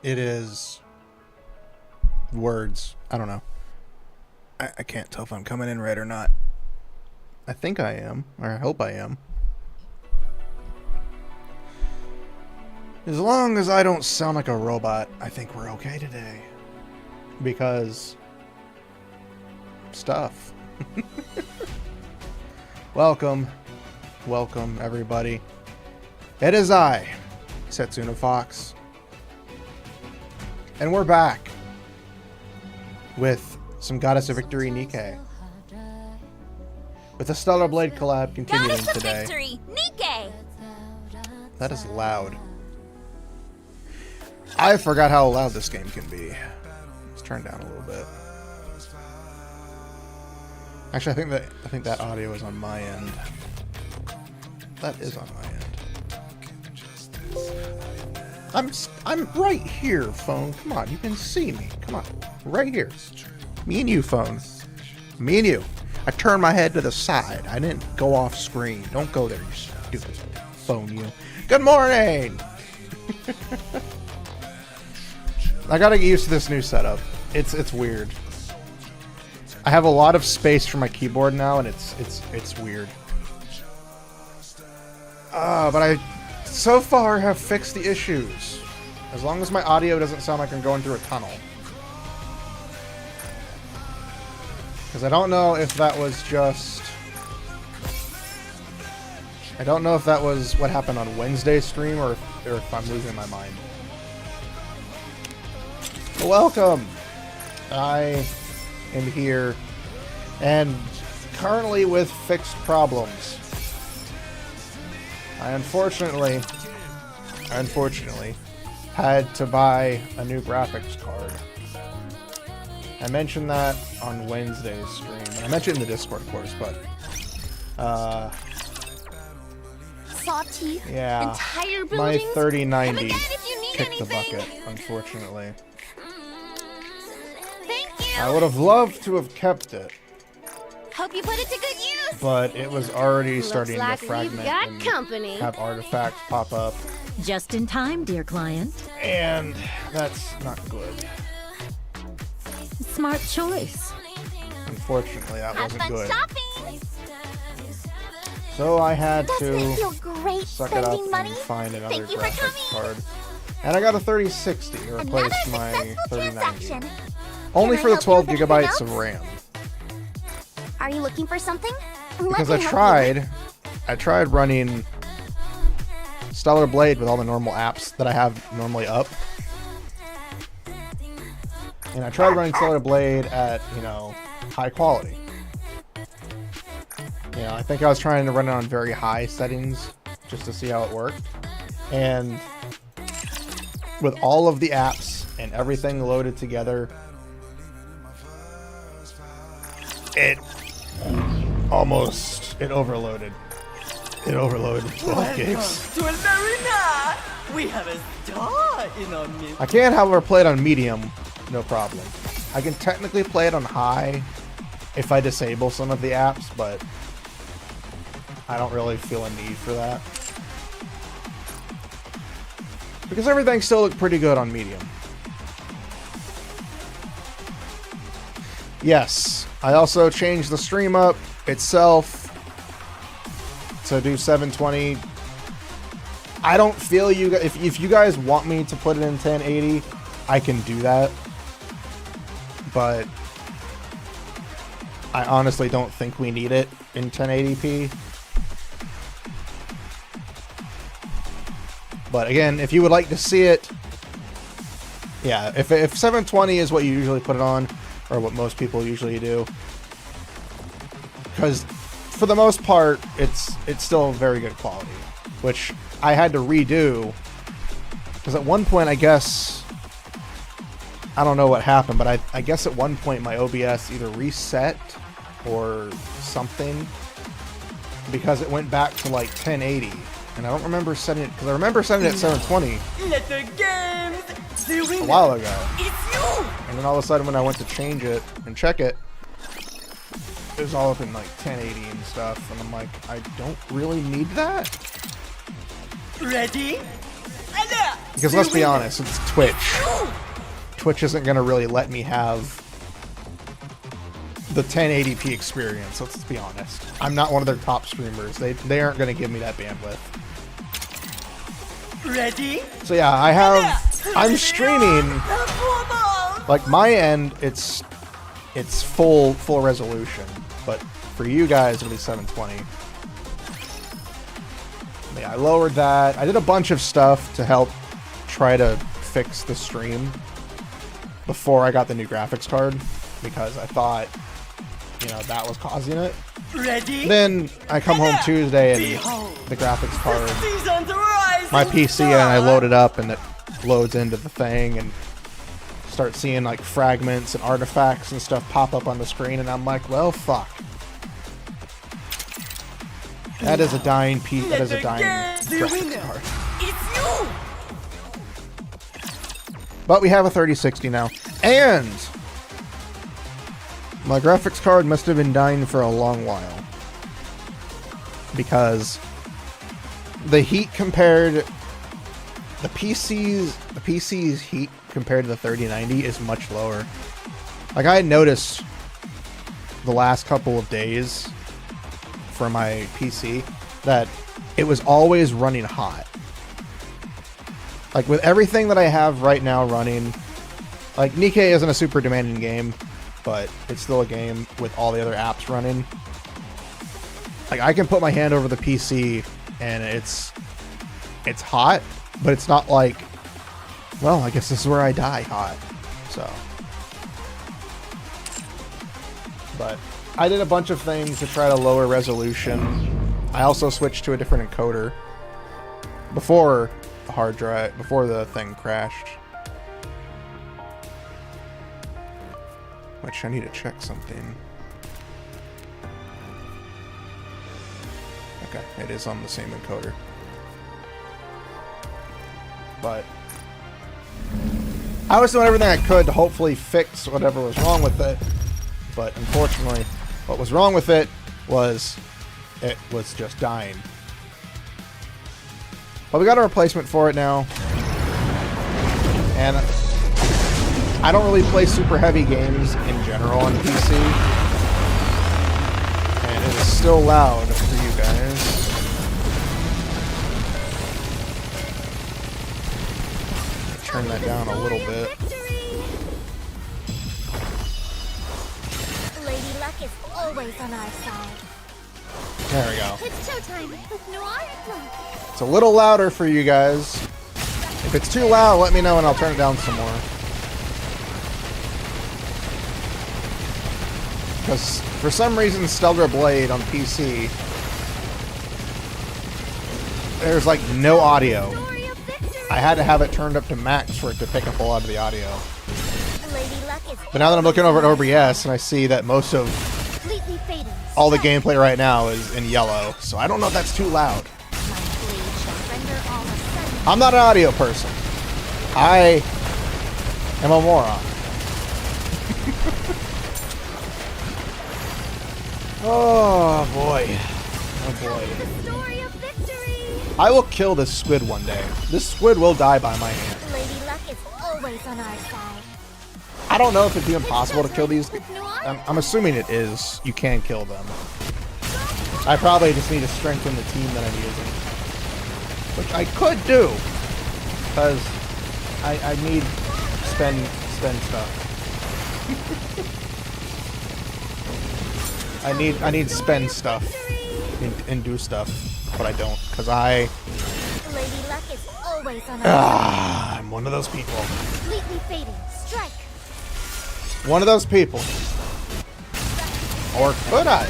It is words. I don't know. I can't tell if I'm coming in right or not. I think I am, or I hope I am. As long as I don't sound like a robot, I think we're okay today. Because stuff. Welcome. Welcome, everybody. It is I, Setsuna Fox. And we're back with some Goddess of Victory Nikke. With the Stellar Blade Collab continuing Goddess of today. Victory Nikke! That is loud. I forgot how loud this game can be. Let's turn down a little bit. Actually, I think that audio is on my end. That is on my end. I'm right here, phone. Come on, you can see me. Come on, right here. Me and you, phone. Me and you. I turned my head to the side. I didn't go off screen. Don't go there, you stupid phone. You. Good morning. I gotta get used to this new setup. It's weird. I have a lot of space for my keyboard now, and it's weird. But I so far have fixed the issues. As long as my audio doesn't sound like I'm going through a tunnel. Because I don't know if that was just... I don't know if that was what happened on Wednesday's stream or if I'm losing my mind. Welcome! I am here and currently with fixed problems. I unfortunately had to buy a new graphics card. I mentioned that on Wednesday's stream. I mentioned it in the Discord, of course, but Salty. yeah, Entire my buildings. 3090 kicked anything. the bucket, unfortunately. Thank you. I would have loved to have kept it, Hope you put it to good use. but it was already starting Looks like to fragment we've got and company. have artifacts pop up, Just in time, dear client. and that's not good. Smart choice. Unfortunately, that Have wasn't fun good. shopping. So I had Doesn't it to feel great suck it up spending money? and find another Thank you for graphics coming. card. And I got a 3060 to Another replace my successful 3090. transaction. Only Can for I the help 12 you with anything gigabytes of else? RAM. Are you looking for something? Because I tried running Stellar Blade with all the normal apps that I have normally up. And I tried running Stellar Blade at, high quality. I think I was trying to run it on very high settings just to see how it worked. And with all of the apps and everything loaded together, it overloaded. It overloaded 12 gigs. To an arena! We have a star in our midst. I can, however, play it on medium, no problem. I can technically play it on high if I disable some of the apps, but I don't really feel a need for that. Because everything still looked pretty good on medium. Yes, I also changed the stream up itself to do 720. I don't feel you guys, if you guys want me to put it in 1080, I can do that. But I honestly don't think we need it in 1080p. But again, if you would like to see it, yeah, if 720 is what you usually put it on, or what most people usually do, because for the most part, it's still very good quality, which I had to redo, because at one point, I guess, I don't know what happened, but I guess at one point my OBS either reset or something, because it went back to like 1080. And I don't remember setting it, because I remember setting it at 720 Let the games a while ago. It's you! And then all of a sudden when I went to change it and check it, it was all up in like 1080 and stuff. And I'm like, I don't really need that. Ready? Because let's be honest, it's Twitch. Twitch isn't going to really let me have the 1080p experience, let's be honest. I'm not one of their top streamers. They aren't going to give me that bandwidth. Ready? So yeah, I'm streaming, like my end, it's full resolution, but for you guys it'll be 720. Yeah, I lowered that. I did a bunch of stuff to help try to fix the stream before I got the new graphics card, because I thought, you know, that was causing it. Ready? Then I come home Tuesday and the graphics card, my PC, and I load it up and it loads into the thing and start seeing like fragments and artifacts and stuff pop up on the screen, and I'm like, well, fuck. That is a dying piece. That is a dying graphics card. But we have a 3060 now, and my graphics card must have been dying for a long while, because the heat compared, the PC's heat compared to the 3090 is much lower. Like, I had noticed the last couple of days for my PC that it was always running hot. Like, with everything that I have right now running, like, Nikke isn't a super demanding game, but it's still a game with all the other apps running. Like, I can put my hand over the PC and it's hot, but it's not like, well, I guess this is where I die hot. So, but I did a bunch of things to try to lower resolution. I also switched to a different encoder before the hard drive, before the thing crashed. Which I need to check something. Okay, it is on the same encoder. But I was doing everything I could to hopefully fix whatever was wrong with it. But unfortunately, what was wrong with it was just dying. But we got a replacement for it now. And I don't really play super heavy games in general on PC. And it is still loud for you guys. Turn that down a little bit. Lady Luck is always on our side. There we go. It's showtime with Noir Luck. It's a little louder for you guys. If it's too loud, let me know and I'll turn it down some more. Because for some reason, Stellar Blade on PC, there's like no audio. I had to have it turned up to max for it to pick up a lot of the audio. But now that I'm looking over at OBS and I see that most of all the gameplay right now is in yellow, so I don't know if that's too loud. I'm not an audio person. I am a moron. Oh boy. Oh boy. I will kill this squid one day. This squid will die by my hand. Lady Luck is always on our side. I don't know if it'd be impossible to kill these. I'm assuming it is. You can kill them. I probably just need to strengthen the team that I'm using. Which I could do. Because I need spend stuff. I need spend stuff and do stuff, but I don't, because Lady Luck is always on I'm one of those people. Completely fading. Strike. One of those people. Or could I?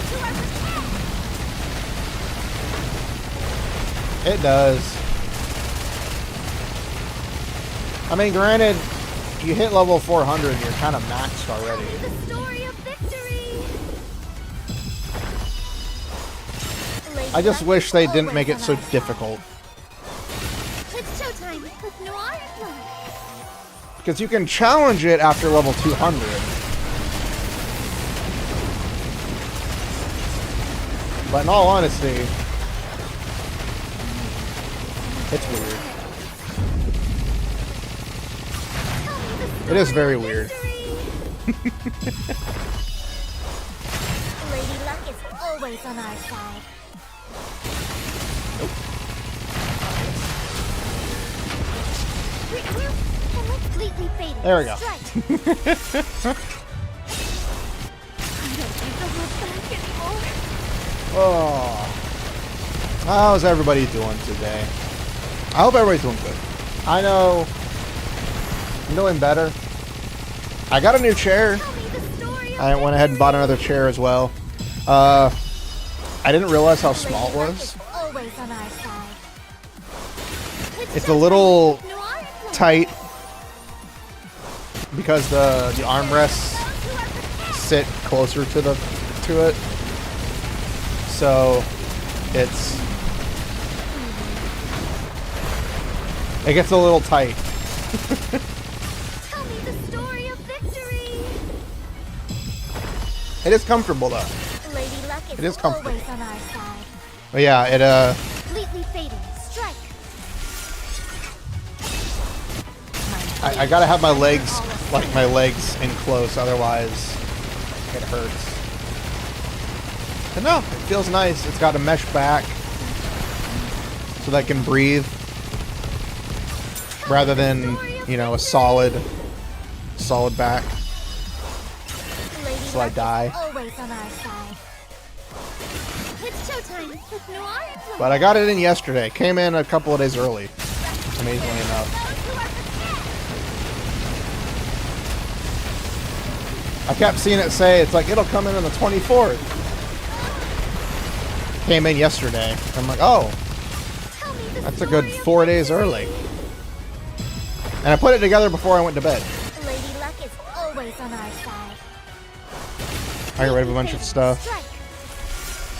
It does. I mean, granted, you hit level 400 and you're kind of maxed already. The story of victory. I just wish they didn't make it so difficult. It's showtime with Noir Luck. Because you can challenge it after level 200. But in all honesty, it's weird. It is very weird. Lady Luck is always on our side. Completely fading. There we go. Strike. I don't think I'll look back anymore. Oh. How's everybody doing today? I hope everybody's doing good. I know I'm doing better. I got a new chair. Tell me the story of I went ahead and bought another chair as well. I didn't realize how small it Lady Luck was. is always on our side. It's a little Noir Club. tight because the armrests sit closer to it. So it gets a little tight. Tell me the story of victory. It is comfortable though. Lady Luck is, It is comfortable. always on our side. But yeah, it Completely fading. Strike. I gotta have my legs in close, otherwise it hurts. But no, it feels nice. It's got a mesh back so that I can breathe rather than, you know, a solid back. Lady So I Luck is die. always on our side. It's showtime with Noir Club. But I got it in yesterday. Came in a couple of days early, amazingly enough. I kept seeing it say, it's like, it'll come in on the 24th. Came in yesterday. I'm like, oh, Tell me the that's a good story of 4 days early. And I put it together before I went to bed. Lady Luck is always on our side. I got rid of a bunch of stuff Strike.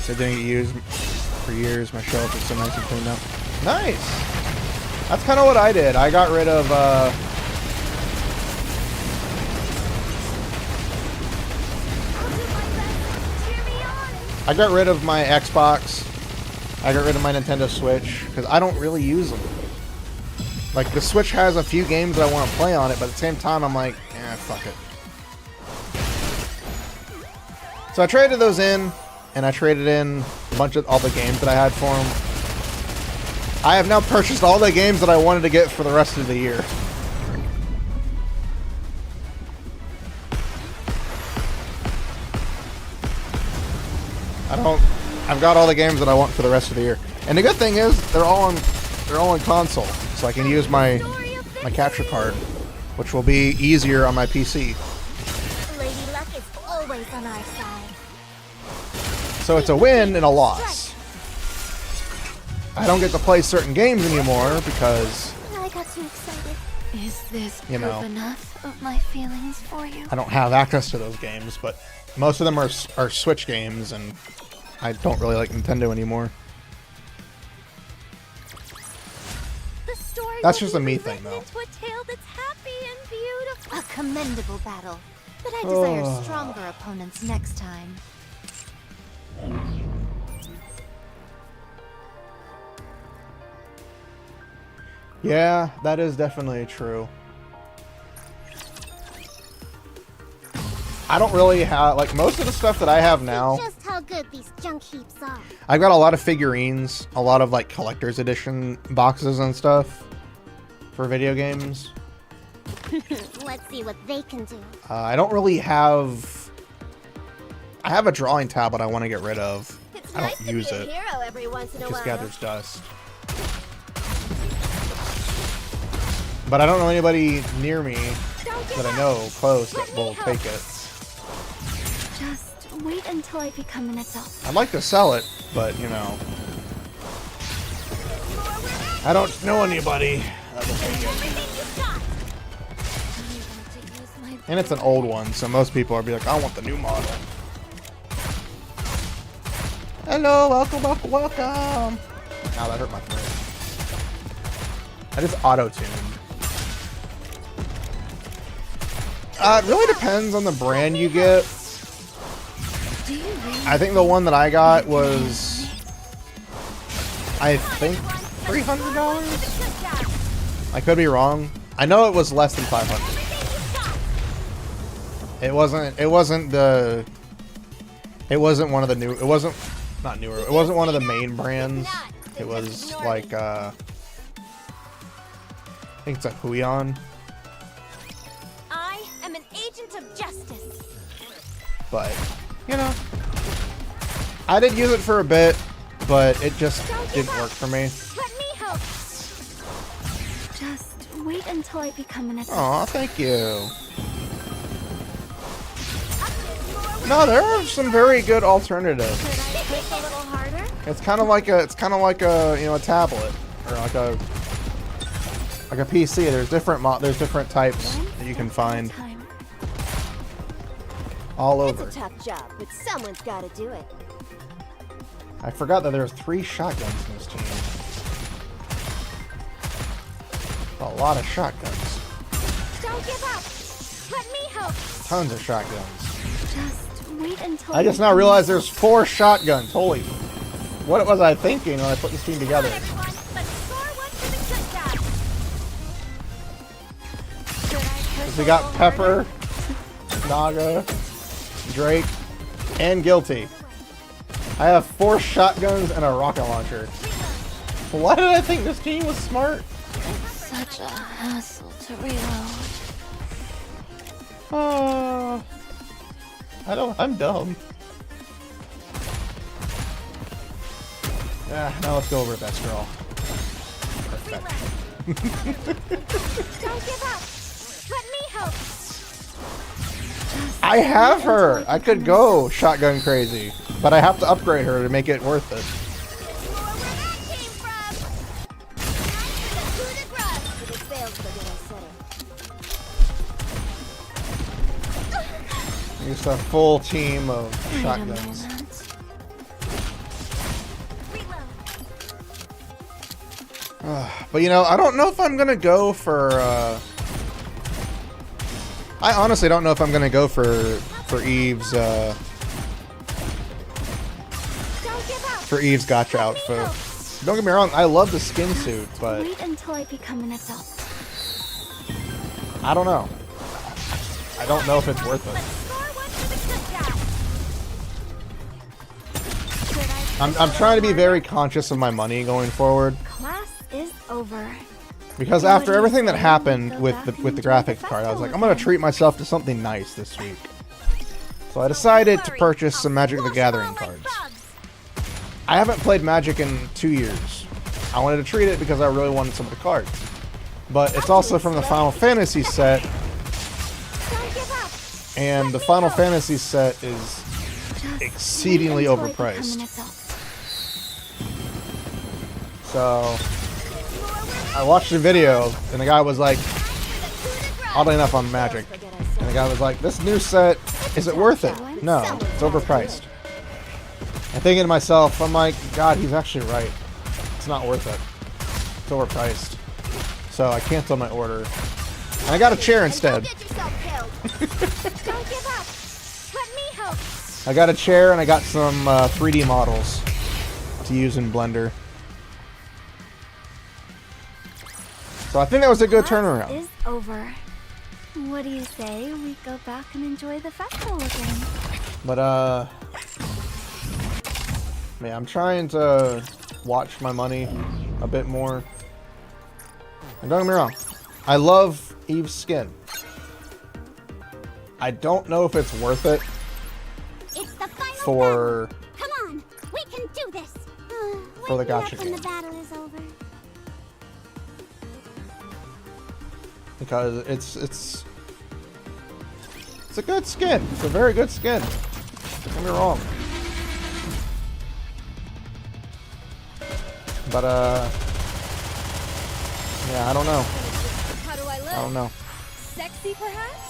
that didn't get used for years. My shelf is so nice and cleaned up. Nice! That's kind of what I did. I got rid of, I'll do my best. Cheer me on. I got rid of my Xbox. I got rid of my Nintendo Switch because I don't really use them. Like, the Switch has a few games that I want to play on it, but at the same time, I'm like, fuck it. So I traded those in, and I traded in a bunch of all the games that I had for them. I have now purchased all the games that I wanted to get for the rest of the year. I've got all the games that I want for the rest of the year. And the good thing is, they're all on console, so I can use my capture card, which will be easier on my PC. Lady Luck is always on our side. So it's a win and a loss. I don't get to play certain games anymore because I got too excited. Is this You proof know. enough of my feelings for you? I don't have access to those games, but most of them are Switch games, and I don't really like Nintendo anymore. The story That's will just a be me rewritten thing, though. into a tale that's happy and beautiful. A commendable battle. But I desire Oh. stronger opponents next time. Yeah, that is definitely true. I don't really have, like, most of the stuff that I have now, Just how good these junk heaps are. I've got a lot of figurines, a lot of, like, collector's edition boxes and stuff for video games. Let's see what they can do. I don't really have... I have a drawing tablet I want to get rid of. It's I don't use it. hero every once in It just gathers dust. But I don't know anybody near me that I know close that will take it. Just wait until I become an adult. I'd like to sell it, but, you know, I don't know anybody that will take it. And it's an old one, so most people will be like, I want the new model. Hello, welcome, welcome, welcome. Ow, that hurt my throat. I just auto-tuned. It really depends on the brand you get. I think the one that I got was, I think, $300? I could be wrong. I know it was less than $500. It wasn't the. It wasn't one of the new. It wasn't not newer. It wasn't one of the main brands. It was like I think it's a Huion. I am an agent of justice. But you know, I did use it for a bit, but it just didn't work for me. Let me help. Just wait until I become an adult. Aw, thank you. No, there are some very good alternatives. Should I push a little harder? It's kind of like a you know, a tablet or like a PC. There's different types that you can find Time. all It's over. a tough job, but someone's got to do it. I forgot that there's 3 shotguns in this team. A lot of shotguns. Don't give up. Let me help. Tons of shotguns. Just wait until I just now realized there's 4 shotguns. Holy. What was I thinking when I put this team together? Come on, everyone. Let's score one for the good guy. Should I push We a got little Pepper, harder? Naga, Drake, and Guilty. I have 4 shotguns and a rocket launcher. Why did I think this team was smart? Such a hassle to reload. I'm dumb. Yeah, now let's go over Best Girl. Don't give up. Let me help. I have her! I could go shotgun crazy, but I have to upgrade her to make it worth it. Explore where that came from. Time for the coup de grace. If it fails, so did I said it. Just a full team of Wait a shotguns. moment. But you know, I don't know if I'm gonna go for. I honestly don't know if I'm gonna go for Eve's Don't give up. for Eve's gotcha outfit. Don't get me wrong, I love the skin suit, but Wait until I become an adult. I don't know. I don't know if it's worth Let's it. score one for the good guy. Should I push I'm a trying to be little very conscious of my money going forward Class is over. because after everything that happened with the graphics card, I was like, I'm gonna treat myself to something nice this week. So I decided to purchase some Magic the Gathering cards. I haven't played Magic in 2 years. I wanted to treat it because I really wanted some of the cards. But it's also from the Final Fantasy set, Don't give up. and the Final Fantasy set is Just exceedingly wait until I become overpriced. an adult. So I watched a video, and the guy was like, oddly enough on Magic, and the guy was like, this new set, is it worth it? No, it's overpriced. And thinking to myself, I'm like, God, he's actually right. It's not worth it. It's overpriced. So I canceled my order. And I got a chair instead. Don't get yourself killed. Don't give up. Let me help. I got a chair and I got some 3D models to use in Blender. So I think that was a good Class turnaround. is over. What do you say we go back and enjoy the festival again? But man, I'm trying to watch my money a bit more. And don't get me wrong, I love Eve's skin. I don't know if it's worth it It's the final for battle. Come on, we can do this. For the Wake me up gacha when game. the battle is over. because it's a good skin. It's a very good skin. Don't get me wrong. But yeah, I don't know. How do I look? I don't know. Sexy, perhaps?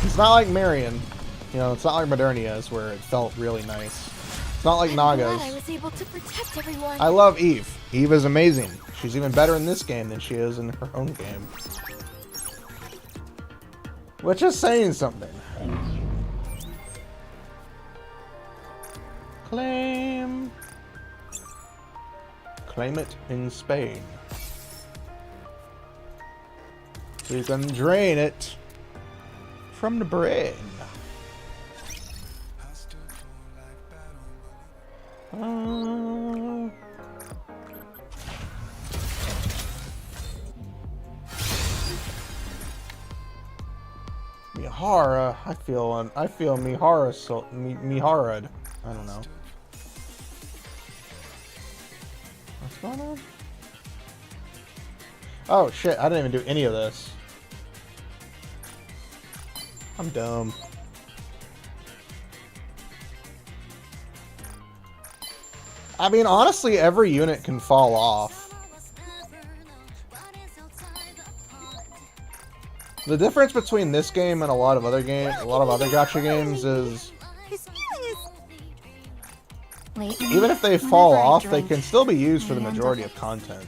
It's not like Marion. You know, it's not like Modernia's where it felt really nice. It's not like I'm glad I Naga's. was able to protect everyone. I love Eve. Eve is amazing. She's even better in this game than she is in her own game. Which is saying something. Claim. Claim it in Spain. So you can drain it from the brain. Mihara, I feel Mihara Mihara'd. I don't know. What's going on? Oh shit, I didn't even do any of this. I'm dumb. I mean, honestly, every unit can fall off. The difference between this game and a lot of other gacha games is even if they fall off, they can still be used for the majority of content.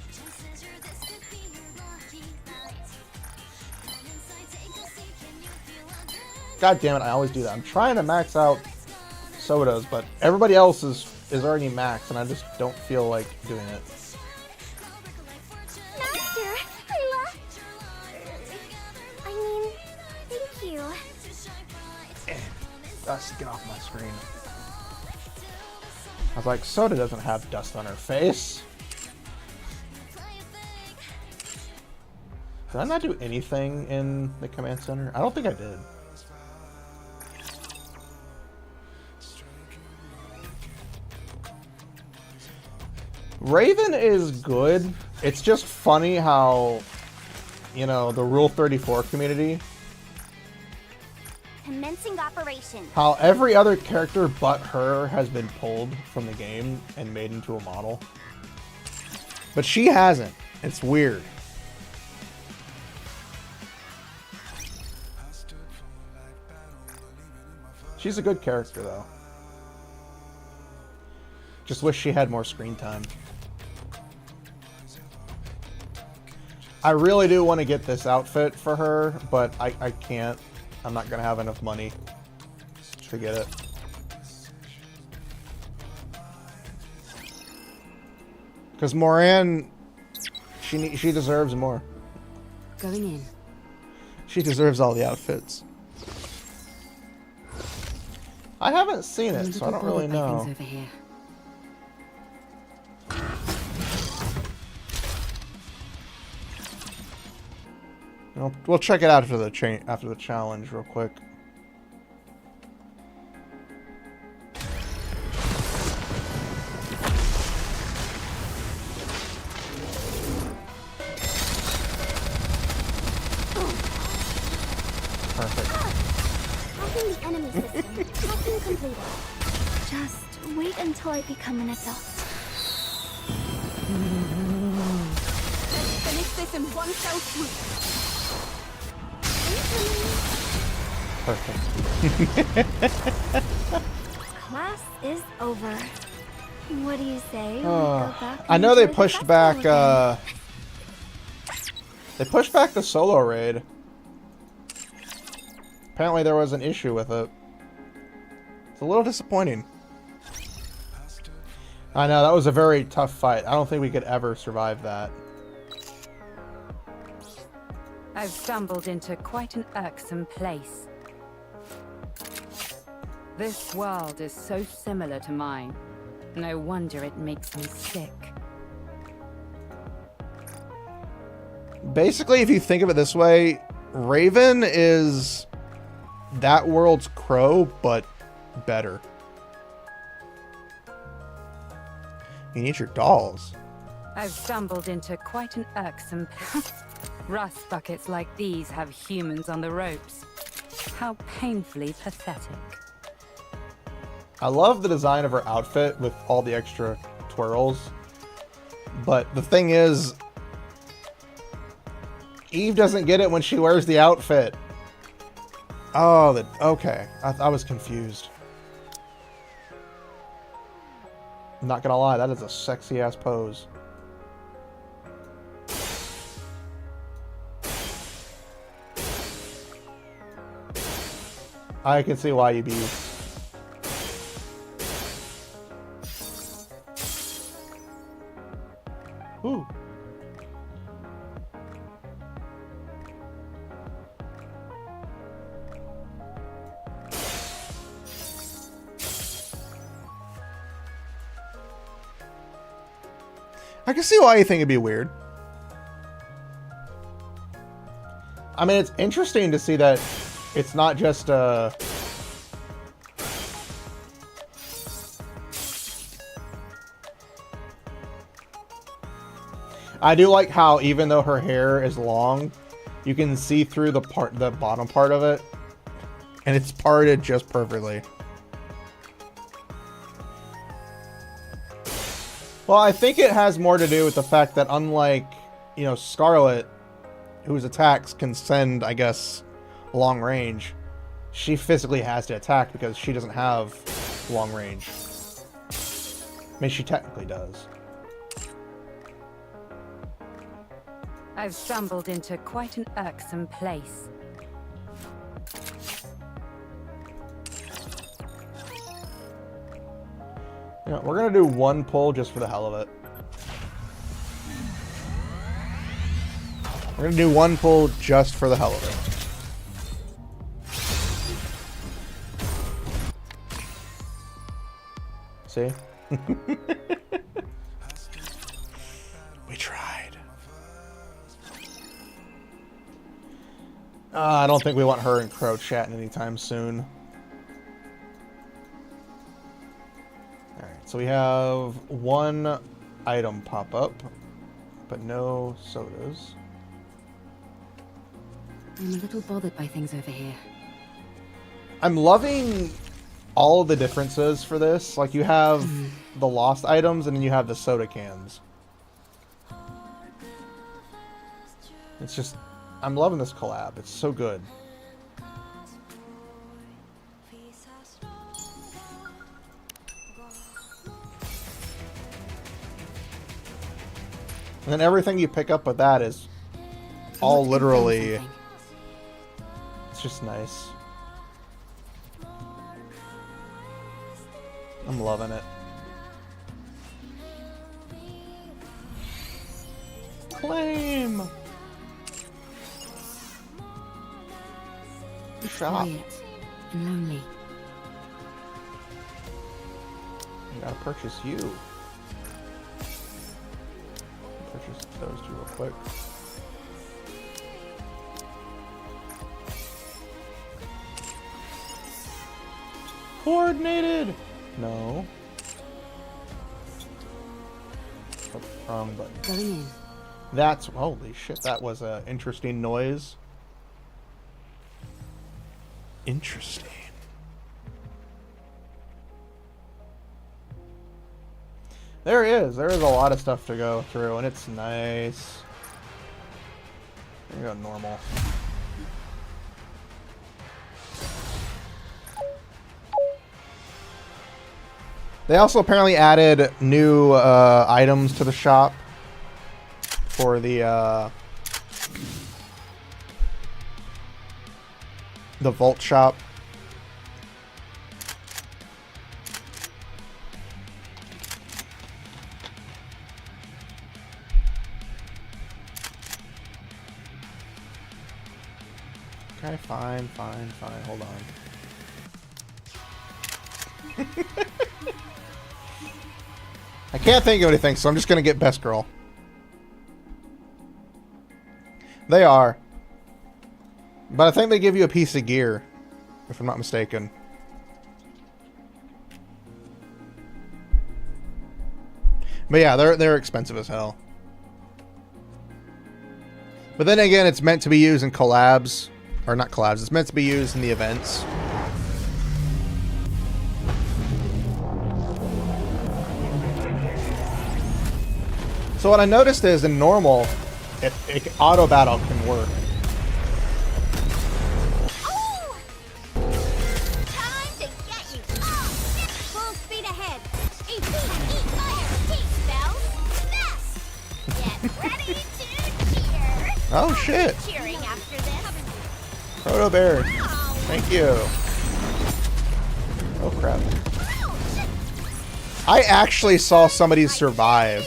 God damn it, I always do that. I'm trying to max out sodas, but everybody else is already maxed, and I just don't feel like doing it. Master, I mean, thank you. Dust, get off my screen. I was like, Soda doesn't have dust on her face. Did I not do anything in the command center? I don't think I did. Raven is good. It's just funny how, you know, the Rule 34 community, Commencing operation. how every other character but her has been pulled from the game and made into a model. But she hasn't. It's weird. She's a good character, though. Just wish she had more screen time. I really do want to get this outfit for her, but I can't. I'm not going to have enough money to get it. Because Moran, she deserves more. Going in. She deserves all the outfits. I haven't seen it, so I don't really know. Over here. We'll check it out after the challenge real quick. Perfect. Hacking the enemy system. Hacking completed. Just wait until I become an adult. Let's finish this in one fell swoop. Perfect. Class is over. What do you say? We go back I and know they enjoy the pushed back. festival They pushed back the solo raid. Apparently, there was an issue with it. It's a little disappointing. I know that was a very tough fight. I don't think we could ever survive that. I've stumbled into quite an irksome place. This world is so similar to mine. No wonder it makes me sick. Basically, if you think of it this way, Raven is that world's Crow, but better. You need your dolls. I've stumbled into quite an irksome place. Rust buckets like these have humans on the ropes. How painfully pathetic. I love the design of her outfit with all the extra twirls. But the thing is, Eve doesn't get it when she wears the outfit. Oh, okay. I was confused. I'm not gonna lie, that is a sexy ass pose. I can see why you'd be. Ooh. I can see why you think it'd be weird. I mean, it's interesting to see that it's not just I do like how even though her hair is long, you can see through the bottom part of it, and it's parted just perfectly. Well, I think it has more to do with the fact that unlike, you know, Scarlet, whose attacks can send, I guess, long range, she physically has to attack because she doesn't have long range. I mean, she technically does. I've stumbled into quite an irksome place. Yeah, we're gonna do one pull just for the hell of it. We're gonna do one pull just for the hell of it. See? We tried. I don't think we want her and Crow chatting anytime soon. Alright, so we have one item pop up, but no sodas. I'm a little bothered by things over here. I'm loving all the differences for this. Like, you have the lost items, and then you have the soda cans. It's just... I'm loving this collab. It's so good. And then everything you pick up with that is all literally... It's just nice. I'm loving it. Claim! Shop. Quiet and lonely. I gotta purchase you. Purchase those two real quick. Coordinated! No. Oh, wrong button. Going in. That's... Holy shit, that was an interesting noise. Interesting. There is. There is a lot of stuff to go through, and it's nice. There you go, normal. They also apparently added new items to the shop for the vault shop. Okay, fine, hold on. I can't think of anything, so I'm just gonna get Best Girl. They are. But I think they give you a piece of gear, if I'm not mistaken. But yeah, they're expensive as hell. But then again, it's meant to be used in collabs. Or not collabs, it's meant to be used in the events. So what I noticed is in normal, auto battle can work. Oh! Time to get you. Full speed ahead. Eat fire. Heat spells. Best. Get ready to cheer. Oh shit! Cheering after this. Proto Bear, thank you. Oh crap. I actually saw somebody survive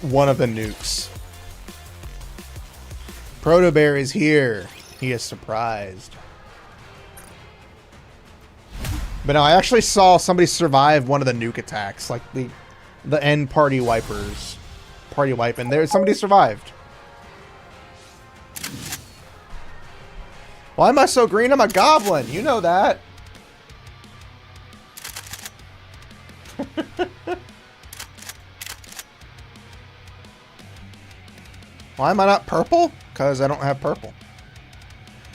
one of the nukes. Proto Bear is here. He is surprised. But no, I actually saw somebody survive one of the nuke attacks, like the end party wipers. party wipe, and there somebody survived. Why am I so green? I'm a goblin. You know that. Why am I not purple? Because I don't have purple.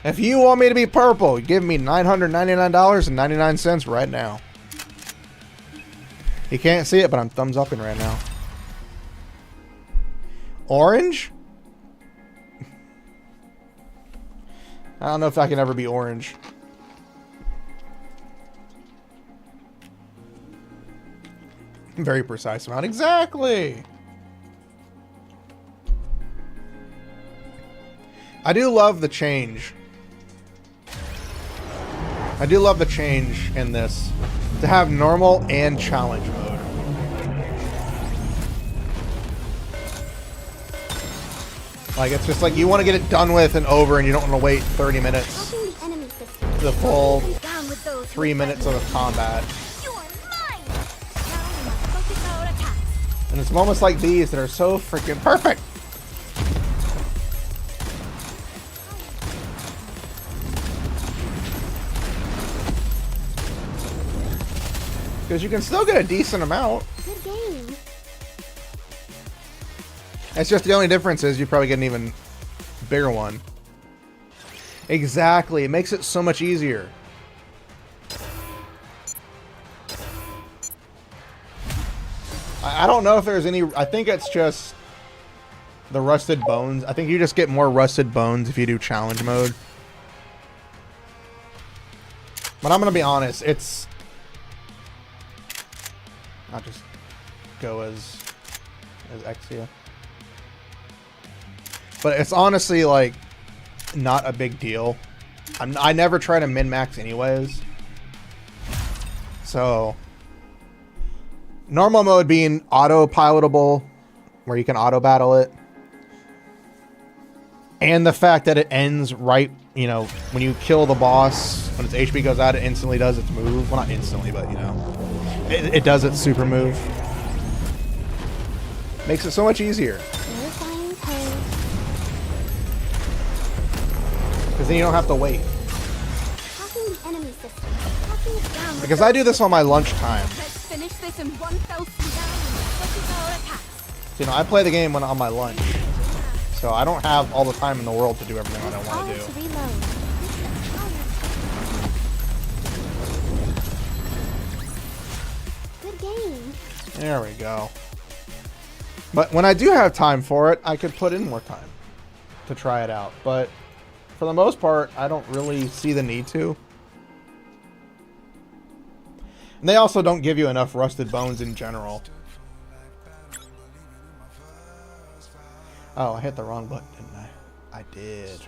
If you want me to be purple, give me $999.99 right now. You can't see it, but I'm thumbs upping right now. Orange? I don't know if I can ever be orange. Very precise amount. Exactly! I do love the change. I do love the change in this. To have normal and challenge mode. Like, it's just like you want to get it done with and over and you don't want to wait 30 minutes. The full 3 minutes of combat. And it's moments like these that are so freaking perfect. Because you can still get a decent amount. Good game. It's just the only difference is you probably get an even bigger one. Exactly. It makes it so much easier. I don't know if there's any... I think it's just the rusted bones. I think you just get more rusted bones if you do challenge mode. But I'm going to be honest. It's... I'll just go as Exia. But it's honestly, like, not a big deal. I never try to min-max anyways. So... Normal mode being auto-pilotable, where you can auto-battle it. And the fact that it ends right, you know, when you kill the boss, when its HP goes out, it instantly does its move. Well, not instantly, but, you know. It does its super move. Makes it so much easier. Because then you don't have to wait. Because I do this on my lunchtime. You know, I play the game when on my lunch. So I don't have all the time in the world to do everything that I want to do. There we go. But when I do have time for it, I could put in more time to try it out. But for the most part, I don't really see the need to. And they also don't give you enough rusted bones in general. Oh, I hit the wrong button, didn't I? I did.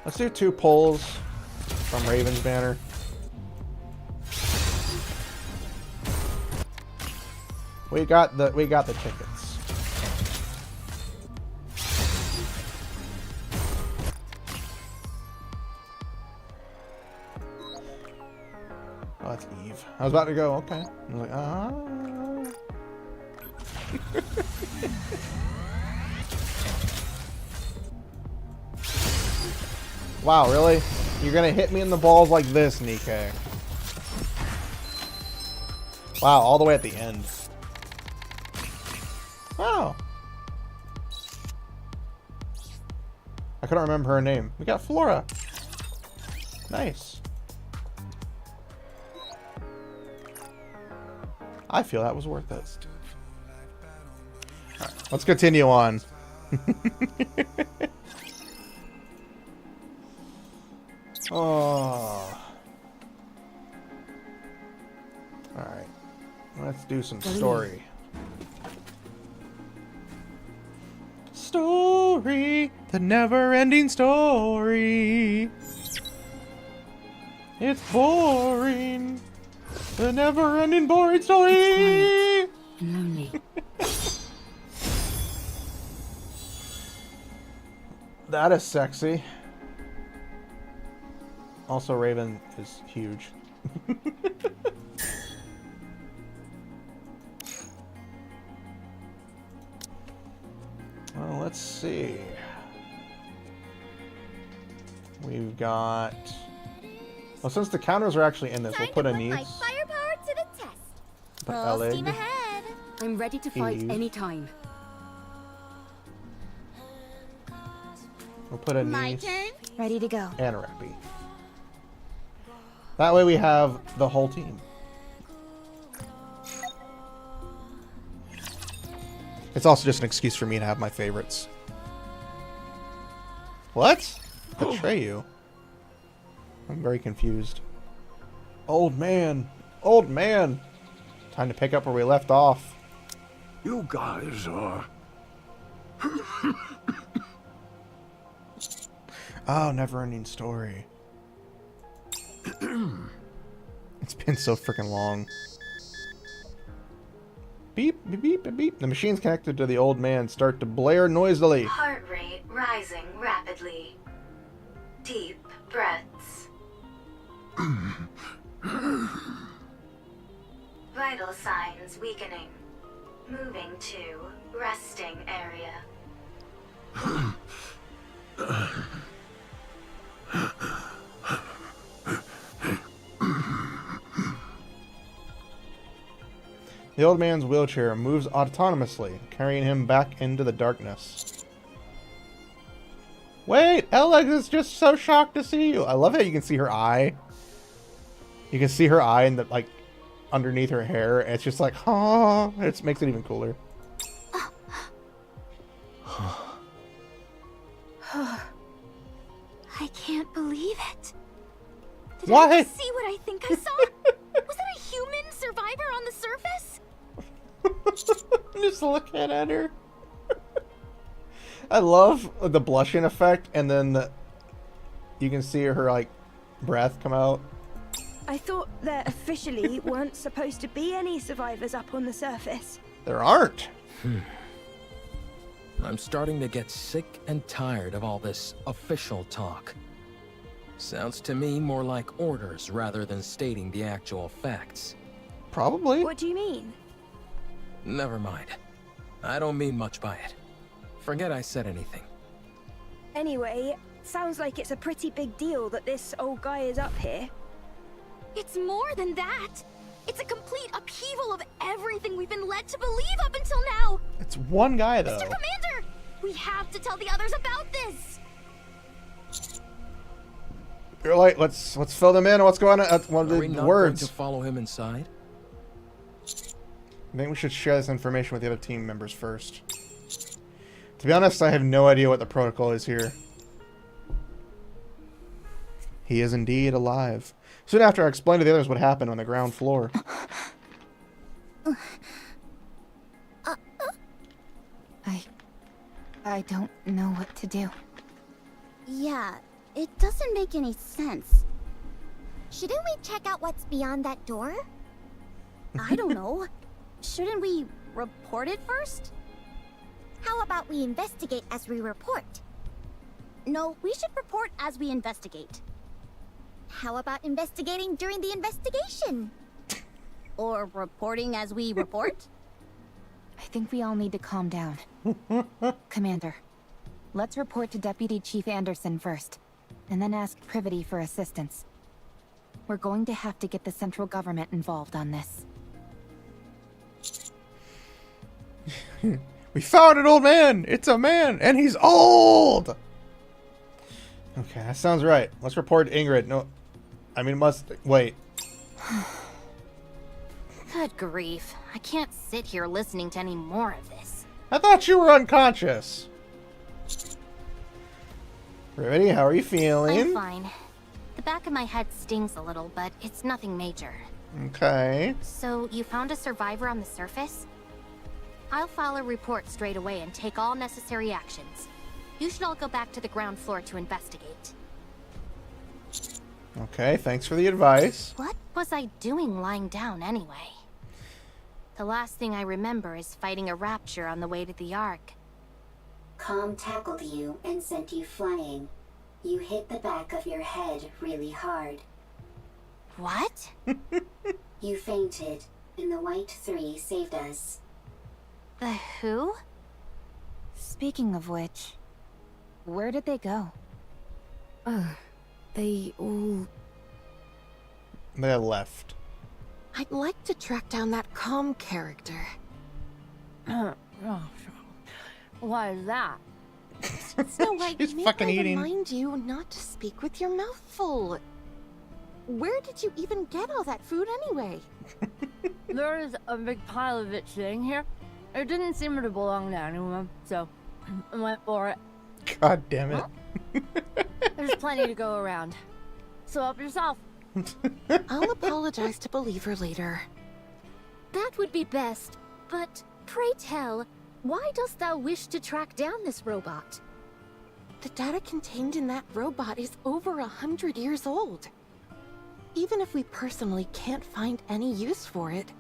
Let's do 2 pulls from Raven's Banner. We got the tickets. Oh, that's Eve. I was about to go, okay. I was like, Wow, really? You're gonna hit me in the balls like this, Nikke. Wow, all the way at the end. Wow. I couldn't remember her name. We got Flora. Nice. I feel that was worth it. All right, let's continue on. Oh. Alright. Let's do some story. Story. The never-ending story. It's boring. The never-ending boring story. Lonely. That is sexy. Also, Raven is huge. let's see. We've got... Well, since the counters are actually in this, we'll put a my needs. firepower to the test. Put Full Elig. steam ahead. I'm ready to fight Eve. anytime. We'll put a My niece turn. Ready to go. and a Rappy. That way we have the whole team. It's also just an excuse for me to have my favorites. What? Betray you? I'm very confused. Old man. Old man. Time to pick up where we left off. You guys are... Oh, never-ending story. It's been so freaking long. Beep, beep, beep, beep, beep. The machines connected to the old man start to blare noisily. Heart rate rising rapidly. Deep breaths. Vital signs weakening. Moving to resting area. The old man's wheelchair moves autonomously, carrying him back into the darkness. Wait, Alex is just so shocked to see you. I love how you can see her eye. You can see her eye in the, like, underneath her hair. And it's just like, oh, it makes it even cooler. I can't believe it. Did Why? I see what I think I saw? Was that a human survivor on the surface? Just looking at her. I love the blushing effect, and then you can see her, like, breath come out. I thought there officially weren't supposed to be any survivors up on the surface. There aren't. I'm starting to get sick and tired of all this official talk. Sounds to me more like orders rather than stating the actual facts. Probably. What do you mean? Never mind. I don't mean much by it. Forget I said anything. Anyway, sounds like it's a pretty big deal that this old guy is up here. It's more than that. It's a complete upheaval of everything we've been led to believe up until now. It's one guy, though. Mr. Commander, we have to tell the others about this. You're like, let's fill them in on what's going on. That's one Are of we the not words. going to follow him inside? I think we should share this information with the other team members first. To be honest, I have no idea what the protocol is here. He is indeed alive. Soon after, I explained to the others what happened on the ground floor. I don't know what to do. Yeah, it doesn't make any sense. Shouldn't we check out what's beyond that door? I don't know. Shouldn't we report it first? How about we investigate as we report? No, we should report as we investigate. How about investigating during the investigation? Or reporting as we report? I think we all need to calm down. Commander, let's report to Deputy Chief Anderson first, and then ask Privity for assistance. We're going to have to get the central government involved on this. We found an old man! It's a man! And he's old! Okay, that sounds right. Let's report Ingrid. No, I mean, wait. Good grief. I can't sit here listening to any more of this. I thought you were unconscious. Privity, how are you feeling? I'm fine. The back of my head stings a little, but it's nothing major. Okay. So, you found a survivor on the surface? I'll file a report straight away and take all necessary actions. You should all go back to the ground floor to investigate. Okay, thanks for the advice. What was I doing lying down anyway? The last thing I remember is fighting a rapture on the way to the Ark. Calm tackled you and sent you flying. You hit the back of your head really hard. What? You fainted, and the White 3 saved us. The who? Speaking of which, where did they go? Oh, they all... They left. I'd like to track down that calm character. Why is that? Snow White, She's may fucking I eating. remind you not to speak with your mouth full. Where did you even get all that food anyway? There is a big pile of it sitting here. It didn't seem to belong to anyone, so I went for it. God damn it. There's plenty to go around. So help yourself. I'll apologize to Believer later. That would be best. But pray tell, why dost thou wish to track down this robot? The data contained in that robot is over 100 years old. Even if we personally can't find any use for it,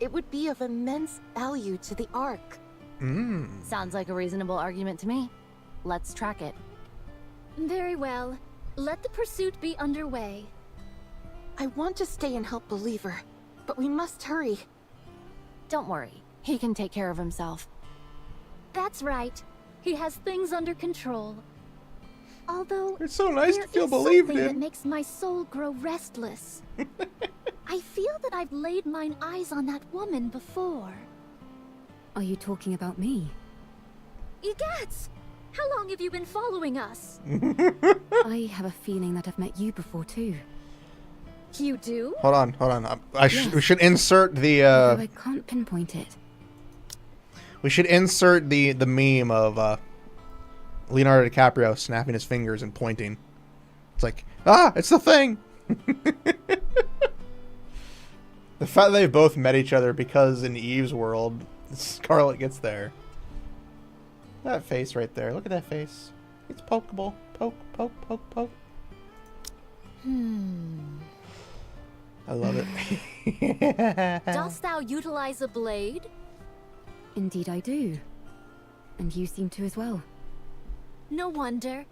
it would be of immense value to the Ark. Sounds like a reasonable argument to me. Let's track it. Very well. Let the pursuit be underway. I want to stay and help Believer, but we must hurry. Don't worry, he can take care of himself. That's right. He has things under control. Although It's so nice to there feel is believed something that in. makes my soul grow restless. I feel that I've laid mine eyes on that woman before. Are you talking about me? Egats! How long have you been following us? I have a feeling that I've met you before too. You do? Hold on. Yes. We should insert the Though I can't pinpoint it. we should insert the meme of Leonardo DiCaprio snapping his fingers and pointing. It's like, it's the thing. The fact that they both met each other because in Eve's world, Scarlet gets there. That face right there. Look at that face. It's pokeable. Poke. I love it. Dost thou utilize a blade? Indeed I do. And you seem to as well. No wonder.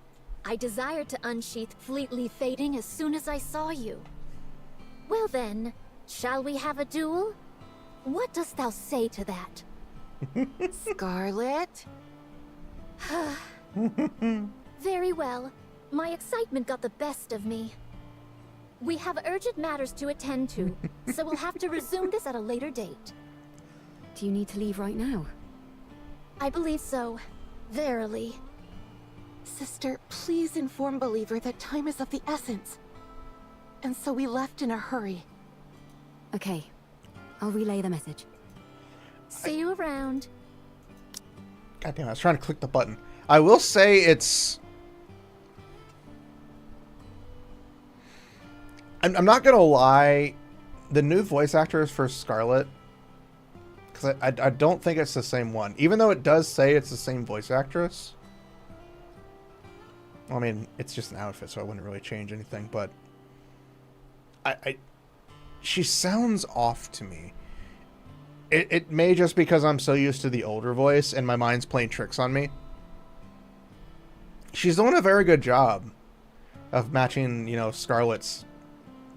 I desired to unsheath Fleetly Fading as soon as I saw you. Well then, shall we have a duel? What dost thou say to that? Scarlet? Very well. My excitement got the best of me. We have urgent matters to attend to, so we'll have to resume this at a later date. Do you need to leave right now? I believe so. Verily. Sister, please inform Believer that time is of the essence. And so we left in a hurry. Okay. I'll relay the message. See you around. God damn, I was trying to click the button. I will say it's... I'm not gonna lie, the new voice actors for Scarlet, because I don't think it's the same one. Even though it does say it's the same voice actress. I mean, it's just an outfit, so I wouldn't really change anything, but... she sounds off to me. It may just because I'm so used to the older voice and my mind's playing tricks on me. She's doing a very good job of matching, you know, Scarlet's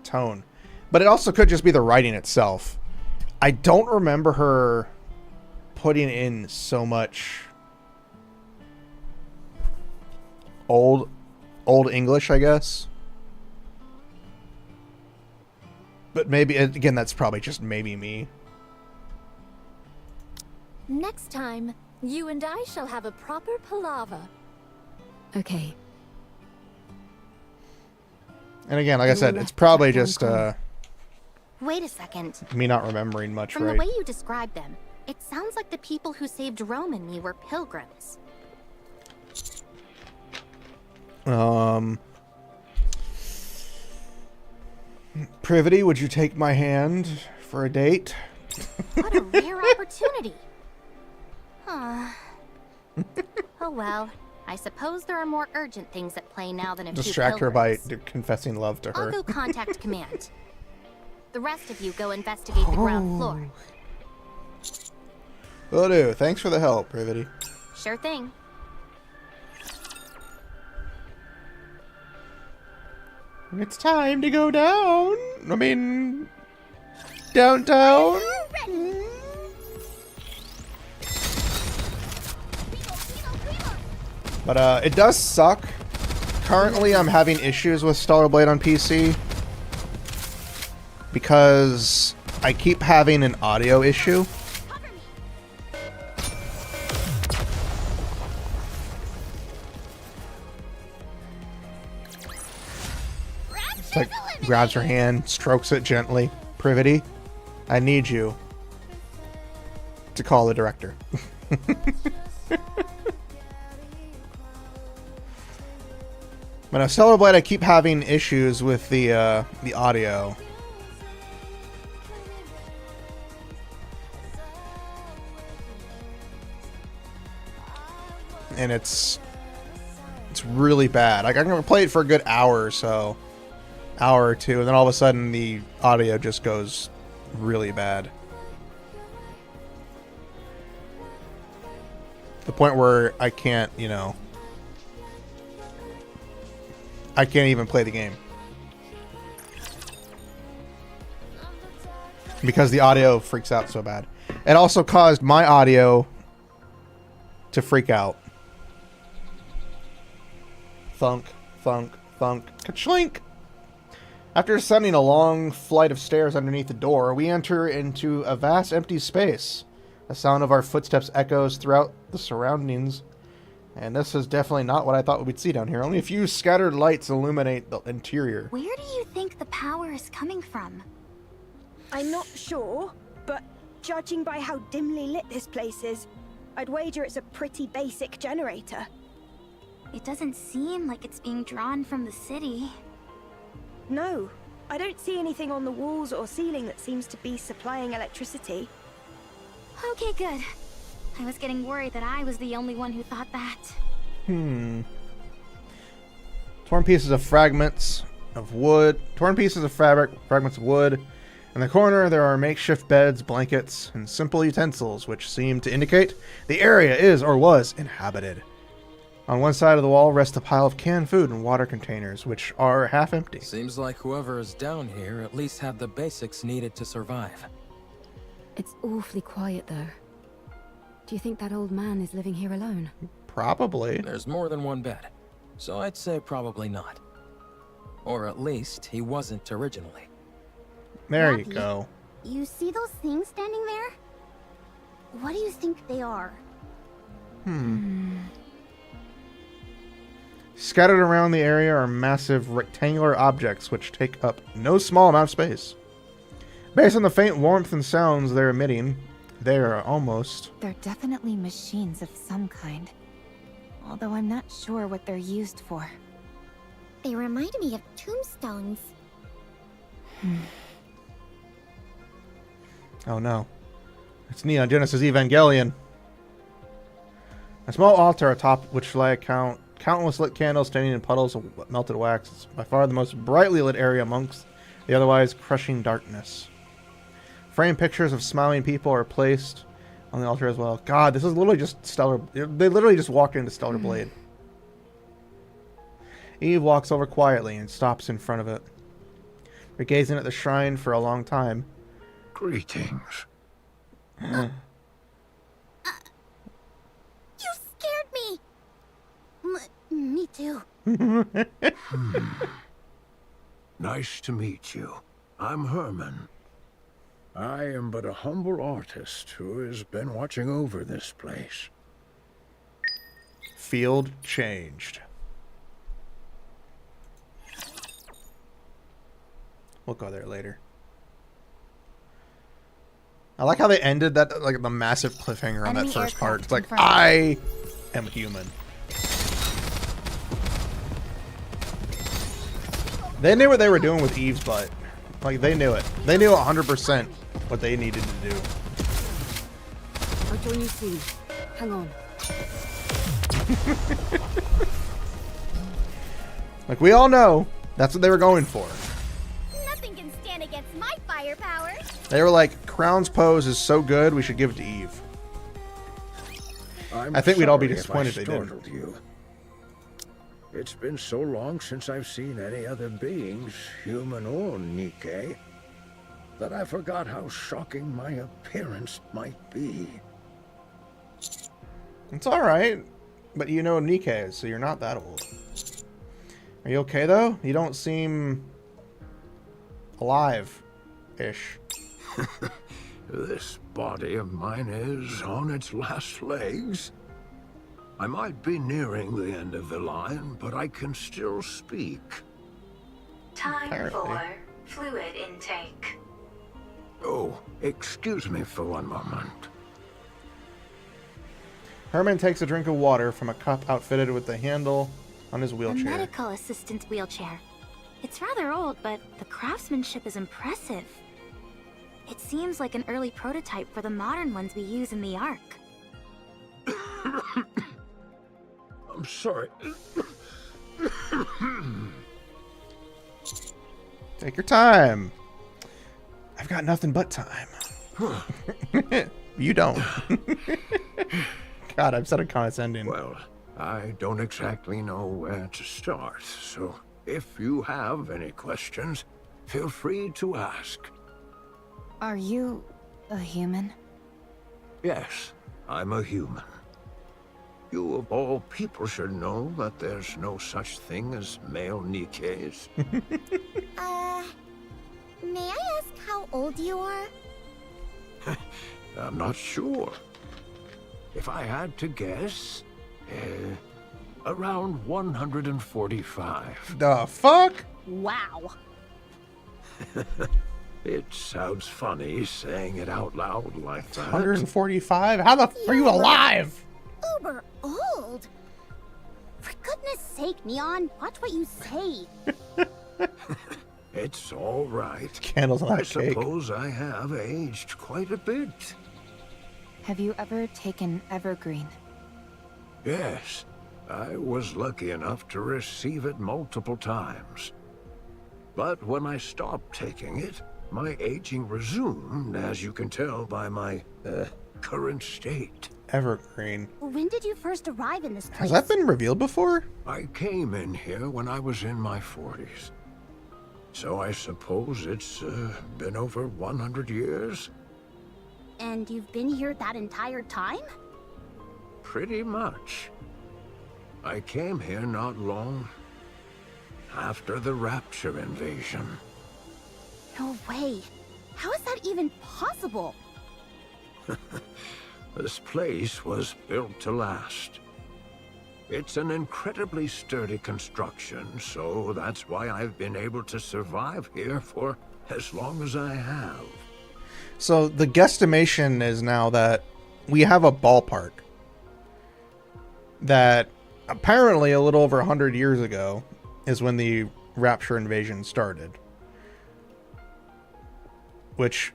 tone. But it also could just be the writing itself. I don't remember her putting in so much old English, I guess. But maybe, again, that's probably just maybe me. Next time, you and I shall have a proper palaver. Okay. And again, like I said, it's probably just Wait a second. me not remembering much, From right? the way you described them, it sounds like the people who saved Rome and me were pilgrims. Privity, would you take my hand for a date? What a rare opportunity. Oh well, I suppose there are more urgent things at play now than a few Distract her by pilgrims. confessing love to her. I'll go contact command. The rest of you go investigate the ground floor. Will do. Thanks for the help, Privity. Sure thing. It's time to go down. I mean, downtown. But it does suck. Currently, I'm having issues with Stellar Blade on PC because I keep having an audio issue. It's like grabs her hand, strokes it gently. Privity, I need you to call the director. But on Stellar Blade, I keep having issues with the audio. And it's really bad. Like, I'm gonna play it for a good hour or so. Hour or two, and then all of a sudden the audio just goes really bad. To the point where I can't, you know, I can't even play the game. Because the audio freaks out so bad. It also caused my audio to freak out. Thunk, thunk, thunk, ka-chlink! After ascending a long flight of stairs underneath the door, we enter into a vast empty space. The sound of our footsteps echoes throughout the surroundings, and this is definitely not what I thought we'd see down here. Only a few scattered lights illuminate the interior. Where do you think the power is coming from? I'm not sure, but judging by how dimly lit this place is, I'd wager it's a pretty basic generator. It doesn't seem like it's being drawn from the city. No, I don't see anything on the walls or ceiling that seems to be supplying electricity. Okay, good. I was getting worried that I was the only one who thought that. Torn pieces of fragments of wood. Torn pieces of fragments of wood. In the corner, there are makeshift beds, blankets, and simple utensils, which seem to indicate the area is or was inhabited. On one side of the wall rests a pile of canned food and water containers, which are half empty. Seems like whoever is down here at least had the basics needed to survive. It's awfully quiet, though. Do you think that old man is living here alone? Probably. There's more than one bed, so I'd say probably not. Or at least he wasn't originally. There you go. You see those things standing there? What do you think they are? Scattered around the area are massive rectangular objects which take up no small amount of space. Based on the faint warmth and sounds they're emitting, they are almost... They're definitely machines of some kind. Although I'm not sure what they're used for. They remind me of tombstones. Oh no. It's Neon Genesis Evangelion. A small altar atop which lie countless lit candles standing in puddles of melted wax. It's by far the most brightly lit area amongst the otherwise crushing darkness. Framed pictures of smiling people are placed on the altar as well. God, this is literally just Stellar... They literally just walked into Stellar Blade. Eve walks over quietly and stops in front of it. We're gazing at the shrine for a long time. Greetings. You scared me! Me too. Nice to meet you. I'm Herman. I am but a humble artist who has been watching over this place. Field changed. We'll go there later. I like how they ended that, like, the massive cliffhanger on that first part. It's like, I am human. They knew what they were doing with Eve's butt. Like, they knew it. They knew 100% what they needed to do. I'll join you soon. Hang on. Like, we all know that's what they were going for. Nothing can stand against my firepower. They were like, Crown's pose is so good, we should give it to Eve. I think we'd all be disappointed if they didn't. You. It's been so long since I've seen any other beings, human or Nikke, that I forgot how shocking my appearance might be. It's alright. But you know Nikke, so you're not that old. Are you okay, though? You don't seem... alive-ish. This body of mine is on its last legs. I might be nearing the end of the line, but I can still speak. Time Apparently. for fluid intake. Oh, excuse me for one moment. Herman takes a drink of water from a cup outfitted with the handle on his A wheelchair. medical assistant's wheelchair. It's rather old, but the craftsmanship is impressive. It seems like an early prototype for the modern ones we use in the Ark. I'm sorry. Take your time. I've got nothing but time. You don't. God, I'm so condescending. Well, I don't exactly know where to start, so if you have any questions, feel free to ask. Are you a human? Yes, I'm a human. You of all people should know that there's no such thing as male Nikkes. May I ask how old you are? I'm not sure. If I had to guess, around 145. The fuck? Wow. It sounds funny saying it out loud like that. 145? How the f are you alive? Uber old. For goodness sake, Neon, watch what you say. It's all right. Candles on I that cake. suppose I have aged quite a bit. Have you ever taken Evergreen? Yes, I was lucky enough to receive it multiple times. But when I stopped taking it, my aging resumed, as you can tell by my current state. Evergreen. When did you first arrive in this place? Has that been revealed before? I came in here when I was in my 40s. So I suppose it's been over 100 years? And you've been here that entire time? Pretty much. I came here not long after the Rapture invasion. No way. How is that even possible? This place was built to last. It's an incredibly sturdy construction, so that's why I've been able to survive here for as long as I have. So the guesstimation is now that we have a ballpark that apparently a little over 100 years ago is when the Rapture invasion started. Which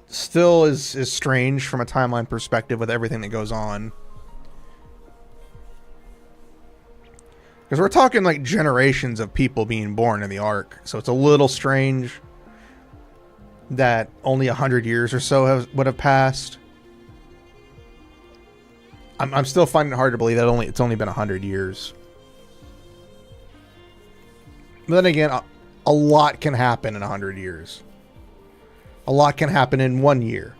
still is strange from a timeline perspective with everything that goes on. Because we're talking like generations of people being born in the Ark. So it's a little strange that only 100 years or so would have passed. I'm still finding it hard to believe that it's only been 100 years. But then again, a lot can happen in 100 years. A lot can happen in 1 year.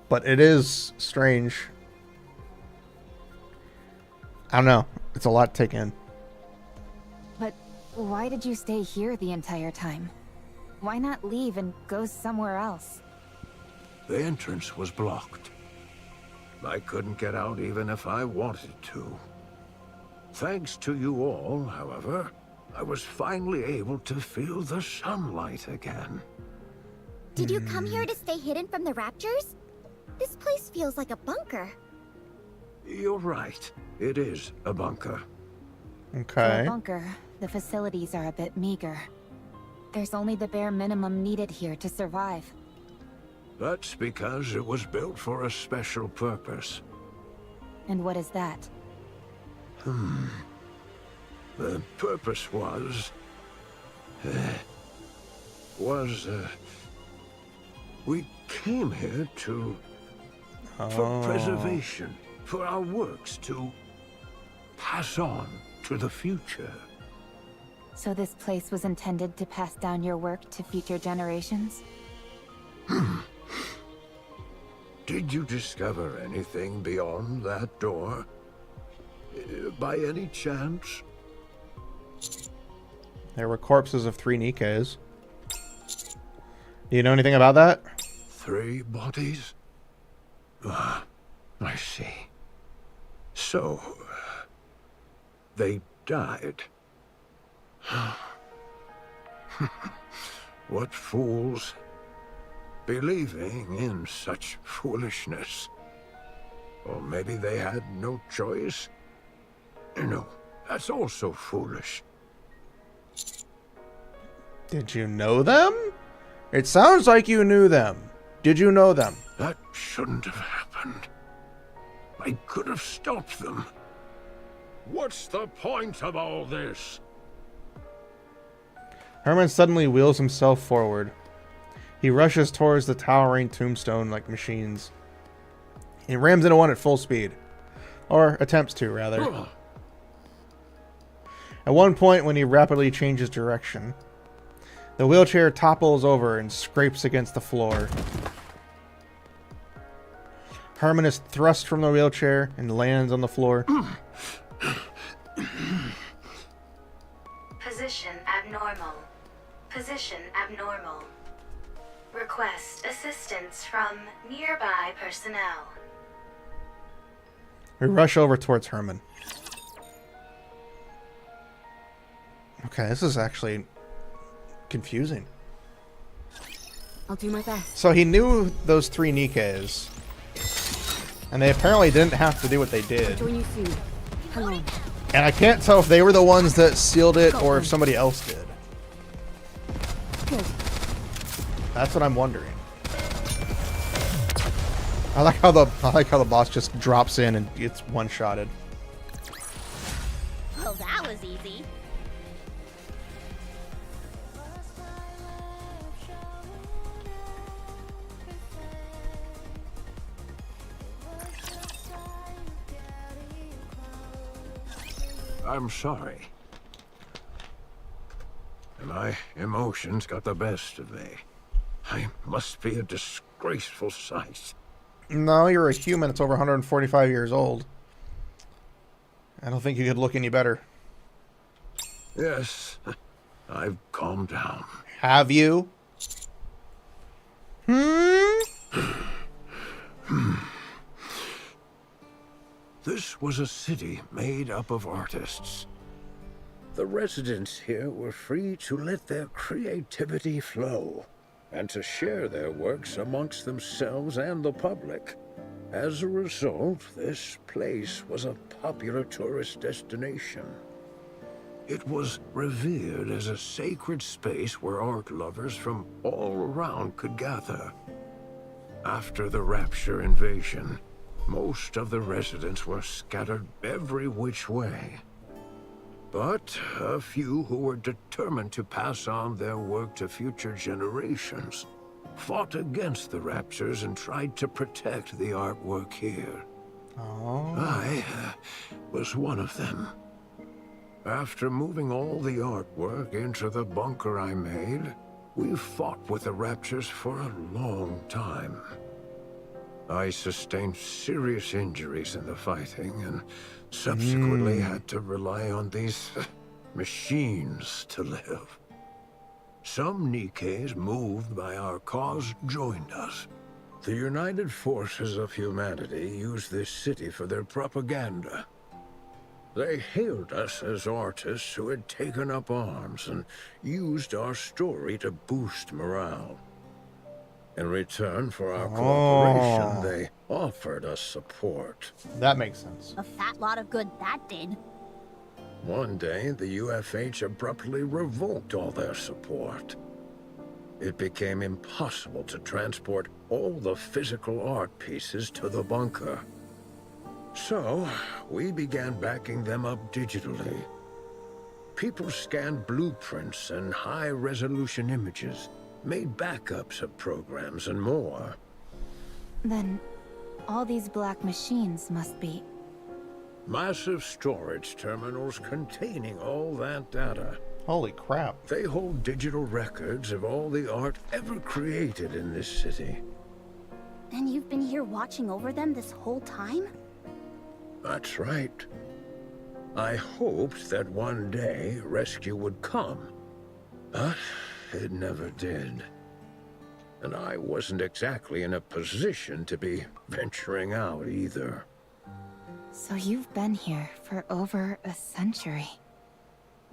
But it is strange. I don't know. It's a lot to take in. But why did you stay here the entire time? Why not leave and go somewhere else? The entrance was blocked. I couldn't get out even if I wanted to. Thanks to you all, however, I was finally able to feel the sunlight again. Did you come here to stay hidden from the Raptures? This place feels like a bunker. You're right. It is a bunker. For Okay. a bunker, the facilities are a bit meager. There's only the bare minimum needed here to survive. That's because it was built for a special purpose. And what is that? The purpose was... we came here to... for preservation, for our works to pass on to the future. So this place was intended to pass down your work to future generations? Did you discover anything beyond that door? By any chance? There were corpses of 3 Nikkes. Do you know anything about that? 3 bodies? Ah, I see. So, they died. What fools, believing in such foolishness. Or maybe they had no choice? No, that's also foolish. Did you know them? It sounds like you knew them. Did you know them? That shouldn't have happened. I could have stopped them. What's the point of all this? Herman suddenly wheels himself forward. He rushes towards the towering tombstone-like machines. He rams into one at full speed. Or attempts to, rather. At one point, when he rapidly changes direction, the wheelchair topples over and scrapes against the floor. Herman is thrust from the wheelchair and lands on the floor. Position abnormal. Position abnormal. Request assistance from nearby personnel. We rush over towards Herman. Okay, this is actually confusing. I'll do my best. So he knew those 3 Nikkes, and they apparently didn't have to do what they did. Join you soon. Hello. And I can't tell if they were the ones that sealed it or if somebody else did. Good. That's what I'm wondering. I like how the boss just drops in and gets one-shotted. Well, that was easy. I'm sorry. My emotions got the best of me. I must be a disgraceful sight. No, you're a human that's over 145 years old. I don't think you could look any better. Yes, I've calmed down. Have you? This was a city made up of artists. The residents here were free to let their creativity flow and to share their works amongst themselves and the public. As a result, this place was a popular tourist destination. It was revered as a sacred space where art lovers from all around could gather. After the Rapture invasion, most of the residents were scattered every which way. But a few who were determined to pass on their work to future generations fought against the Raptures and tried to protect the artwork here. Oh. I was one of them. After moving all the artwork into the bunker I made, we fought with the Raptures for a long time. I sustained serious injuries in the fighting and subsequently had to rely on these machines to live. Some Nikkes moved by our cause joined us. The United Forces of Humanity used this city for their propaganda. They hailed us as artists who had taken up arms and used our story to boost morale. In return for our cooperation, they offered us support. That makes sense. A fat lot of good that did. One day, the UFH abruptly revoked all their support. It became impossible to transport all the physical art pieces to the bunker. So, we began backing them up digitally. People scanned blueprints and high-resolution images, made backups of programs and more. Then, all these black machines must be... Massive storage terminals containing all that data. Holy crap. They hold digital records of all the art ever created in this city. And you've been here watching over them this whole time? That's right. I hoped that one day rescue would come, but it never did. And I wasn't exactly in a position to be venturing out either. So you've been here for over a century.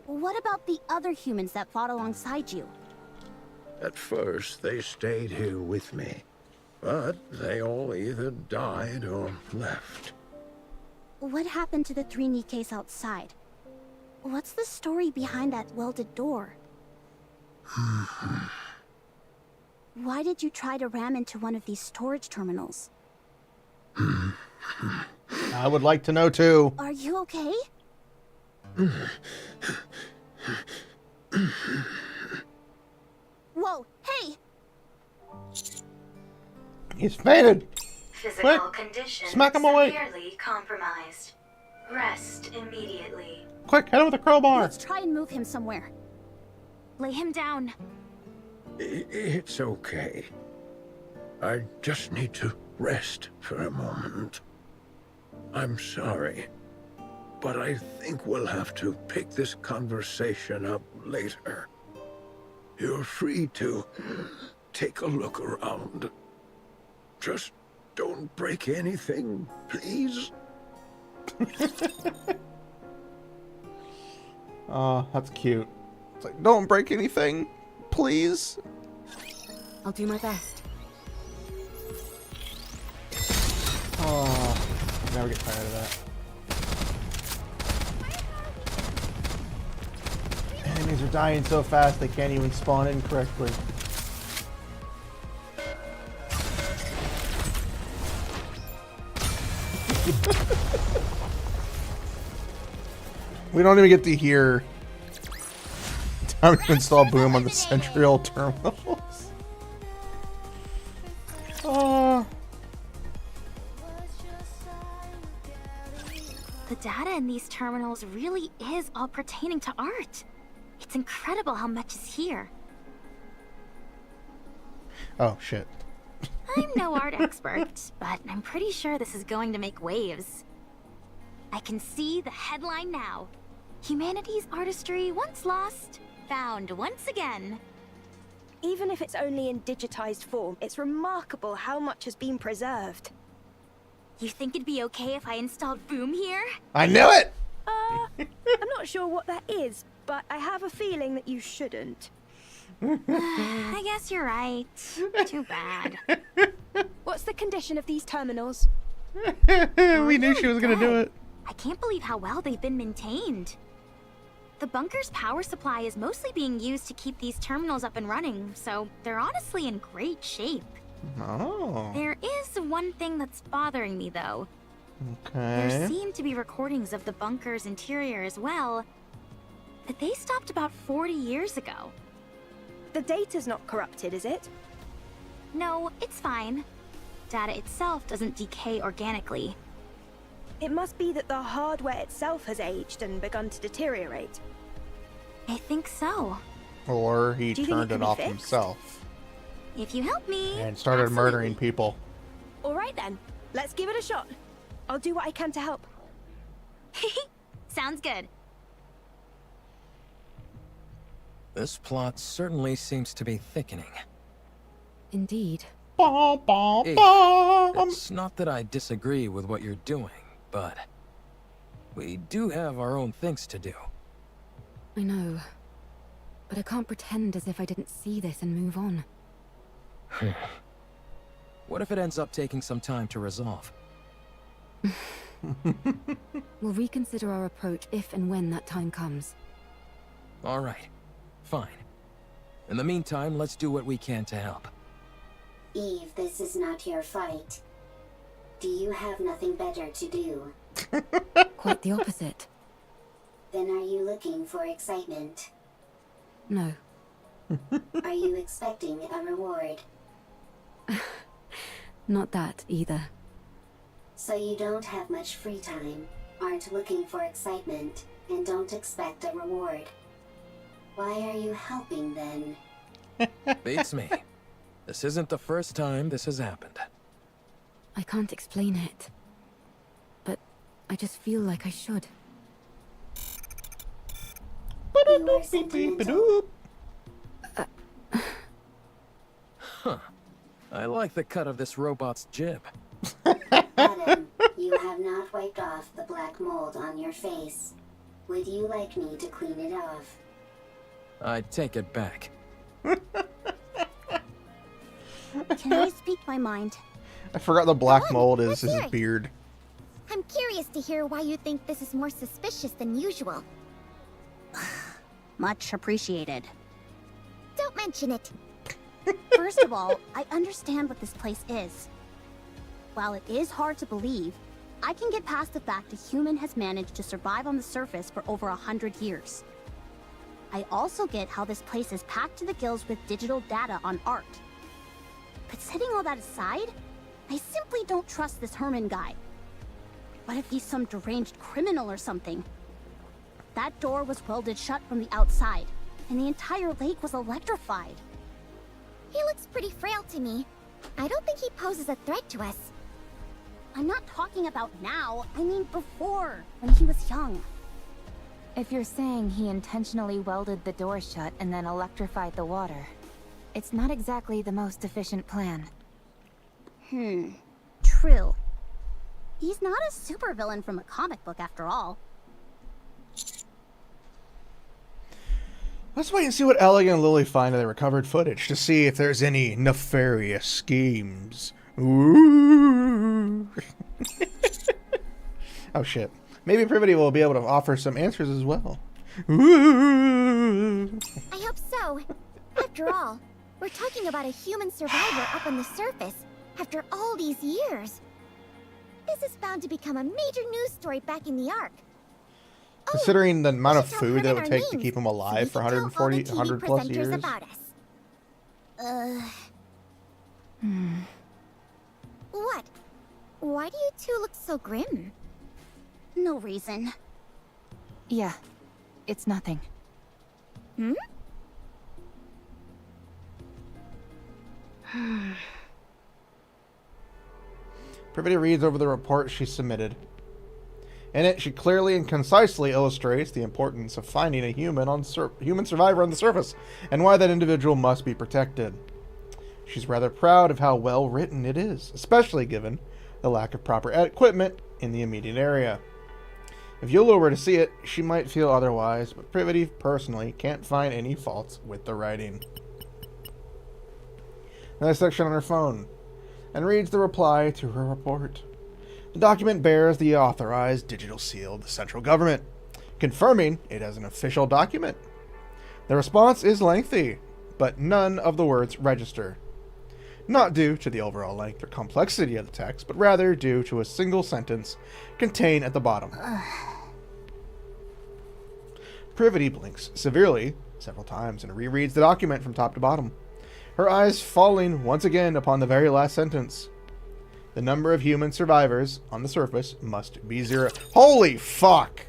What about the other humans that fought alongside you? At first, they stayed here with me, but they all either died or left. What happened to the 3 Nikkes outside? What's the story behind that welded door? Why did you try to ram into one of these storage terminals? I would like to know too. Are you okay? Whoa, hey! He's fainted. Physical Quick, condition smack him awake. severely compromised. Rest immediately. Quick, hit him with a crowbar. Let's try and move him somewhere. Lay him down. It's okay. I just need to rest for a moment. I'm sorry, but I think we'll have to pick this conversation up later. You're free to take a look around. Just don't break anything, please. Oh, that's cute. It's like, don't break anything, please. I'll do my best. Oh, I never get tired of that. Enemies are dying so fast they can't even spawn in correctly. We don't even get to hear time to install boom on the central terminals. Oh. The data in these terminals really is all pertaining to art. It's incredible how much is here. Oh, shit. I'm no art expert, but I'm pretty sure this is going to make waves. I can see the headline now. Humanity's artistry once lost, found once again. Even if it's only in digitized form, it's remarkable how much has been preserved. You think it'd be okay if I installed Boom here? I knew it! I'm not sure what that is, but I have a feeling that you shouldn't. I guess you're right. Too bad. What's the condition of these terminals? We knew she was gonna do it. I can't believe how well they've been maintained. The bunker's power supply is mostly being used to keep these terminals up and running, so they're honestly in great shape. Oh. There is one thing that's bothering me, though. Okay. There seem to be recordings of the bunker's interior as well, but they stopped about 40 years ago. The data's not corrupted, is it? No, it's fine. Data itself doesn't decay organically. It must be that the hardware itself has aged and begun to deteriorate. I think so. Or he Do you think turned it it can be off fixed? himself If you help me. and started murdering people. All right then, let's give it a shot. I'll do what I can to help. Sounds good. This plot certainly seems to be thickening. Indeed. Hey, it's not that I disagree with what you're doing, but we do have our own things to do. I know. But I can't pretend as if I didn't see this and move on. What if it ends up taking some time to resolve? We'll reconsider our approach if and when that time comes. All right, fine. In the meantime, let's do what we can to help. Eve, this is not your fight. Do you have nothing better to do? Quite the opposite. Then are you looking for excitement? No. Are you expecting a reward? Not that either. So you don't have much free time, aren't looking for excitement, and don't expect a reward. Why are you helping then? Beats me. This isn't the first time this has happened. I can't explain it. But I just feel like I should. You are sentimental. Huh. I like the cut of this robot's jib. Adam, you have not wiped off the black mold on your face. Would you like me to clean it off? I take it back. Can I speak my mind? I forgot the black Go on, mold is let's his hear it. beard. I'm curious to hear why you think this is more suspicious than usual. Much appreciated. Don't mention it. First of all, I understand what this place is. While it is hard to believe, I can get past the fact a human has managed to survive on the surface for over 100 years. I also get how this place is packed to the gills with digital data on art. But setting all that aside, I simply don't trust this Herman guy. What if he's some deranged criminal or something? That door was welded shut from the outside, and the entire lake was electrified. He looks pretty frail to me. I don't think he poses a threat to us. I'm not talking about now, I mean before, when he was young. If you're saying he intentionally welded the door shut and then electrified the water, it's not exactly the most efficient plan. True. He's not a supervillain from a comic book after all. Let's wait and see what Ellie and Lily find in the recovered footage to see if there's any nefarious schemes. Ooh. Oh shit. Maybe Privity will be able to offer some answers as well. Ooh. I hope so. After all, we're talking about a human survivor up on the surface after all these years. This is bound to become a major news story back in the Ark. Considering the amount of food that it would take to keep him alive for 140, 100 plus years. About us. What? Why do you two look so grim? No reason. Yeah, it's nothing. Privity reads over the report she submitted. In it, she clearly and concisely illustrates the importance of finding a human survivor on the surface, and why that individual must be protected. She's rather proud of how well written it is, especially given the lack of proper equipment in the immediate area. If Yolo were to see it, she might feel otherwise, but Privity personally can't find any faults with the writing. Another section on her phone, and reads the reply to her report. The document bears the authorized digital seal of the central government, confirming it as an official document. The response is lengthy, but none of the words register. Not due to the overall length or complexity of the text, but rather due to a single sentence contained at the bottom. Privity blinks severely several times and rereads the document from top to bottom, her eyes falling once again upon the very last sentence. The number of human survivors on the surface must be 0. Holy fuck!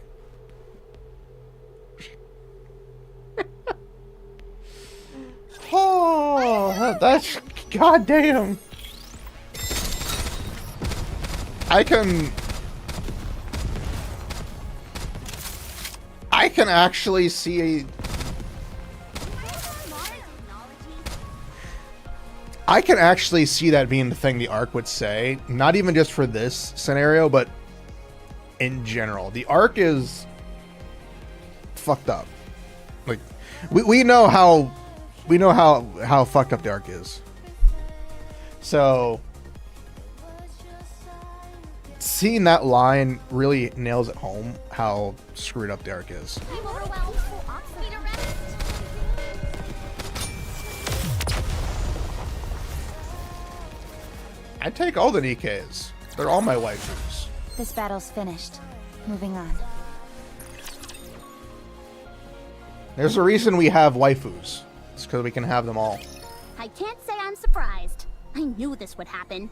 Oh, that's goddamn. I can actually see that being the thing the Ark would say. Not even just for this scenario, but in general. The Ark is fucked up. Like, we know how fucked up the Ark is. So seeing that line really nails it home how screwed up the Ark is. I take all the Nikkes. They're all my waifus. This battle's finished. Moving on. There's a reason we have waifus. It's because we can have them all. I can't say I'm surprised. I knew this would happen.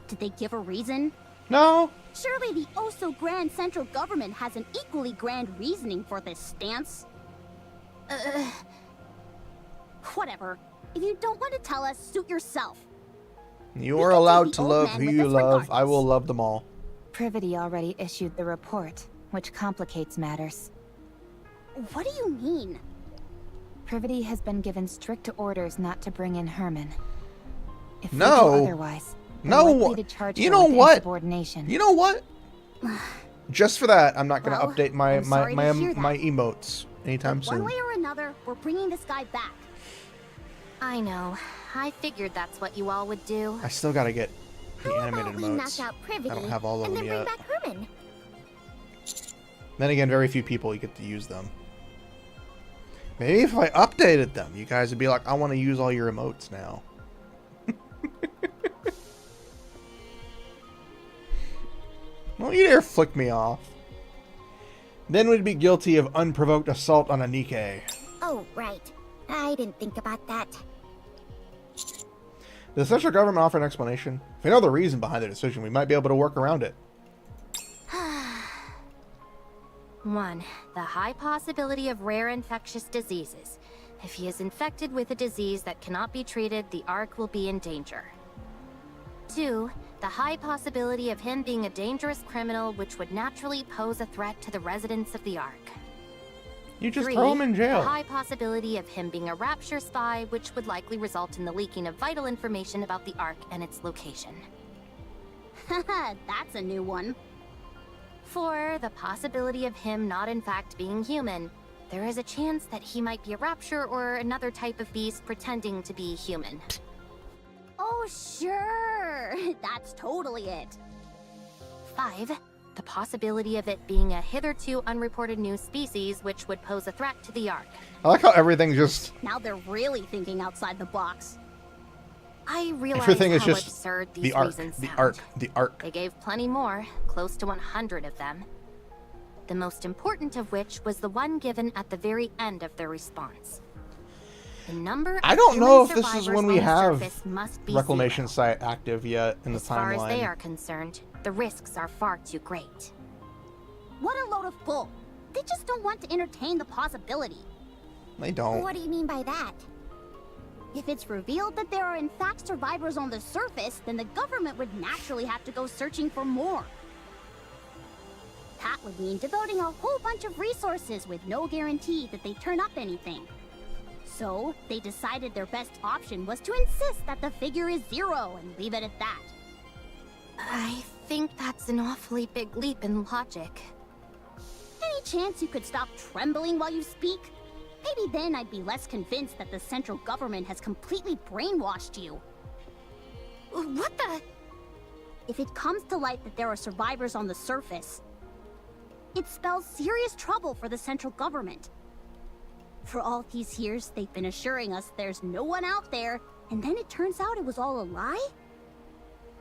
Did they give a reason? No. Surely the oh-so-grand central government has an equally grand reasoning for this stance. Whatever. If you don't want to tell us, suit yourself. You are allowed to love who you love. I will love them all. Privity already issued the report, which complicates matters. What do you mean? Privity has been given strict orders not to bring in Herman. If we No. do otherwise, they're No. likely to charge You her know with what? insubordination. You know what? Just for that, I'm not going to Well, update my I'm sorry to hear that. my emotes anytime One soon. way or another, we're bringing this guy back. I know. I figured that's what you all would do. I still got to get the How animated about we knock emotes. out Privity I don't have all of and them then bring yet. back Herman? Then again, very few people you get to use them. Maybe if I updated them, you guys would be like, I want to use all your emotes now. Don't you dare flick me off. Then we'd be guilty of unprovoked assault on a Nikke. Oh, right. I didn't think about that. Does the central government offer an explanation? If we know the reason behind the decision, we might be able to work around it. 1. The high possibility of rare infectious diseases. If he is infected with a disease that cannot be treated, the Ark will be in danger. 2. The high possibility of him being a dangerous criminal which would naturally pose a threat to the residents of the Ark. You just 3. throw him in jail. The high possibility of him being a Rapture spy which would likely result in the leaking of vital information about the Ark and its location. Haha, that's a new one. 4. The possibility of him not in fact being human. There is a chance that he might be a Rapture or another type of beast pretending to be human. Oh, sure. That's totally it. 5. The possibility of it being a hitherto unreported new species which would pose a threat to the Ark. I like how everything just... Now they're really thinking outside the box. I realize Everything is how just absurd these the Ark, reasons the sound. Ark, the Ark. They gave plenty more, close to 100 of them. The most important of which was the one given at the very end of their response. The number I of don't human know if this is survivors when we on the have surface must be reclamation zero. site active yet in the As far as they timeline. are concerned, the risks are far too great. What a load of bull. They just don't want to entertain the possibility. They don't. What do you mean by that? If it's revealed that there are in fact survivors on the surface, then the government would naturally have to go searching for more. That would mean devoting a whole bunch of resources with no guarantee that they turn up anything. So, they decided their best option was to insist that the figure is 0 and leave it at that. I think that's an awfully big leap in logic. Any chance you could stop trembling while you speak? Maybe then I'd be less convinced that the central government has completely brainwashed you. What the? If it comes to light that there are survivors on the surface, it spells serious trouble for the central government. For all these years, they've been assuring us there's no one out there, and then it turns out it was all a lie?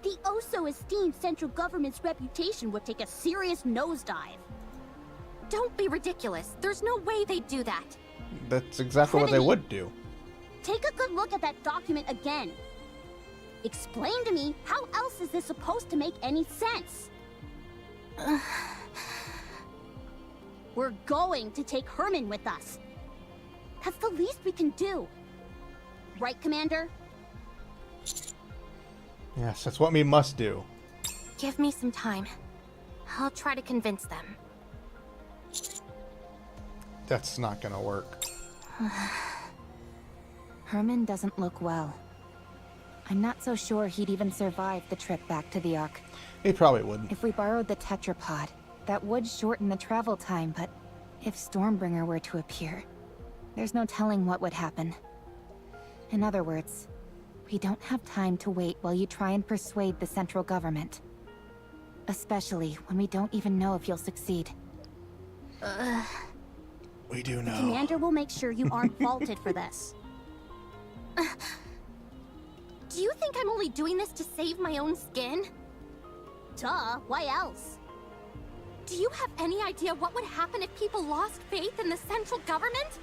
The oh-so-esteemed central government's reputation would take a serious nosedive. Don't be ridiculous. There's no way they'd do that. That's exactly what they Privity. would do. Take a good look at that document again. Explain to me, how else is this supposed to make any sense? We're going to take Herman with us. That's the least we can do. Right, Commander? Yes, that's what we must do. Give me some time. I'll try to convince them. That's not gonna work. Herman doesn't look well. I'm not so sure he'd even survive the trip back to the Ark. He probably wouldn't. If we borrowed the tetrapod, that would shorten the travel time, but if Stormbringer were to appear, there's no telling what would happen. In other words, we don't have time to wait while you try and persuade the central government. Especially when we don't even know if you'll succeed. We do The know. Commander will make sure you aren't faulted for this. Do you think I'm only doing this to save my own skin? Duh, why else? Do you have any idea what would happen if people lost faith in the central government?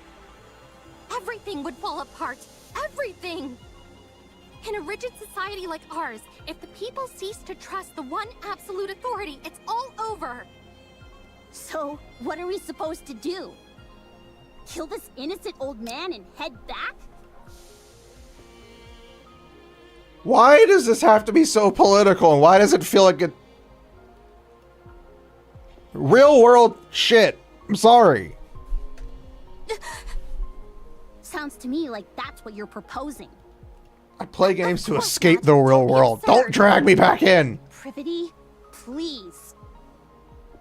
Everything would fall apart. Everything! In a rigid society like ours, if the people cease to trust the one absolute authority, it's all over. So, what are we supposed to do? Kill this innocent old man and head back? Why does this have to be so political, and why does it feel like it... Real world shit. I'm sorry. Sounds to me like that's what you're proposing. I play games to escape the real world. Don't drag me back in. Privity, please.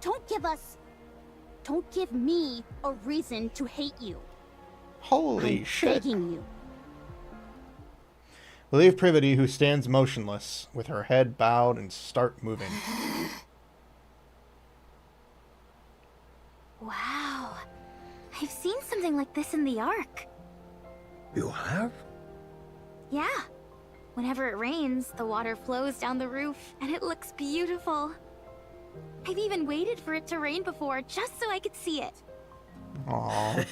Don't give me a reason to hate you. Holy I'm shit. begging you. We leave Privity, who stands motionless, with her head bowed, and start moving. Wow. I've seen something like this in the Ark. You have? Yeah. Whenever it rains, the water flows down the roof, and it looks beautiful. I've even waited for it to rain before, just so I could see it. Aww.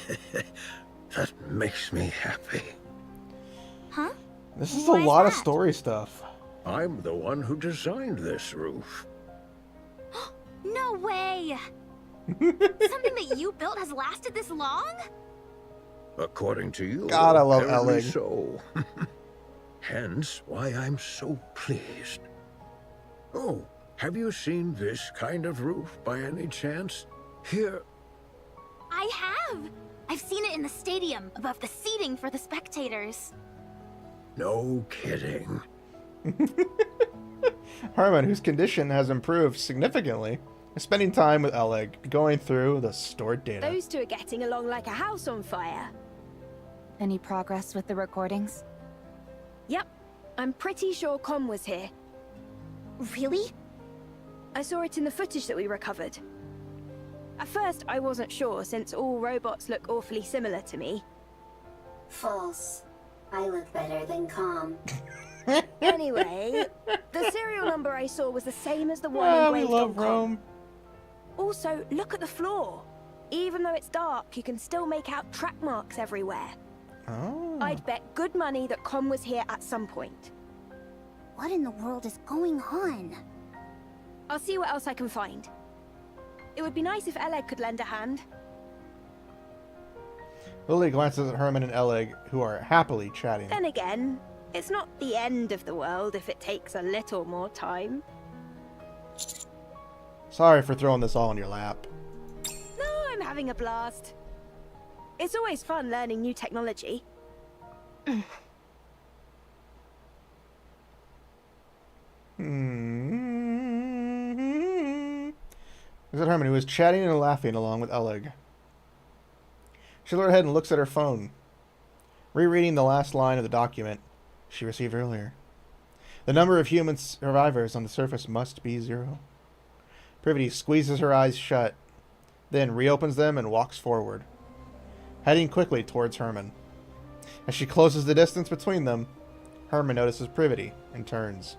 That makes me happy. Huh? This is a lot of story stuff. I'm the one who designed this roof. No way! Something that you built has lasted this long? According to you, God, I love apparently Ellie. so. Hence why I'm so pleased. Oh, have you seen this kind of roof by any chance? Here. I have! I've seen it in the stadium, above the seating for the spectators. No kidding. Herman, whose condition has improved significantly, is spending time with Oleg, going through the stored data. Those two are getting along like a house on fire. Any progress with the recordings? Yep. I'm pretty sure Com was here. Really? I saw it in the footage that we recovered. At first, I wasn't sure, since all robots look awfully similar to me. False. I look better than Com. Anyway, the serial number I saw was the same as the one Oh, we engraved love on Com. Rome. Also, look at the floor. Even though it's dark, you can still make out track marks everywhere. Oh. I'd bet good money that Com was here at some point. What in the world is going on? I'll see what else I can find. It would be nice if Oleg could lend a hand. Lily glances at Herman and Oleg, who are happily chatting. Then again, it's not the end of the world if it takes a little more time. Sorry for throwing this all in your lap. No, I'm having a blast. It's always fun learning new technology. Is it Herman, who is chatting and laughing along with Oleg? She lowers her head and looks at her phone, rereading the last line of the document she received earlier. The number of human survivors on the surface must be 0. Privity squeezes her eyes shut, then reopens them and walks forward, heading quickly towards Herman. As she closes the distance between them, Herman notices Privity and turns,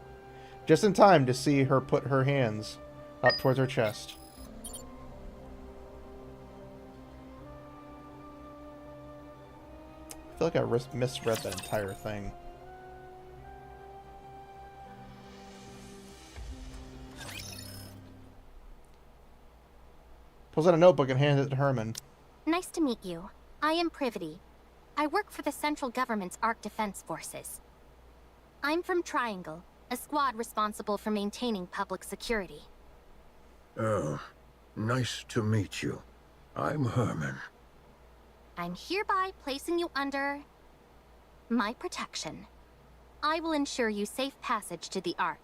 just in time to see her put her hands up towards her chest. I feel like I misread that entire thing. Pulls out a notebook and hands it to Herman. Nice to meet you. I am Privity. I work for the central government's Ark Defense Forces. I'm from Triangle, a squad responsible for maintaining public security. Oh, nice to meet you. I'm Herman. I'm hereby placing you under my protection. I will ensure you safe passage to the Ark.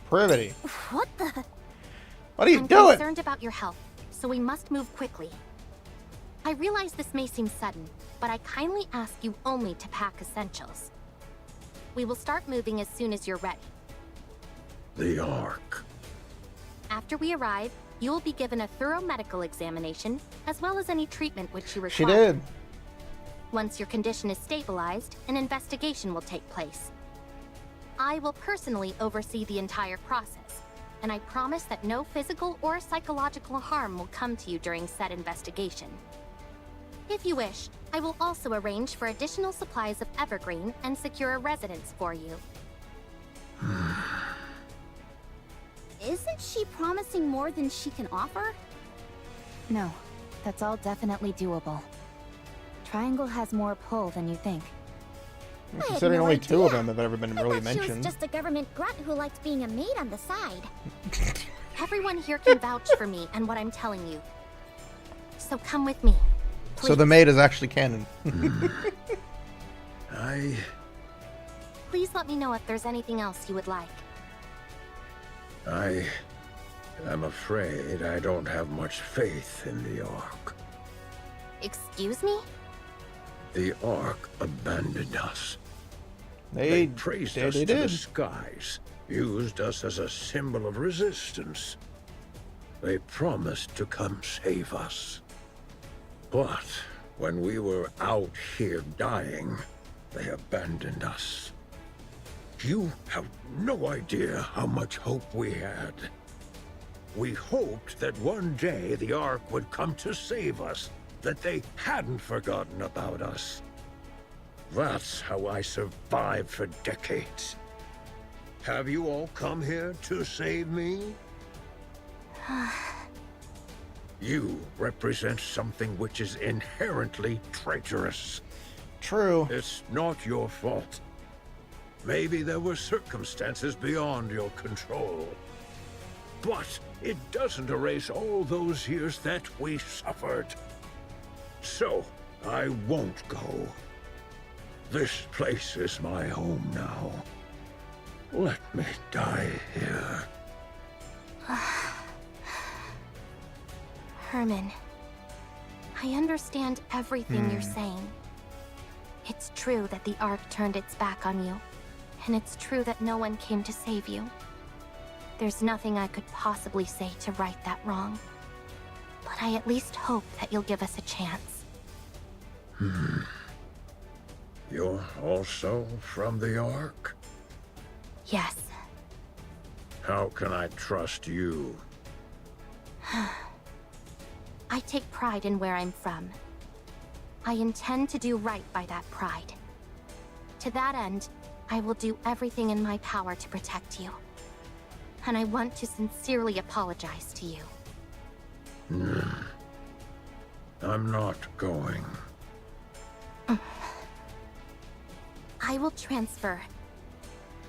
Privity. What the? What are you I'm doing? concerned about your health, so we must move quickly. I realize this may seem sudden, but I kindly ask you only to pack essentials. We will start moving as soon as you're ready. The Ark. After we arrive, you will be given a thorough medical examination, as well as any treatment which you require. She did. Once your condition is stabilized, an investigation will take place. I will personally oversee the entire process, and I promise that no physical or psychological harm will come to you during said investigation. If you wish, I will also arrange for additional supplies of evergreen and secure a residence for you. Isn't she promising more than she can offer? No, That's all definitely doable. Triangle has more pull than you think. Considering only 2 of them have ever been really She was mentioned. just a government grunt who liked being a maid on the side. Everyone here can vouch for me and what I'm telling you. So come with me. Please. So the maid is actually canon. Please let me know if there's anything else you would like. I am afraid I don't have much faith in the Ark. Excuse me? The Ark abandoned us. They praised did, us they to the did. skies, used us as a symbol of resistance. They promised to come save us. But when we were out here dying, they abandoned us. You have no idea how much hope we had. We hoped that one day the Ark would come to save us, that they hadn't forgotten about us. That's how I survived for decades. Have you all come here to save me? You represent something which is inherently traitorous. True. It's not your fault. Maybe there were circumstances beyond your control. But it doesn't erase all those years that we suffered. So, I won't go. This place is my home now. Let me die here. Herman, I understand everything you're Hmm. saying. It's true that the Ark turned its back on you, and it's true that no one came to save you. There's nothing I could possibly say to right that wrong. But I at least hope that you'll give us a chance. You're also from the Ark? Yes. How can I trust you? I take pride in where I'm from. I intend to do right by that pride. To that end, I will do everything in my power to protect you. And I want to sincerely apologize to you. I'm not going. I will transfer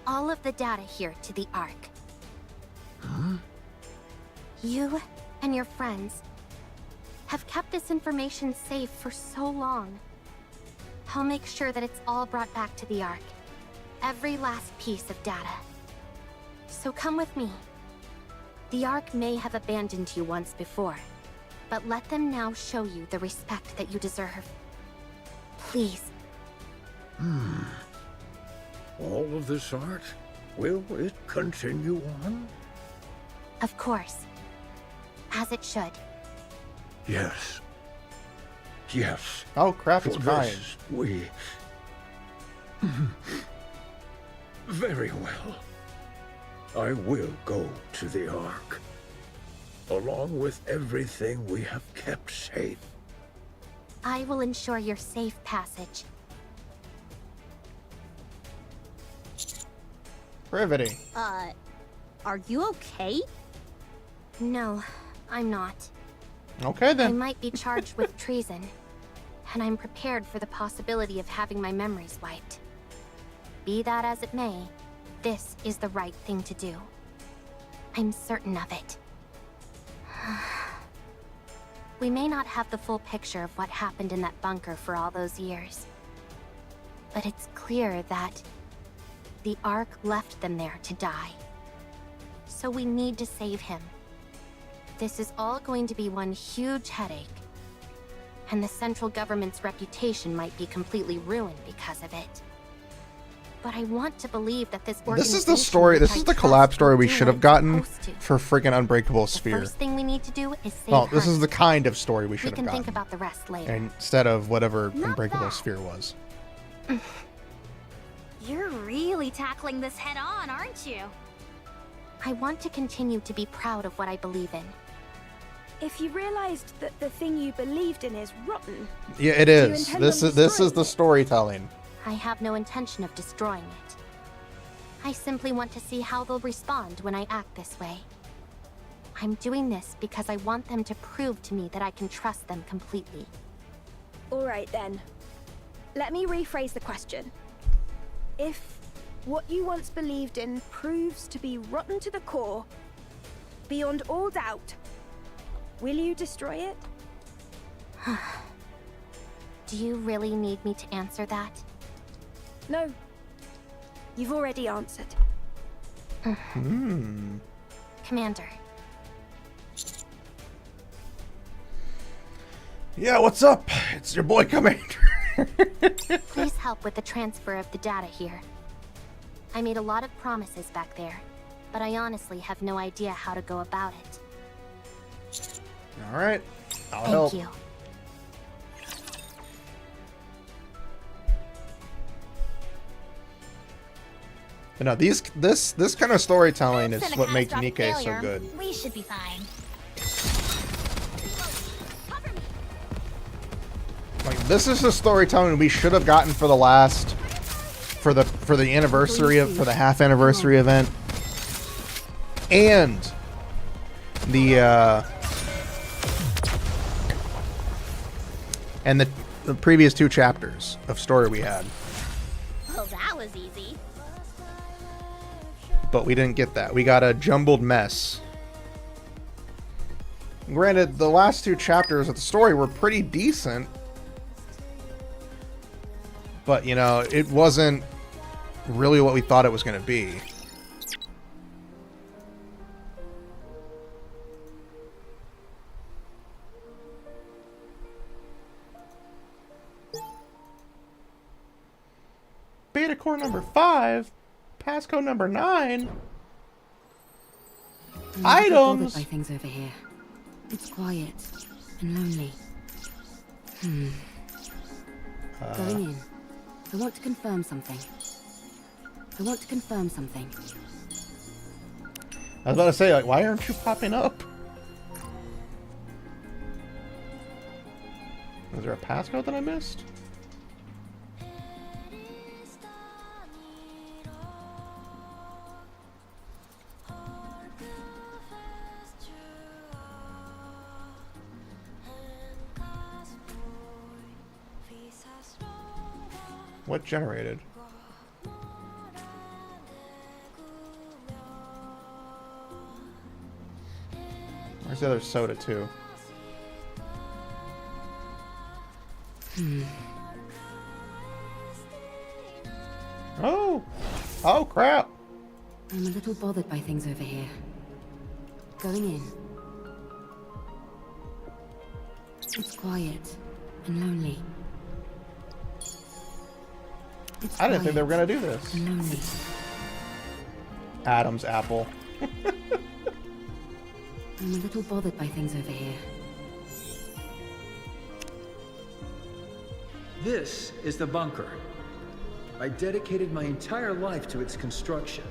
all of the data here to the Ark. You and your friends have kept this information safe for so long. I'll make sure that it's all brought back to the Ark. Every last piece of data. So come with me. The Ark may have abandoned you once before, but let them now show you the respect that you deserve. Please. All of this art? Will it continue on? Of course. As it should. Yes. Yes. Oh crap, it's For crying. this, we... Very well. I will go to the Ark. Along with everything we have kept safe. I will ensure your safe passage. Privity. Are you okay? No, I'm not. Okay I then. might be charged with treason, and I'm prepared for the possibility of having my memories wiped. Be that as it may, this is the right thing to do. I'm certain of it. We may not have the full picture of what happened in that bunker for all those years, but it's clear that the Ark left them there to die. So we need to save him. This is all going to be one huge headache, and the central government's reputation might be completely ruined because of it. But I want to believe that this This is the story. This is the collab story we should have gotten for freaking Unbreakable Sphere. First thing we need to do is save Well, this her. is the kind of story we We should can have think gotten about the rest later. instead of whatever Unbreakable Sphere was. You're really tackling this head on, aren't you? I want to continue to be proud of what I believe in. If you realized that the thing you believed in is rotten, Yeah, it do you is. intend This on is the destroying storytelling. I have no intention of destroying it. I simply want to see how they'll respond when I act this way. I'm doing this because I want them to prove to me that I can trust them completely. Alright then. Let me rephrase the question. If what you once believed in proves to be rotten to the core, beyond all doubt, will you destroy it? Do you really need me to answer that? No. You've already answered. Commander. Yeah, what's up? It's your boy Commander. Please help with the transfer of the data here. I made a lot of promises back there, but I honestly have no idea how to go about it. All right, I'll help. Thank you. But no, this kind of storytelling is what makes Nikke so good. We should be fine. Like, this is the storytelling we should have gotten for the last, for the anniversary of, for the half anniversary event, and the previous 2 chapters of story we had. Well, that was easy. But we didn't get that. We got a jumbled mess. Granted, the last 2 chapters of the story were pretty decent. But, you know, it wasn't really what we thought it was going to be. Beta core number 5? Passcode number 9? I'm bothered Items! by things over here. It's quiet and lonely. Going in. I want to confirm something. I was about to say, like, why aren't you popping up? Is there a passcode that I missed? What generated? Where's the other soda too? Oh! Oh crap! I'm a little bothered by things over here. Going in. It's quiet and lonely. I didn't think they were gonna do this. Lonely. Adam's apple. I'm a little bothered by things over here. This is the bunker. I dedicated my entire life to its construction.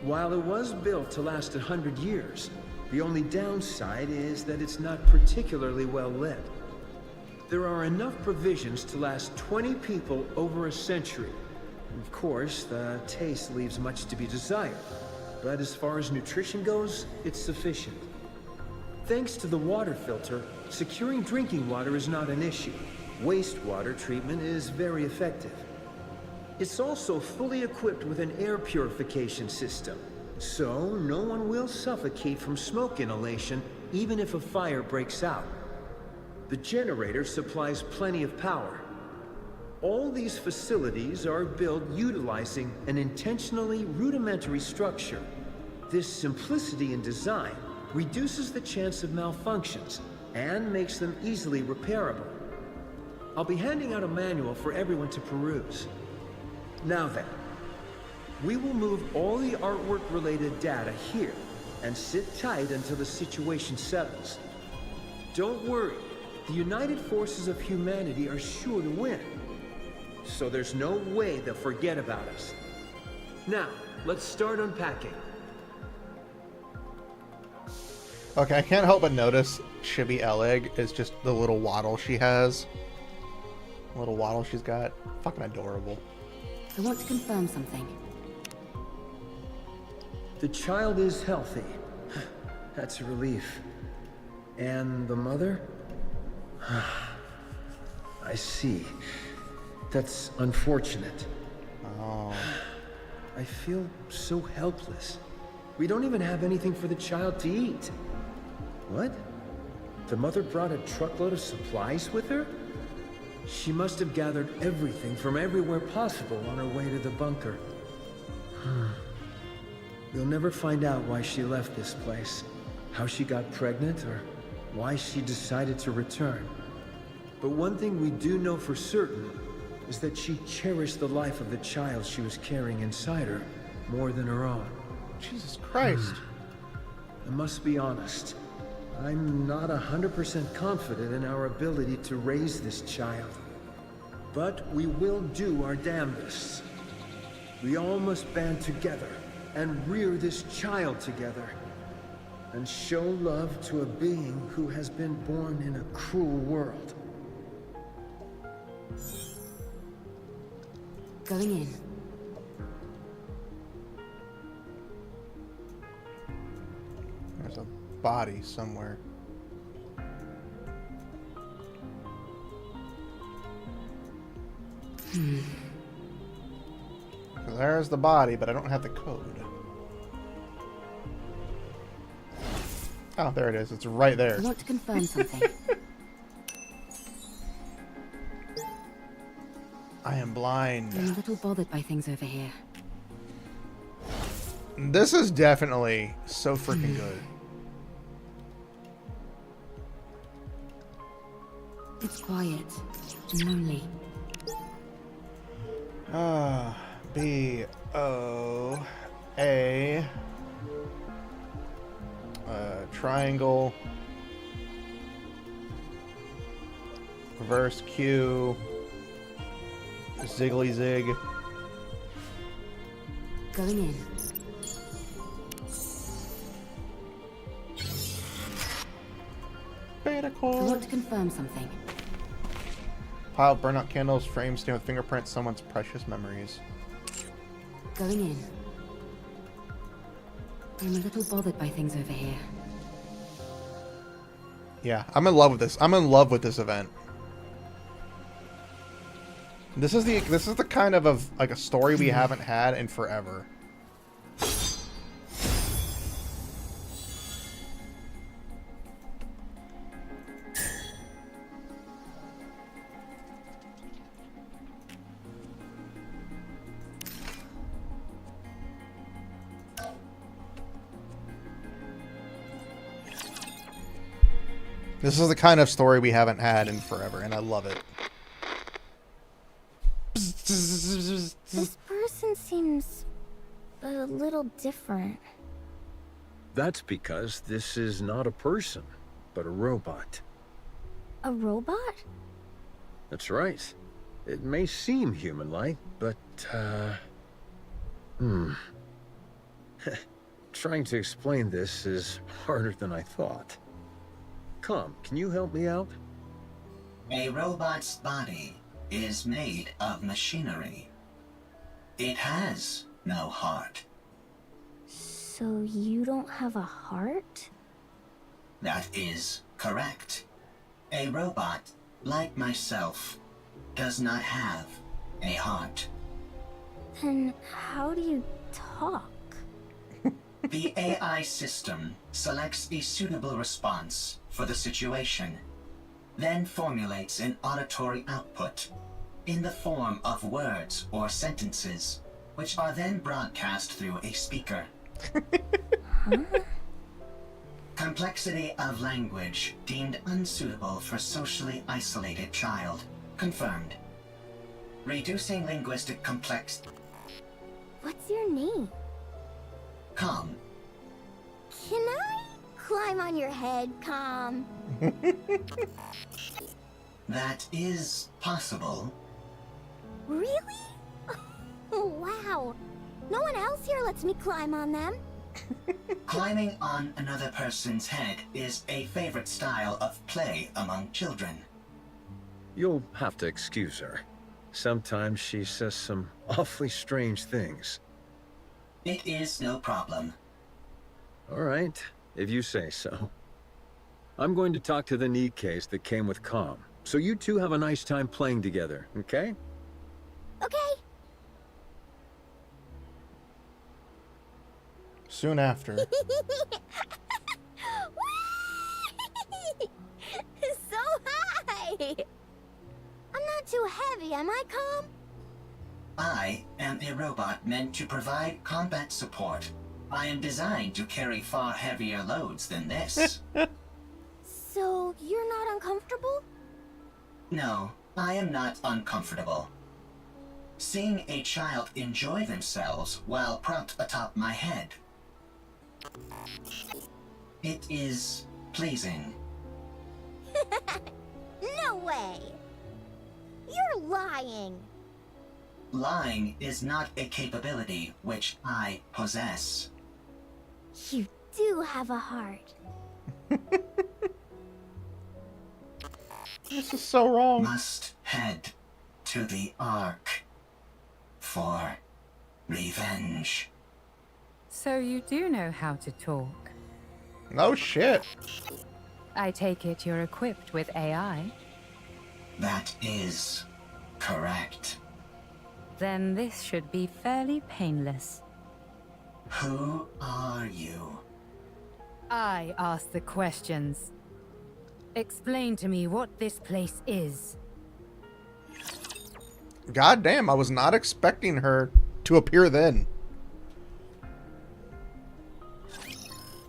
While it was built to last 100 years, the only downside is that it's not particularly well lit. There are enough provisions to last 20 people over a century. Of course, the taste leaves much to be desired, but as far as nutrition goes, it's sufficient. Thanks to the water filter, securing drinking water is not an issue. Wastewater treatment is very effective. It's also fully equipped with an air purification system, so no one will suffocate from smoke inhalation even if a fire breaks out. The generator supplies plenty of power. All these facilities are built utilizing an intentionally rudimentary structure. This simplicity in design reduces the chance of malfunctions and makes them easily repairable. I'll be handing out a manual for everyone to peruse. Now then, we will move all the artwork-related data here and sit tight until the situation settles. Don't worry. The united forces of humanity are sure to win. So there's no way they'll forget about us. Now, let's start unpacking. Okay, I can't help but notice Chibi Elig is just the little waddle she has. The little waddle she's got. Fucking adorable. I want to confirm something. The child is healthy. That's a relief. And the mother? I see. That's unfortunate. Oh. I feel so helpless. We don't even have anything for the child to eat. What? The mother brought a truckload of supplies with her? She must have gathered everything from everywhere possible on her way to the bunker. We'll never find out why she left this place, how she got pregnant, or why she decided to return. But one thing we do know for certain is that she cherished the life of the child she was carrying inside her more than her own. Jesus Christ. I must be honest. I'm not 100% confident in our ability to raise this child. But we will do our damnedest. We all must band together and rear this child together. And show love to a being who has been born in a cruel world. Going in. There's a body somewhere. There's the body, but I don't have the code. Oh, there it is. It's right there. I want to confirm something. I am blind. I'm a little bothered by things over here. This is definitely so freaking good. It's quiet and lonely. B-O-A triangle reverse Q ziggly zig. Going in. Beta I core. want to confirm something. Pile of burnout candles, frames stained with fingerprints, someone's precious memories. Going in. I'm a little bothered by things over here. Yeah, I'm in love with this. I'm in love with this event. This is the kind of like a story we haven't had in forever. This is the kind of story we haven't had in forever, and I love it. This person seems a little different. That's because this is not a person, but a robot. A robot? That's right. It may seem human-like, but, trying to explain this is harder than I thought. Come, can you help me out? A robot's body is made of machinery. It has no heart. So you don't have a heart? That is correct. A robot, like myself, does not have a heart. Then how do you talk? The AI system selects a suitable response for the situation, then formulates an auditory output in the form of words or sentences, which are then broadcast through a speaker. Complexity of language deemed unsuitable for socially isolated child. Confirmed. Reducing linguistic complexity. What's your name? Calm. Can I climb on your head, Calm? That is possible. Really? Oh, wow. No one else here lets me climb on them. Climbing on another person's head is a favorite style of play among children. You'll have to excuse her. Sometimes she says some awfully strange things. It is no problem. All right. if you say so. I'm going to talk to the Nikkes that came with Calm, so you two have a nice time playing together, okay? Okay. Soon after. So high! I'm not too heavy, am I, Calm? I am a robot meant to provide combat support. I am designed to carry far heavier loads than this. So, you're not uncomfortable? No, I am not uncomfortable. Seeing a child enjoy themselves while propped atop my head. It is pleasing. No way! You're lying! Lying is not a capability which I possess. You do have a heart. This is so wrong. Must head to the Ark for revenge. So you do know how to talk. No shit. I take it you're equipped with AI? That is correct. Then this should be fairly painless. Who are you? I ask the questions. Explain to me what this place is. God damn, I was not expecting her to appear then.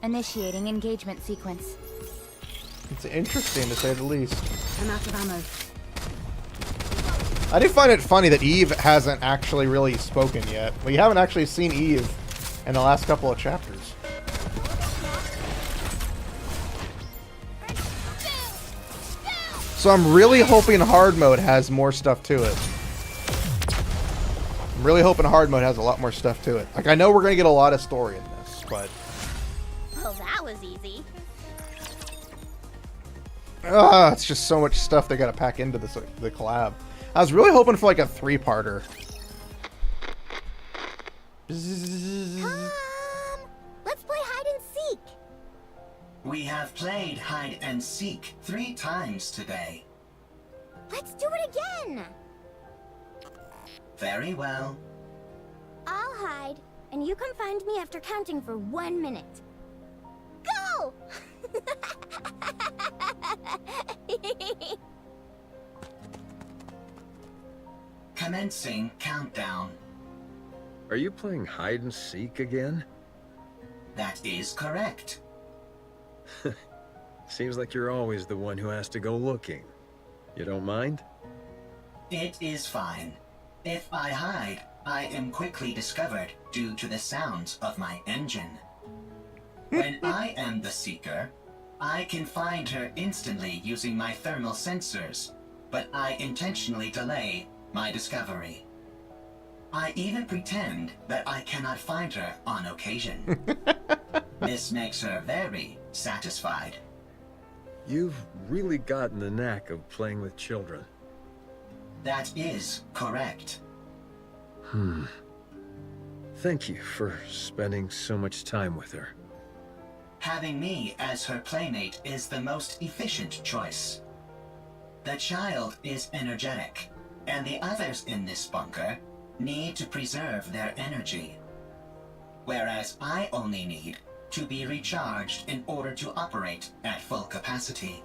Initiating engagement sequence. It's interesting to say the least. I'm out of ammo. I do find it funny that Eve hasn't actually really spoken yet. We haven't actually seen Eve in the last couple of chapters. So I'm really hoping hard mode has more stuff to it. I'm really hoping hard mode has a lot more stuff to it. Like, I know we're going to get a lot of story in this, but... Well, that was easy. It's just so much stuff they got to pack into this, the collab. I was really hoping for like a 3-parter. Let's play hide and seek. We have played hide and seek 3 times today. Let's do it again. Very well. I'll hide, and you come find me after counting for 1 minute. Go! Commencing countdown. Are you playing hide and seek again? That is correct. Seems like you're always the one who has to go looking. You don't mind? It is fine. If I hide, I am quickly discovered due to the sounds of my engine. When I am the seeker, I can find her instantly using my thermal sensors, but I intentionally delay my discovery. I even pretend that I cannot find her on occasion. This makes her very satisfied. You've really gotten the knack of playing with children. That is correct. Thank you for spending so much time with her. Having me as her playmate is the most efficient choice. The child is energetic, and the others in this bunker need to preserve their energy. Whereas I only need to be recharged in order to operate at full capacity.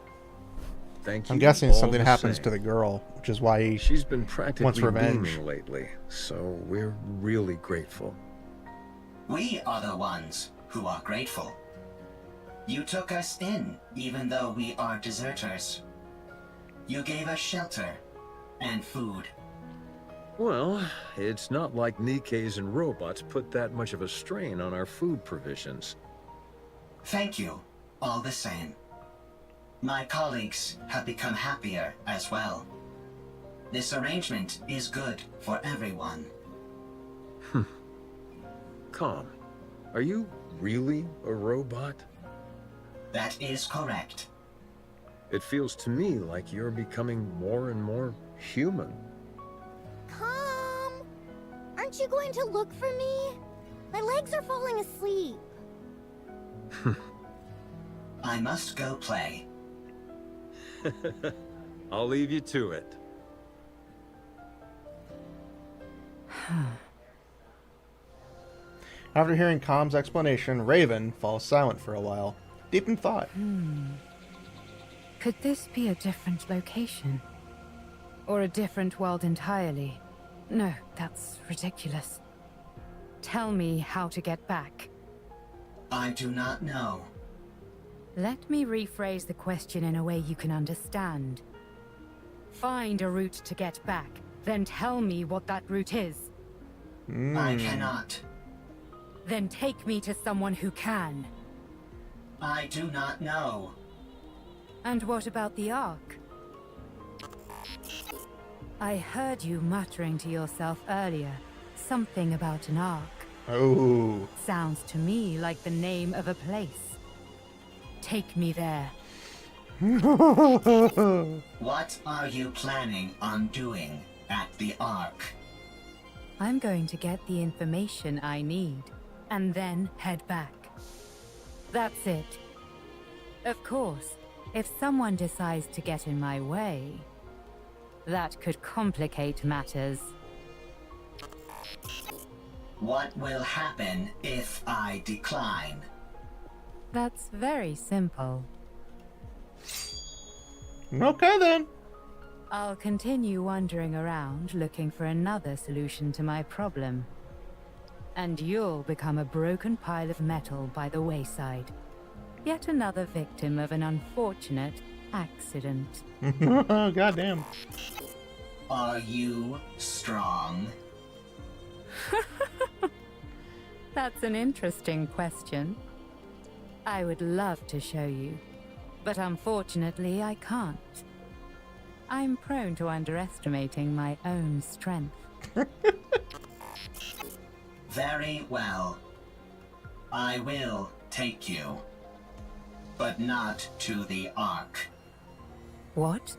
Thank you. I'm guessing all something the happens same. to the girl, which is why She's been wants practically revenge. beaming lately, so we're really grateful. We are the ones who are grateful. You took us in, even though we are deserters. You gave us shelter and food. Well, it's not like Nikkes and robots put that much of a strain on our food provisions. Thank you, all the same. My colleagues have become happier as well. This arrangement is good for everyone. Calm. Are you really a robot? That is correct. It feels to me like you're becoming more and more human. Calm. Aren't you going to look for me? My legs are falling asleep. I must go play. I'll leave you to it. After hearing Com's explanation, Raven falls silent for a while, deep in thought. Could this be a different location? Or a different world entirely? No, that's ridiculous. Tell me how to get back. I do not know. Let me rephrase the question in a way you can understand. Find a route to get back, then tell me what that route is. I cannot. Then take me to someone who can. I do not know. And what about the Ark? I heard you muttering to yourself earlier. Something about an Ark. Oh. Sounds to me like the name of a place. Take me there. What are you planning on doing at the Ark? I'm going to get the information I need, and then head back. That's it. Of course, if someone decides to get in my way, that could complicate matters. What will happen if I decline? That's very simple. Okay then. I'll continue wandering around looking for another solution to my problem. And you'll become a broken pile of metal by the wayside. Yet another victim of an unfortunate accident. Goddamn. Are you strong? That's an interesting question. I would love to show you, but unfortunately I can't. I'm prone to underestimating my own strength. Very well. I will take you. But not to the Ark. What?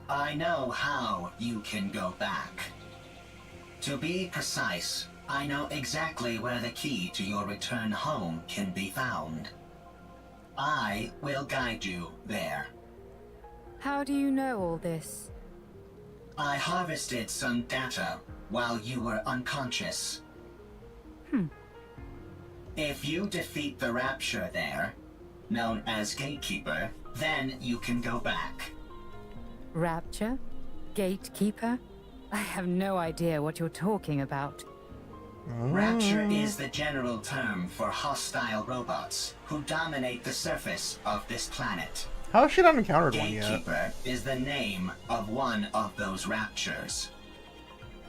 I know how you can go back. To be precise, I know exactly where the key to your return home can be found. I will guide you there. How do you know all this? I harvested some data while you were unconscious. If you defeat the Rapture there, known as Gatekeeper, then you can go back. Rapture? Gatekeeper? I have no idea what you're talking about. Rapture is the general term for hostile robots who dominate the surface of this planet. How has she not encountered one yet? Gatekeeper is the name of one of those raptures.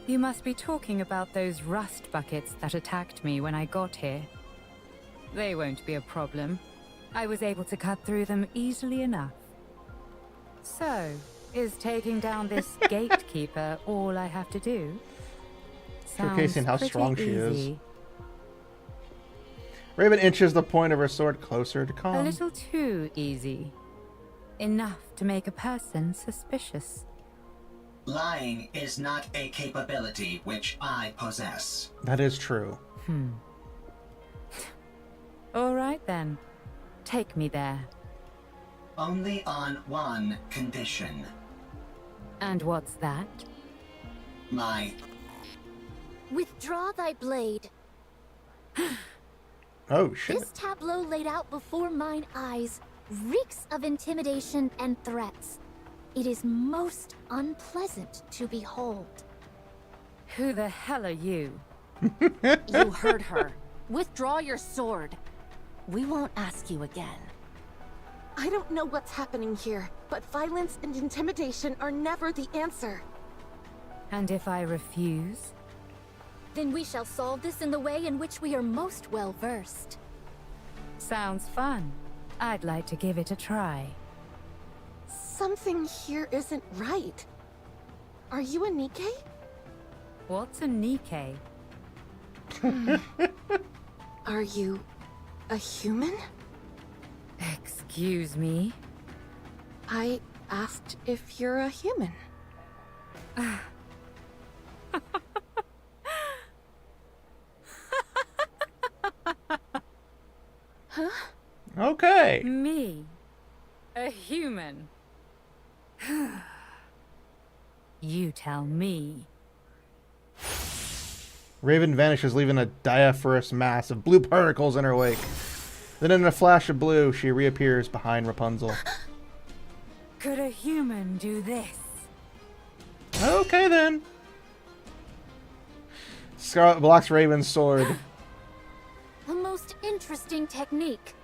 You must be talking about those rust buckets that attacked me when I got here. They won't be a problem. I was able to cut through them easily enough. So, is taking down this gatekeeper all I have to do? Showcasing how Sounds strong pretty she is. easy. Raven inches the point of her sword closer to A Com. little too easy. Enough to make a person suspicious. Lying is not a capability which I possess. That is true. All right then. Take me there. Only on one condition. And what's that? My... Withdraw thy blade. Oh, shit. This tableau laid out before mine eyes reeks of intimidation and threats. It is most unpleasant to behold. Who the hell are you? You heard her. Withdraw your sword. We won't ask you again. I don't know what's happening here, but violence and intimidation are never the answer. And if I refuse? Then we shall solve this in the way in which we are most well versed. Sounds fun. I'd like to give it a try. Something here isn't right. Are you a Nikke? What's a Nikke? Are you a human? Excuse me? I asked if you're a human. Huh? Okay. Me? A human? You tell me. Raven vanishes, leaving a diaphanous mass of blue particles in her wake. Then in a flash of blue, she reappears behind Rapunzel. Could a human do this? Okay then. Scarlet blocks Raven's sword. A most interesting technique.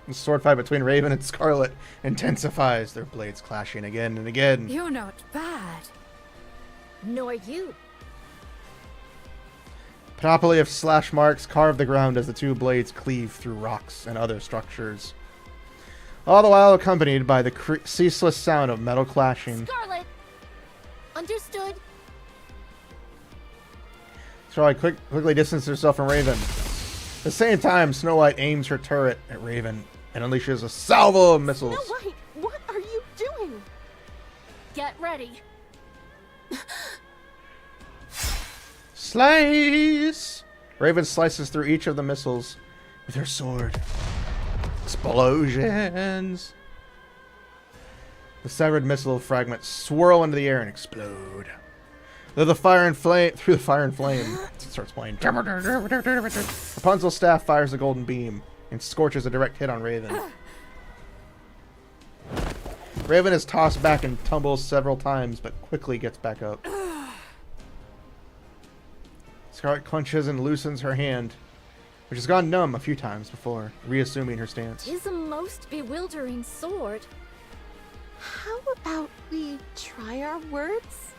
The sword fight between Raven and Scarlet intensifies, their blades clashing again and again. You're not bad. Nor you. Panoply of slash marks carve the ground as the two blades cleave through rocks and other structures. All the while accompanied by the ceaseless sound of metal clashing. Scarlet! Understood. Scarlet quickly distances herself from Raven. At the same time, Snow White aims her turret at Raven and unleashes a salvo of missiles. Snow White, what are you doing? Get ready. Slice! Raven slices through each of the missiles with her sword. Explosions! The severed missile fragments swirl into the air and explode. Through the fire and flame, it starts playing. Rapunzel's staff fires a golden beam and scorches a direct hit on Raven. Raven is tossed back and tumbles several times, but quickly gets back up. Scarlet clenches and loosens her hand, which has gone numb a few times before, reassuming her stance. Tis a most bewildering sword. How about we try our words?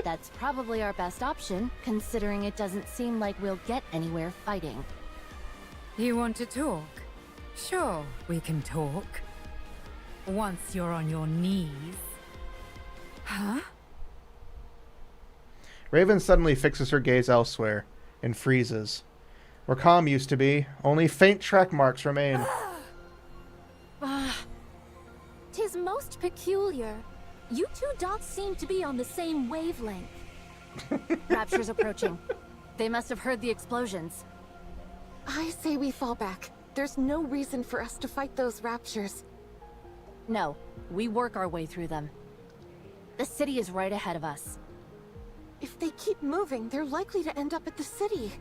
That's probably our best option, considering it doesn't seem like we'll get anywhere fighting. You want to talk? Sure, we can talk. Once you're on your knees. Huh? Raven suddenly fixes her gaze elsewhere and freezes. Where calm used to be, only faint track marks remain. Tis most peculiar. You two dots seem to be on the same wavelength. Rapture's approaching. They must have heard the explosions. I say we fall back. There's no reason for us to fight those raptures. No, we work our way through them. The city is right ahead of us. If they keep moving, they're likely to end up at the city.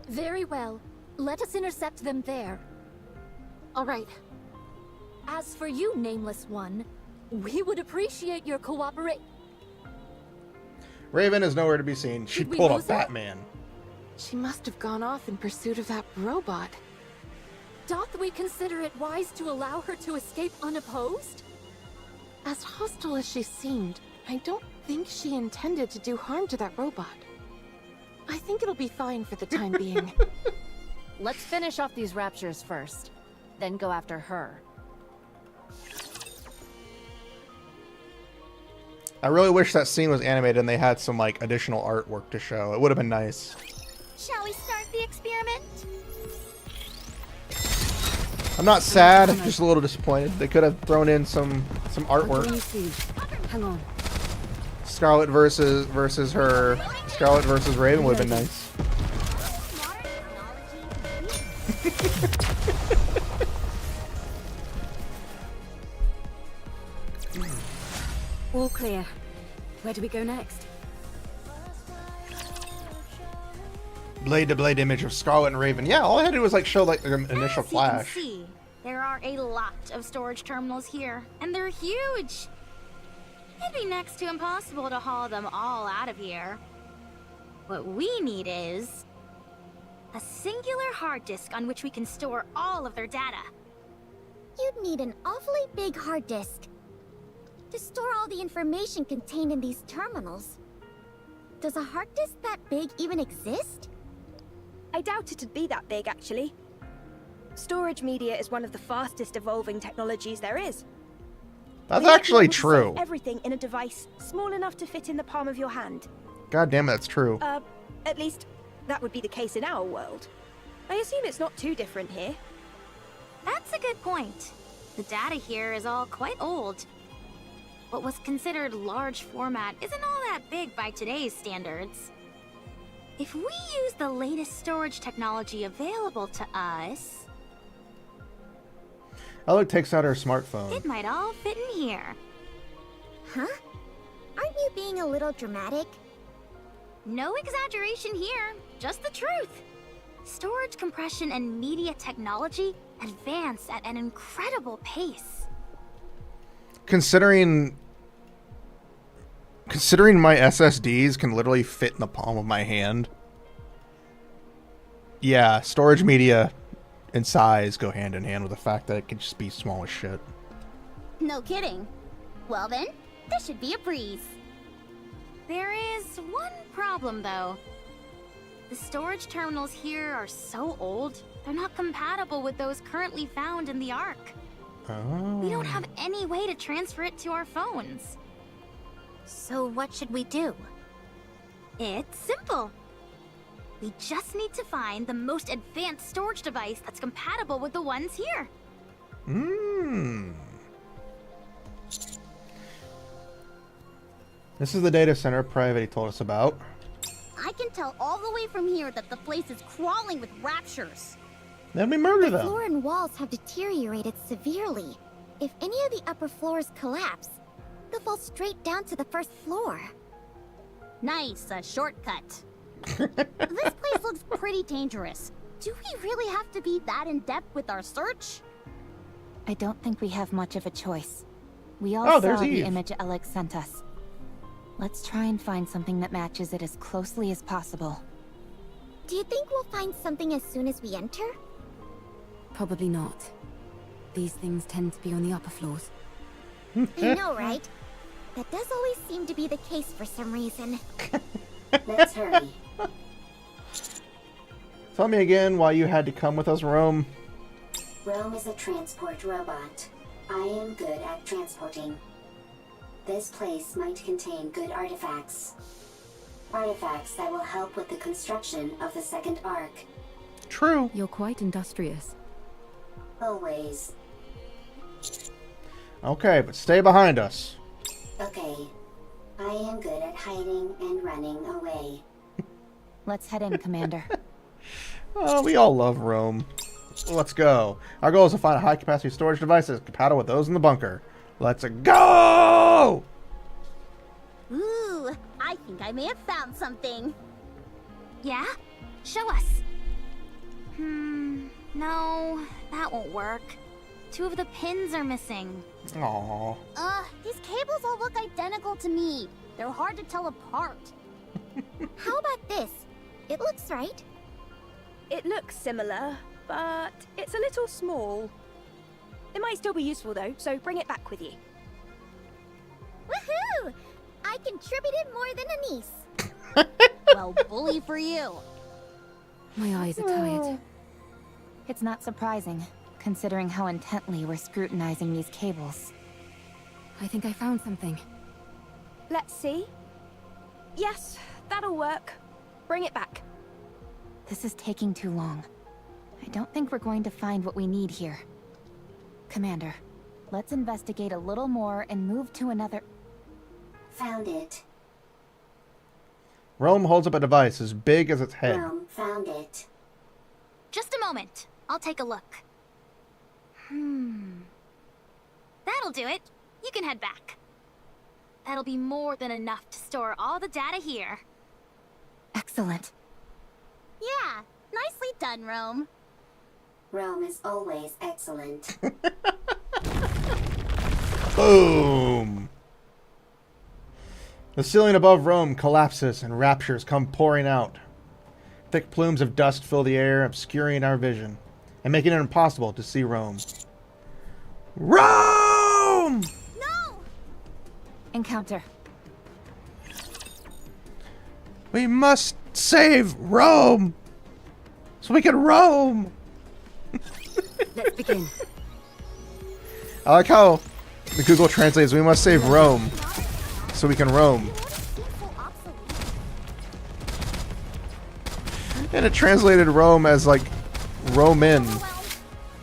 Very well. Let us intercept them there. All right. As for you, Nameless One, we would appreciate your cooperation. Raven is nowhere to be seen. She Did we pulled a lose her? Batman. She must have gone off in pursuit of that robot. Doth we consider it wise to allow her to escape unopposed? As hostile as she seemed, I don't think she intended to do harm to that robot. I think it'll be fine for the time being. Let's finish off these raptures first, then go after her. I really wish that scene was animated and they had some like additional artwork to show. It would have been nice. Shall we start the experiment? I'm not sad, I'm just a little disappointed. They could have thrown in some artwork. Hang on. Scarlet versus her. Scarlet versus Raven would have been nice. All clear. Where do we go next? Blade to blade image of Scarlet and Raven. Yeah, all I had to do was like show like their initial flash. You can see, there are a lot of storage terminals here, and they're huge. It'd be next to impossible to haul them all out of here. What we need is a singular hard disk on which we can store all of their data. You'd need an awfully big hard disk to store all the information contained in these terminals. Does a hard disk that big even exist? I doubt it'd be that big, actually. Storage media is one of the fastest evolving technologies there is. That's We might be actually able to true. save everything in a device small enough to fit in the palm of your hand. God damn it, that's true. At least, that would be the case in our world. I assume it's not too different here. That's a good point. The data here is all quite old. What was considered large format isn't all that big by today's standards. If we use the latest storage technology available to us, Alec takes out her smartphone. it might all fit in here. Huh? Aren't you being a little dramatic? No exaggeration here, just the truth. Storage compression and media technology advance at an incredible pace. Considering my SSDs can literally fit in the palm of my hand. Yeah, storage media and size go hand in hand with the fact that it can just be small as shit. No kidding. Well then, this should be a breeze. There is one problem though. The storage terminals here are so old, they're not compatible with those currently found in the Ark. Oh. We don't have any way to transfer it to our phones. So what should we do? It's simple. We just need to find the most advanced storage device that's compatible with the ones here. This is the data center Private told us about. I can tell all the way from here that the place is crawling with raptures. Then we murder The them. floor and walls have deteriorated severely. If any of the upper floors collapse, they'll fall straight down to the first floor. Nice, a shortcut. This place looks pretty dangerous. Do we really have to be that in-depth with our search? I don't think we have much of a choice. We all Oh, saw there's the Eve. image Alex sent us. Let's try and find something that matches it as closely as possible. Do you think we'll find something as soon as we enter? Probably not. These things tend to be on the upper floors. I know, right? That does always seem to be the case for some reason. Let's hurry. Tell me again why you had to come with us, Rome. Rome is a transport robot. I am good at transporting. This place might contain good artifacts. Artifacts that will help with the construction of the second arc. True. You're quite industrious. Always. Okay, but stay behind us. Okay. I am good at hiding and running away. Let's head in, Commander. Oh, we all love Rome. Let's go. Our goal is to find a high-capacity storage device that's compatible with those in the bunker. Let's go! Ooh, I think I may have found something. Yeah? Show us. No, that won't work. 2 of the pins are missing. Aww. These cables all look identical to me. They're hard to tell apart. How about this? It looks right. It looks similar, but it's a little small. It might still be useful though, so bring it back with you. Woohoo! I contributed more than a niece. Well, bully for you. My eyes are tired. It's not surprising, considering how intently we're scrutinizing these cables. I think I found something. Let's see. Yes, that'll work. Bring it back. This is taking too long. I don't think we're going to find what we need here. Commander, let's investigate a little more and move to another... Found it. Rome holds up a device as big as its head. Rome found it. Just a moment. I'll take a look. That'll do it. You can head back. That'll be more than enough to store all the data here. Excellent. Yeah, nicely done, Rome. Rome is always excellent. Boom! The ceiling above Rome collapses and raptures come pouring out. Thick plumes of dust fill the air, obscuring our vision and making it impossible to see Rome. Rome! No! Encounter. We must save Rome! So we can roam! Let's begin. I like how the Google translates, we must save Rome so we can roam. And it translated Rome as like Roman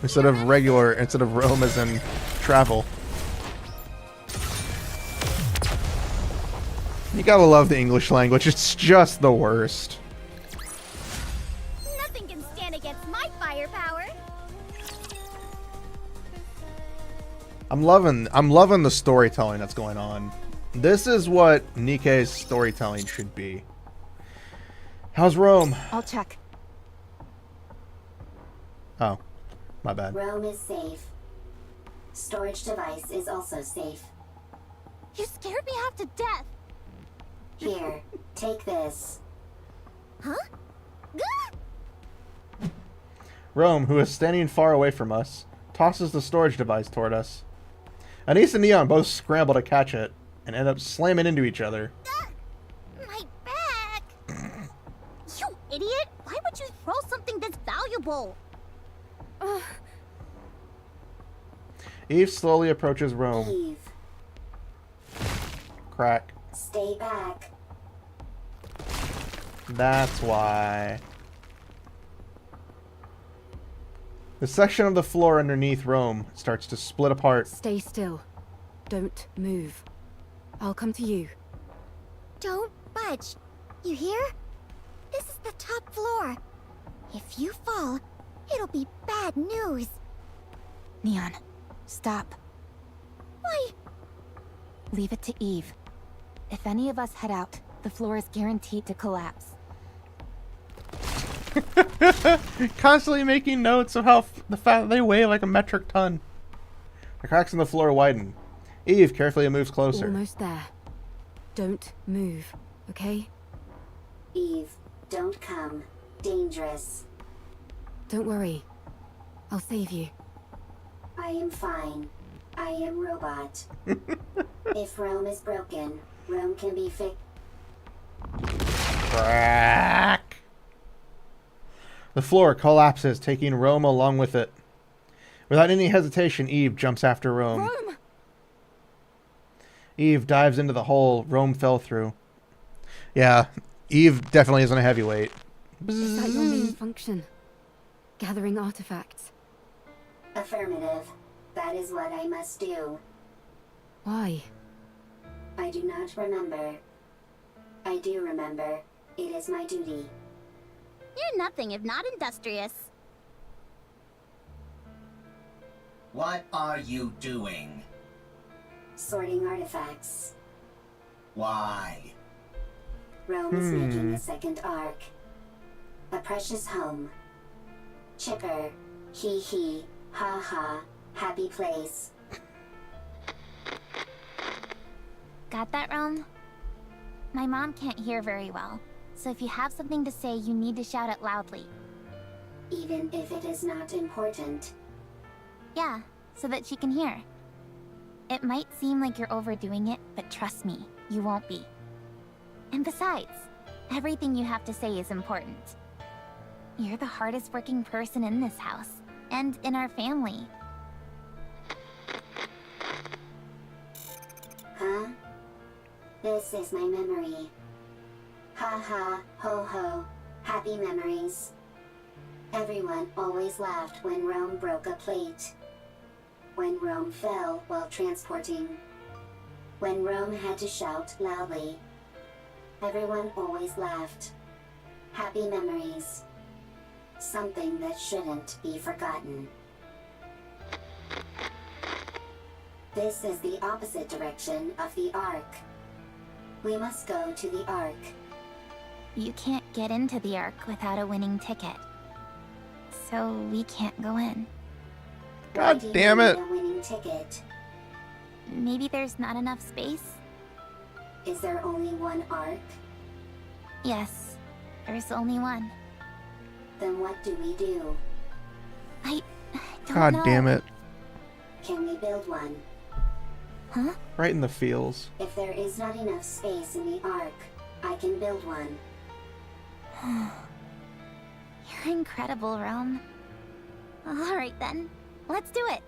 instead of regular, instead of Rome as in travel. You gotta love the English language, it's just the worst. firepower. I'm loving the storytelling that's going on. This is what Nikke's storytelling should be. How's Rome? I'll check. Oh, my bad. Rome is safe. Storage device is also safe. You scared me half to death. Here, take this. Huh? Rome, who is standing far away from us, tosses the storage device toward us. Anise and Neon both scramble to catch it and end up slamming into each other. My back! You idiot! Why would you throw something this valuable? Eve slowly approaches Rome. Eve, Crack. stay back. That's why. The section of the floor underneath Rome starts to split apart. Stay still. Don't move. I'll come to you. Don't budge. You hear? This is the top floor. If you fall, it'll be bad news. Neon, stop. Why? Leave it to Eve. If any of us head out, the floor is guaranteed to collapse. Constantly making notes of how the fact that they weigh like a metric ton. The cracks in the floor widen. Eve carefully moves closer. Almost there. Don't move, okay? Eve, don't come. Dangerous. Don't worry. I'll save you. I am fine. I am robot. If Rome is broken, Rome can be fixed. Crack. The floor collapses, taking Rome along with it. Without any hesitation, Eve jumps after Rome. Rome! Eve dives into the hole Rome fell through. Yeah, Eve definitely isn't a heavyweight. Is that your main function? Gathering artifacts? Affirmative. That is what I must do. Why? I do not remember. I do remember. It is my duty. You're nothing if not industrious. What are you doing? Sorting artifacts. Why? Rome is making a second arc. A precious home. Chipper. Hee hee. Ha ha. Happy place. Got that, Rome? My mom can't hear very well, so if you have something to say, you need to shout it loudly. Even if it is not important. Yeah, so that she can hear. It might seem like you're overdoing it, but trust me, you won't be. And besides, everything you have to say is important. You're the hardest working person in this house, and in our family. Huh? This is my memory. Ha ha, ho ho, happy memories. Everyone always laughed when Rome broke a plate. When Rome fell while transporting. When Rome had to shout loudly. Everyone always laughed. Happy memories. Something that shouldn't be forgotten. This is the opposite direction of the Ark. We must go to the Ark. You can't get into the Ark without a winning ticket. So we can't go in. God damn it. A winning ticket. Maybe there's not enough space? Is there only one Ark? Yes, there's only one. Then what do we do? I don't God know. damn it. Can we build one? Huh? Right in the feels. If there is not enough space in the Ark, I can build one. You're incredible, Rome. Alright then, let's do it.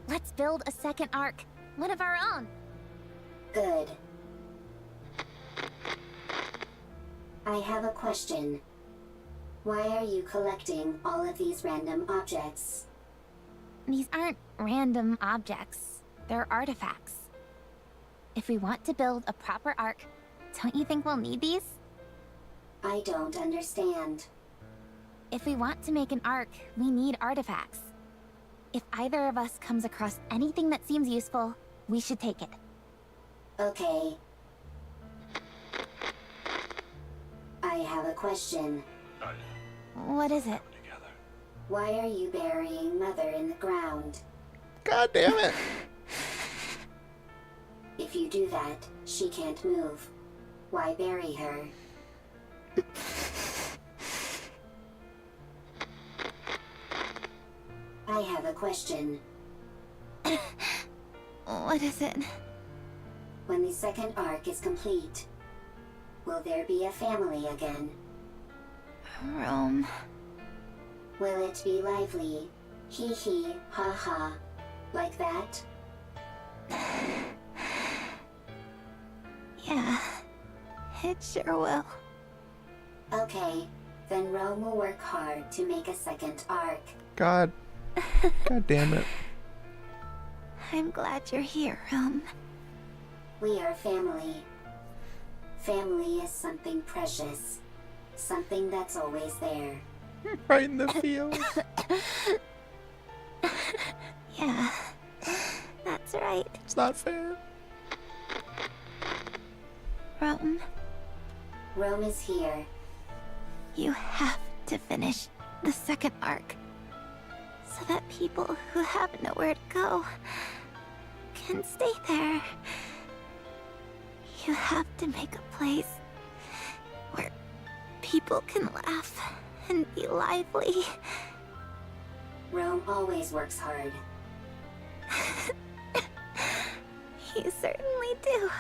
Let's build a second Ark, one of our own. Good. I have a question. Why are you collecting all of these random objects? These aren't random objects. They're artifacts. If we want to build a proper Ark, don't you think we'll need these? I don't understand. If we want to make an arc, we need artifacts. If either of us comes across anything that seems useful, we should take it. Okay. I have a question. What is it? Why are you burying Mother in the ground? God damn it. If you do that, she can't move. Why bury her? I have a question. What is it? When the second arc is complete, will there be a family again? Rome. Will it be lively? Hee hee, ha ha. Like that? Yeah, it sure will. Okay, then Rome will work hard to make a second arc. God damn it. I'm glad you're here, Rome. We are family. Family is something precious. Something that's always there. Right in the field. Yeah, that's right. It's not fair. Rome, Rome is here. you have to finish the second arc so that people who have nowhere to go can stay there. You have to make a place where people can laugh and be lively. Rome always works hard. You certainly do.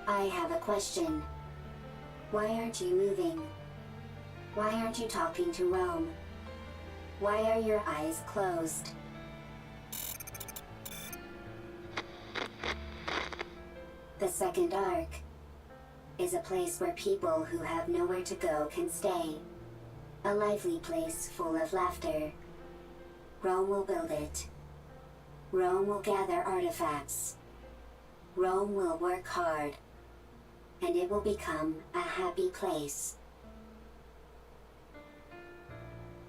I have a question. Why aren't you moving? Why aren't you talking to Rome? Why are your eyes closed? The second arc is a place where people who have nowhere to go can stay. A lively place full of laughter. Rome will build it. Rome will gather artifacts. Rome will work hard. And it will become a happy place.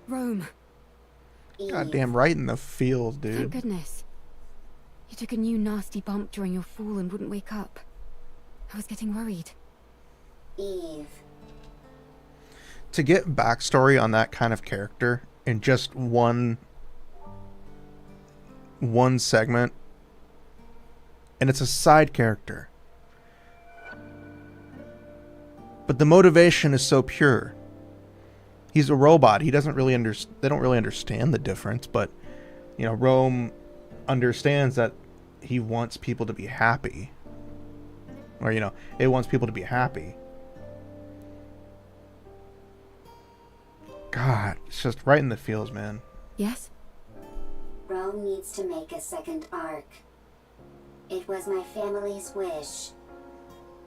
Rome. Goddamn right in the field, dude. Thank goodness. You took a new nasty bump during your fall and wouldn't wake up. I was getting worried. Eve. To get backstory on that kind of character in just one segment, and it's a side character, but the motivation is so pure. He's a robot. He doesn't really they don't really understand the difference, but you know, Rome understands that he wants people to be happy, or you know, it wants people to be happy. God, it's just right in the feels, man. Yes? Rome needs to make a second arc. It was my family's wish.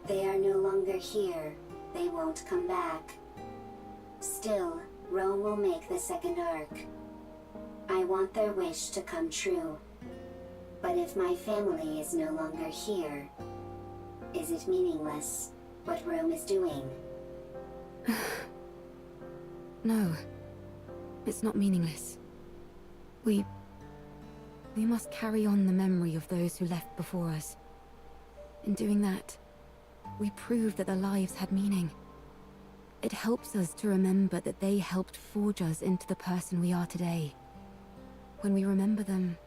They are no longer here. They won't come back. Still, Rome will make the second arc. I want their wish to come true. But if my family is no longer here, is it meaningless what Rome is doing? No. It's not meaningless. We must carry on the memory of those who left before us. In doing that, we prove that their lives had meaning. It helps us to remember that they helped forge us into the person we are today. When we remember them,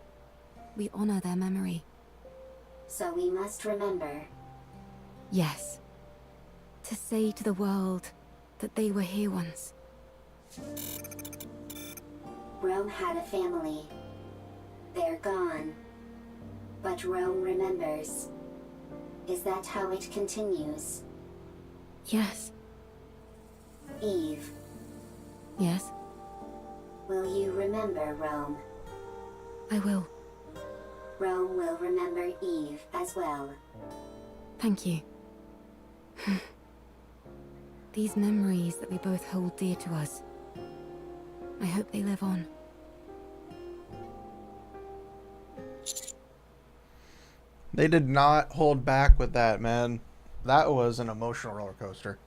we honor their memory. So we must remember. Yes. To say to the world that they were here once. Rome had a family. They're gone. But Rome remembers. Is that how it continues? Yes. Eve, Yes, will you remember Rome? I will. Rome will remember Eve as well. Thank you. These memories that we both hold dear to us. I hope they live on. They did not hold back with that, man. That was an emotional roller coaster.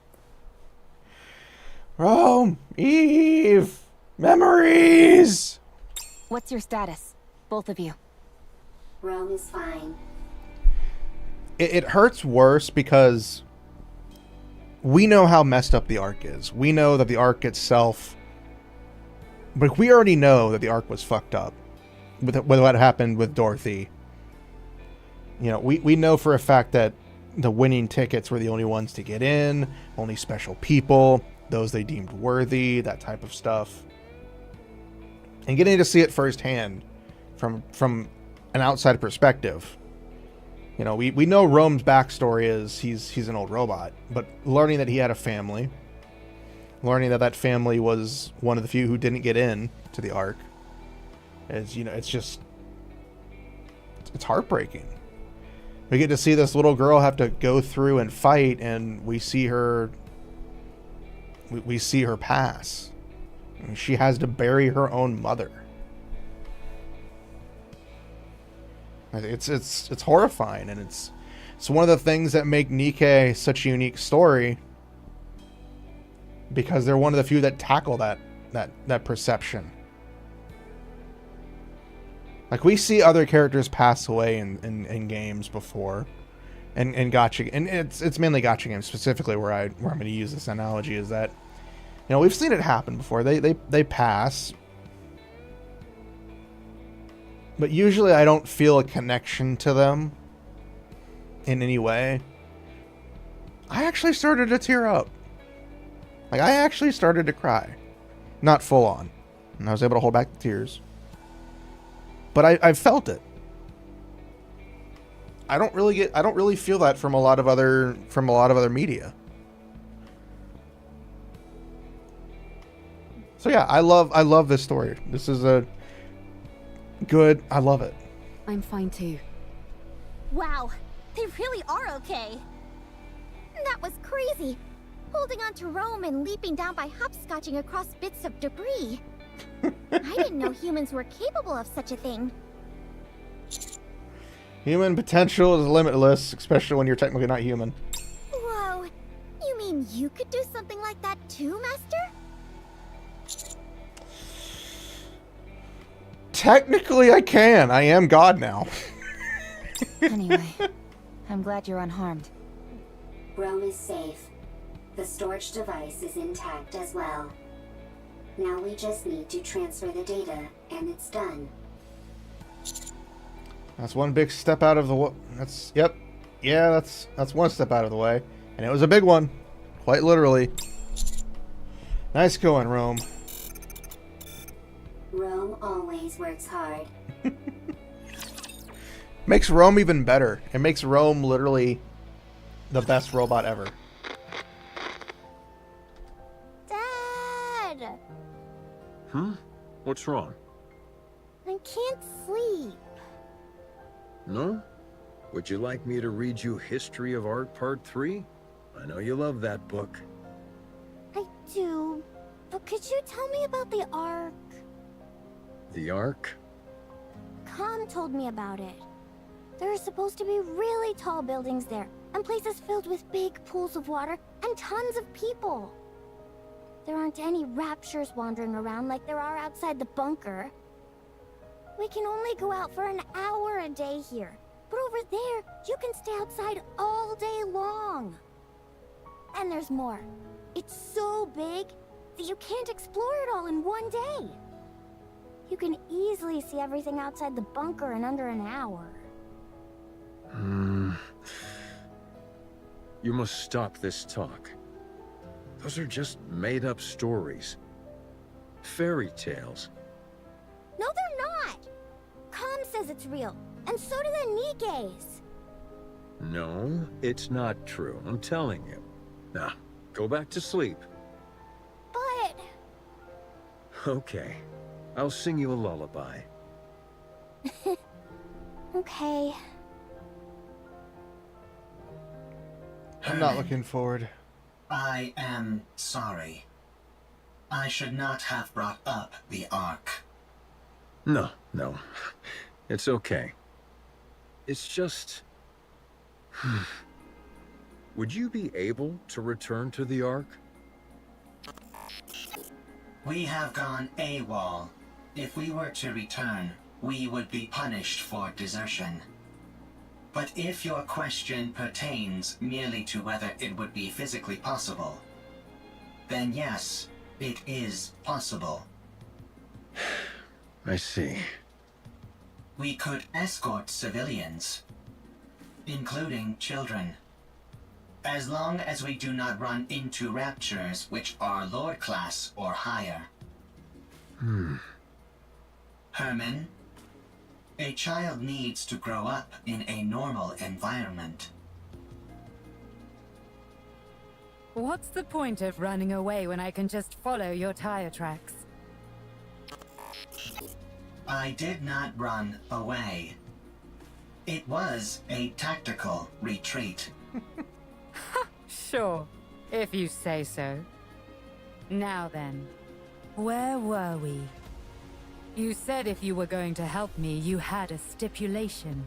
Rome, Eve, memories. What's your status? Both of you. Rome is fine. It hurts worse because we know how messed up the Ark is. We know that the Ark itself... But we already know that the Ark was fucked up with what happened with Dorothy. You know, we know for a fact that the winning tickets were the only ones to get in, only special people, those they deemed worthy, that type of stuff. And getting to see it firsthand from an outside perspective. You know, we know Rome's backstory is he's an old robot, but learning that he had a family, learning that that family was one of the few who didn't get in to the Ark, is, you know, it's heartbreaking. We get to see this little girl have to go through and fight, and we see her pass. And she has to bury her own mother. It's horrifying, and it's one of the things that make Nikke such a unique story, because they're one of the few that tackle that perception. Like, we see other characters pass away in games before, and gacha, and it's mainly gacha games specifically where I'm going to use this analogy, is that, you know, we've seen it happen before. They pass. But usually I don't feel a connection to them in any way. I actually started to tear up. Like, I actually started to cry. Not full on. And I was able to hold back the tears. But I felt it. I don't really feel that from a lot of other media. So yeah, I love this story. This is a good. I love it. I'm fine too. Wow, they really are okay. That was crazy. Holding on to Rome and leaping down by hopscotching across bits of debris. I didn't know humans were capable of such a thing. Human potential is limitless, especially when you're technically not human. Whoa, you mean you could do something like that too, Master? Technically, I can. I am God now. Anyway, I'm glad you're unharmed. Rome is safe. The storage device is intact as well. Now we just need to transfer the data, and it's done. That's one big step out of the way. That's one step out of the way, and it was a big one, quite literally. Nice going, Rome. Rome always works hard. Makes Rome even better. It makes Rome literally the best robot ever. Dad! Huh? What's wrong? I can't sleep. No? Would you like me to read you History of Art Part 3? I know you love that book. I do, but could you tell me about the Ark? The Ark? Com told me about it. There are supposed to be really tall buildings there, and places filled with big pools of water, and tons of people. There aren't any raptures wandering around like there are outside the bunker. We can only go out for an hour a day here, but over there, you can stay outside all day long. And there's more. It's so big that you can't explore it all in one day. You can easily see everything outside the bunker in under an hour. You must stop this talk. Those are just made-up stories. Fairy tales. No, they're not! Com says it's real, and so do the Nikkes. No, it's not true. I'm telling you. Now, go back to sleep. But... Okay. I'll sing you a lullaby. Okay. I'm not looking forward. I am sorry. I should not have brought up the Ark. No. It's okay. It's just... Would you be able to return to the Ark? We have gone AWOL. If we were to return, we would be punished for desertion. But if your question pertains merely to whether it would be physically possible, then yes, it is possible. I see. We could escort civilians, including children. As long as we do not run into raptures which are Lord class or higher. Herman, a child needs to grow up in a normal environment. What's the point of running away when I can just follow your tire tracks? I did not run away. It was a tactical retreat. Sure, if you say so. Now then, where were we? You said if you were going to help me, you had a stipulation.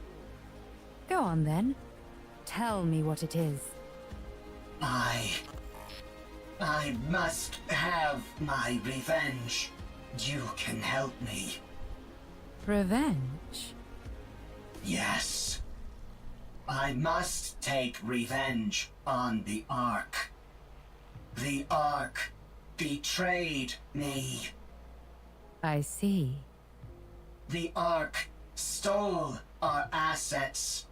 Go on then. Tell me what it is. I must have my revenge. You can help me. Revenge? Yes. I must take revenge on the Ark. The Ark betrayed me. I see. The Ark stole our assets.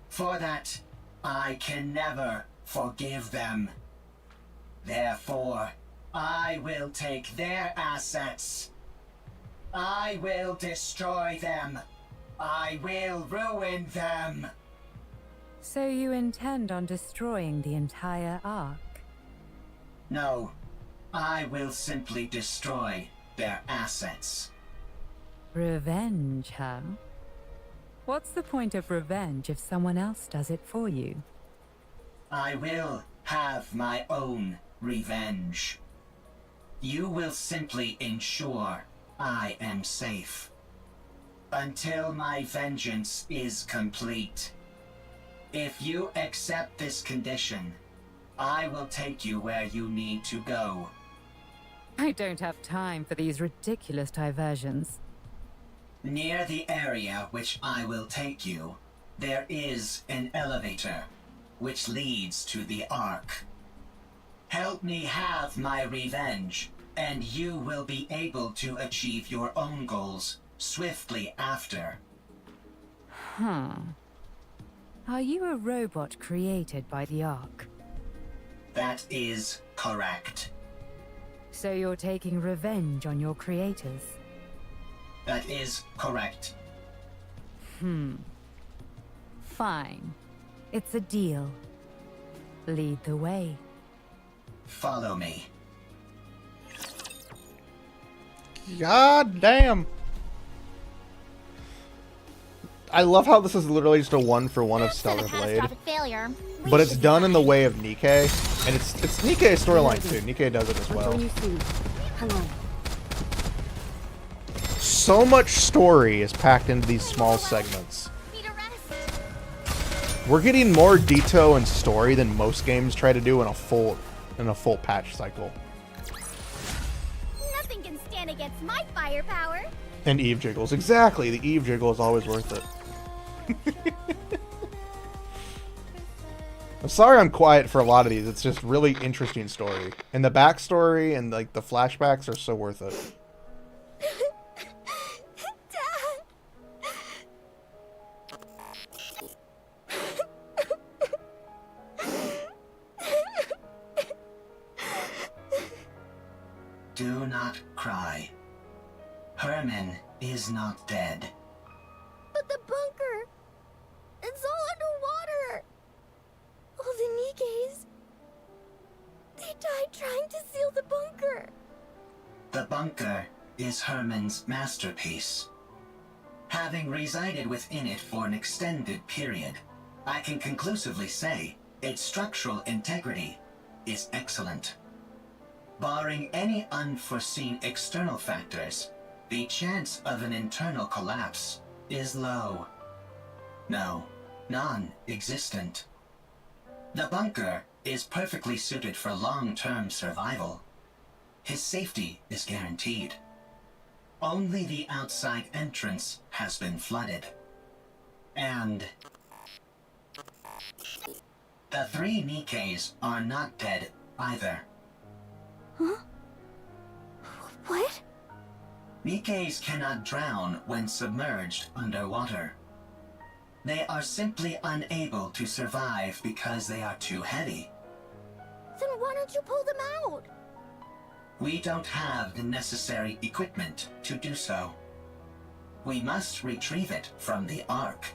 For that, I can never forgive them. Therefore, I will take their assets. I will destroy them. I will ruin them. So you intend on destroying the entire Ark? No, I will simply destroy their assets. Revenge, huh? What's the point of revenge if someone else does it for you? I will have my own revenge. You will simply ensure I am safe. Until my vengeance is complete. If you accept this condition, I will take you where you need to go. I don't have time for these ridiculous diversions. Near the area which I will take you, there is an elevator, which leads to the Ark. Help me have my revenge, and you will be able to achieve your own goals swiftly after. Huh. Are you a robot created by the Ark? That is correct. So you're taking revenge on your creators? That is correct. Fine. It's a deal. Lead the way. Follow me. God damn. I love how this is literally just a 1-for-1 of Stellar Blade. Failure. But it's done in the way of Nikke, and it's Nikke's storyline too. Nikke does it as well. So much story is packed into these small segments. We're getting more detail and story than most games try to do in a full patch cycle. Nothing can stand against my firepower. And Eve jiggles. Exactly, the Eve jiggle is always worth it. I'm sorry I'm quiet for a lot of these. It's just really interesting story. And the backstory and like the flashbacks are so worth it. Do not cry. Herman is not dead. But the bunker, it's all underwater. All the Nikkes, they died trying to seal the bunker. The bunker is Herman's masterpiece. Having resided within it for an extended period, I can conclusively say its structural integrity is excellent. Barring any unforeseen external factors, the chance of an internal collapse is low. No, non-existent. The bunker is perfectly suited for long-term survival. his safety is guaranteed. Only the outside entrance has been flooded. And the 3 Nikkes are not dead either. Huh? What? Nikkes cannot drown when submerged underwater. They are simply unable to survive because they are too heavy. Then why don't you pull them out? We don't have the necessary equipment to do so. We must retrieve it from the Ark.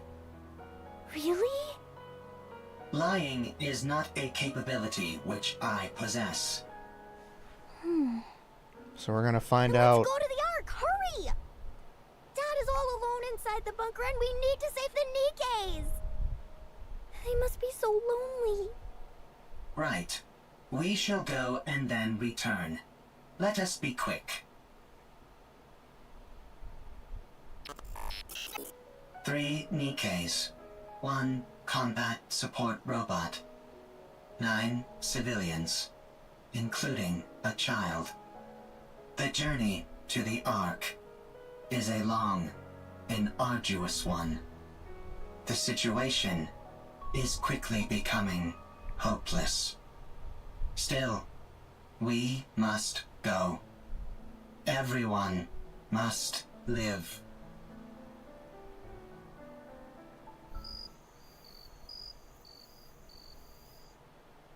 Really? Lying is not a capability which I possess. So we're gonna find Let's out. go to the Ark! Hurry! Dad is all alone inside the bunker and we need to save the Nikkes! They must be so lonely. Right. We shall go and then return. Let us be quick. 3 Nikkes. 1 combat support robot. 9 civilians, including a child. The journey to the Ark is a long and arduous one. The situation is quickly becoming hopeless. Still, we must go. Everyone must live.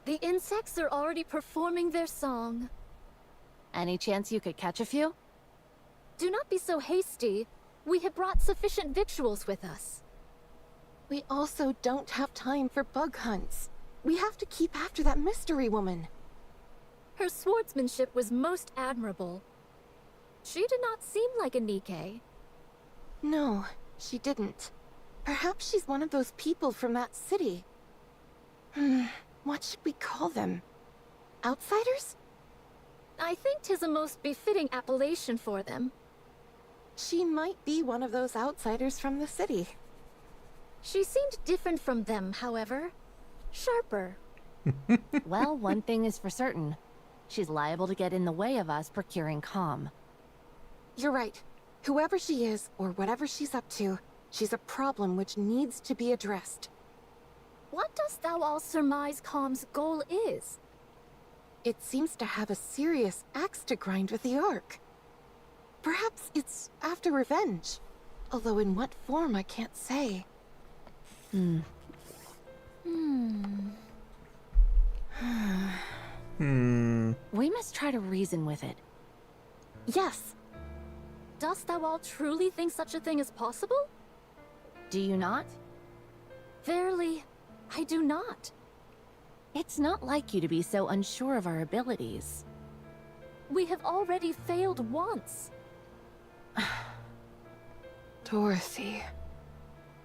The insects are already performing their song. Any chance you could catch a few? Do not be so hasty. We have brought sufficient victuals with us. We also don't have time for bug hunts. We have to keep after that mystery woman. Her swordsmanship was most admirable. She did not seem like a Nikke. No, she didn't. Perhaps she's one of those people from that city. What should we call them? Outsiders? I think 'tis a most befitting appellation for them. She might be one of those outsiders from the city. She seemed different from them, however. Sharper. Well, one thing is for certain. She's liable to get in the way of us procuring calm. You're right. Whoever she is, or whatever she's up to, she's a problem which needs to be addressed. What dost thou all surmise Calm's goal is? It seems to have a serious axe to grind with the Ark. Perhaps it's after revenge. Although in what form I can't say. We must try to reason with it. Yes. Dost thou all truly think such a thing is possible? Do you not? Verily, I do not. It's not like you to be so unsure of our abilities. We have already failed once. Dorothy.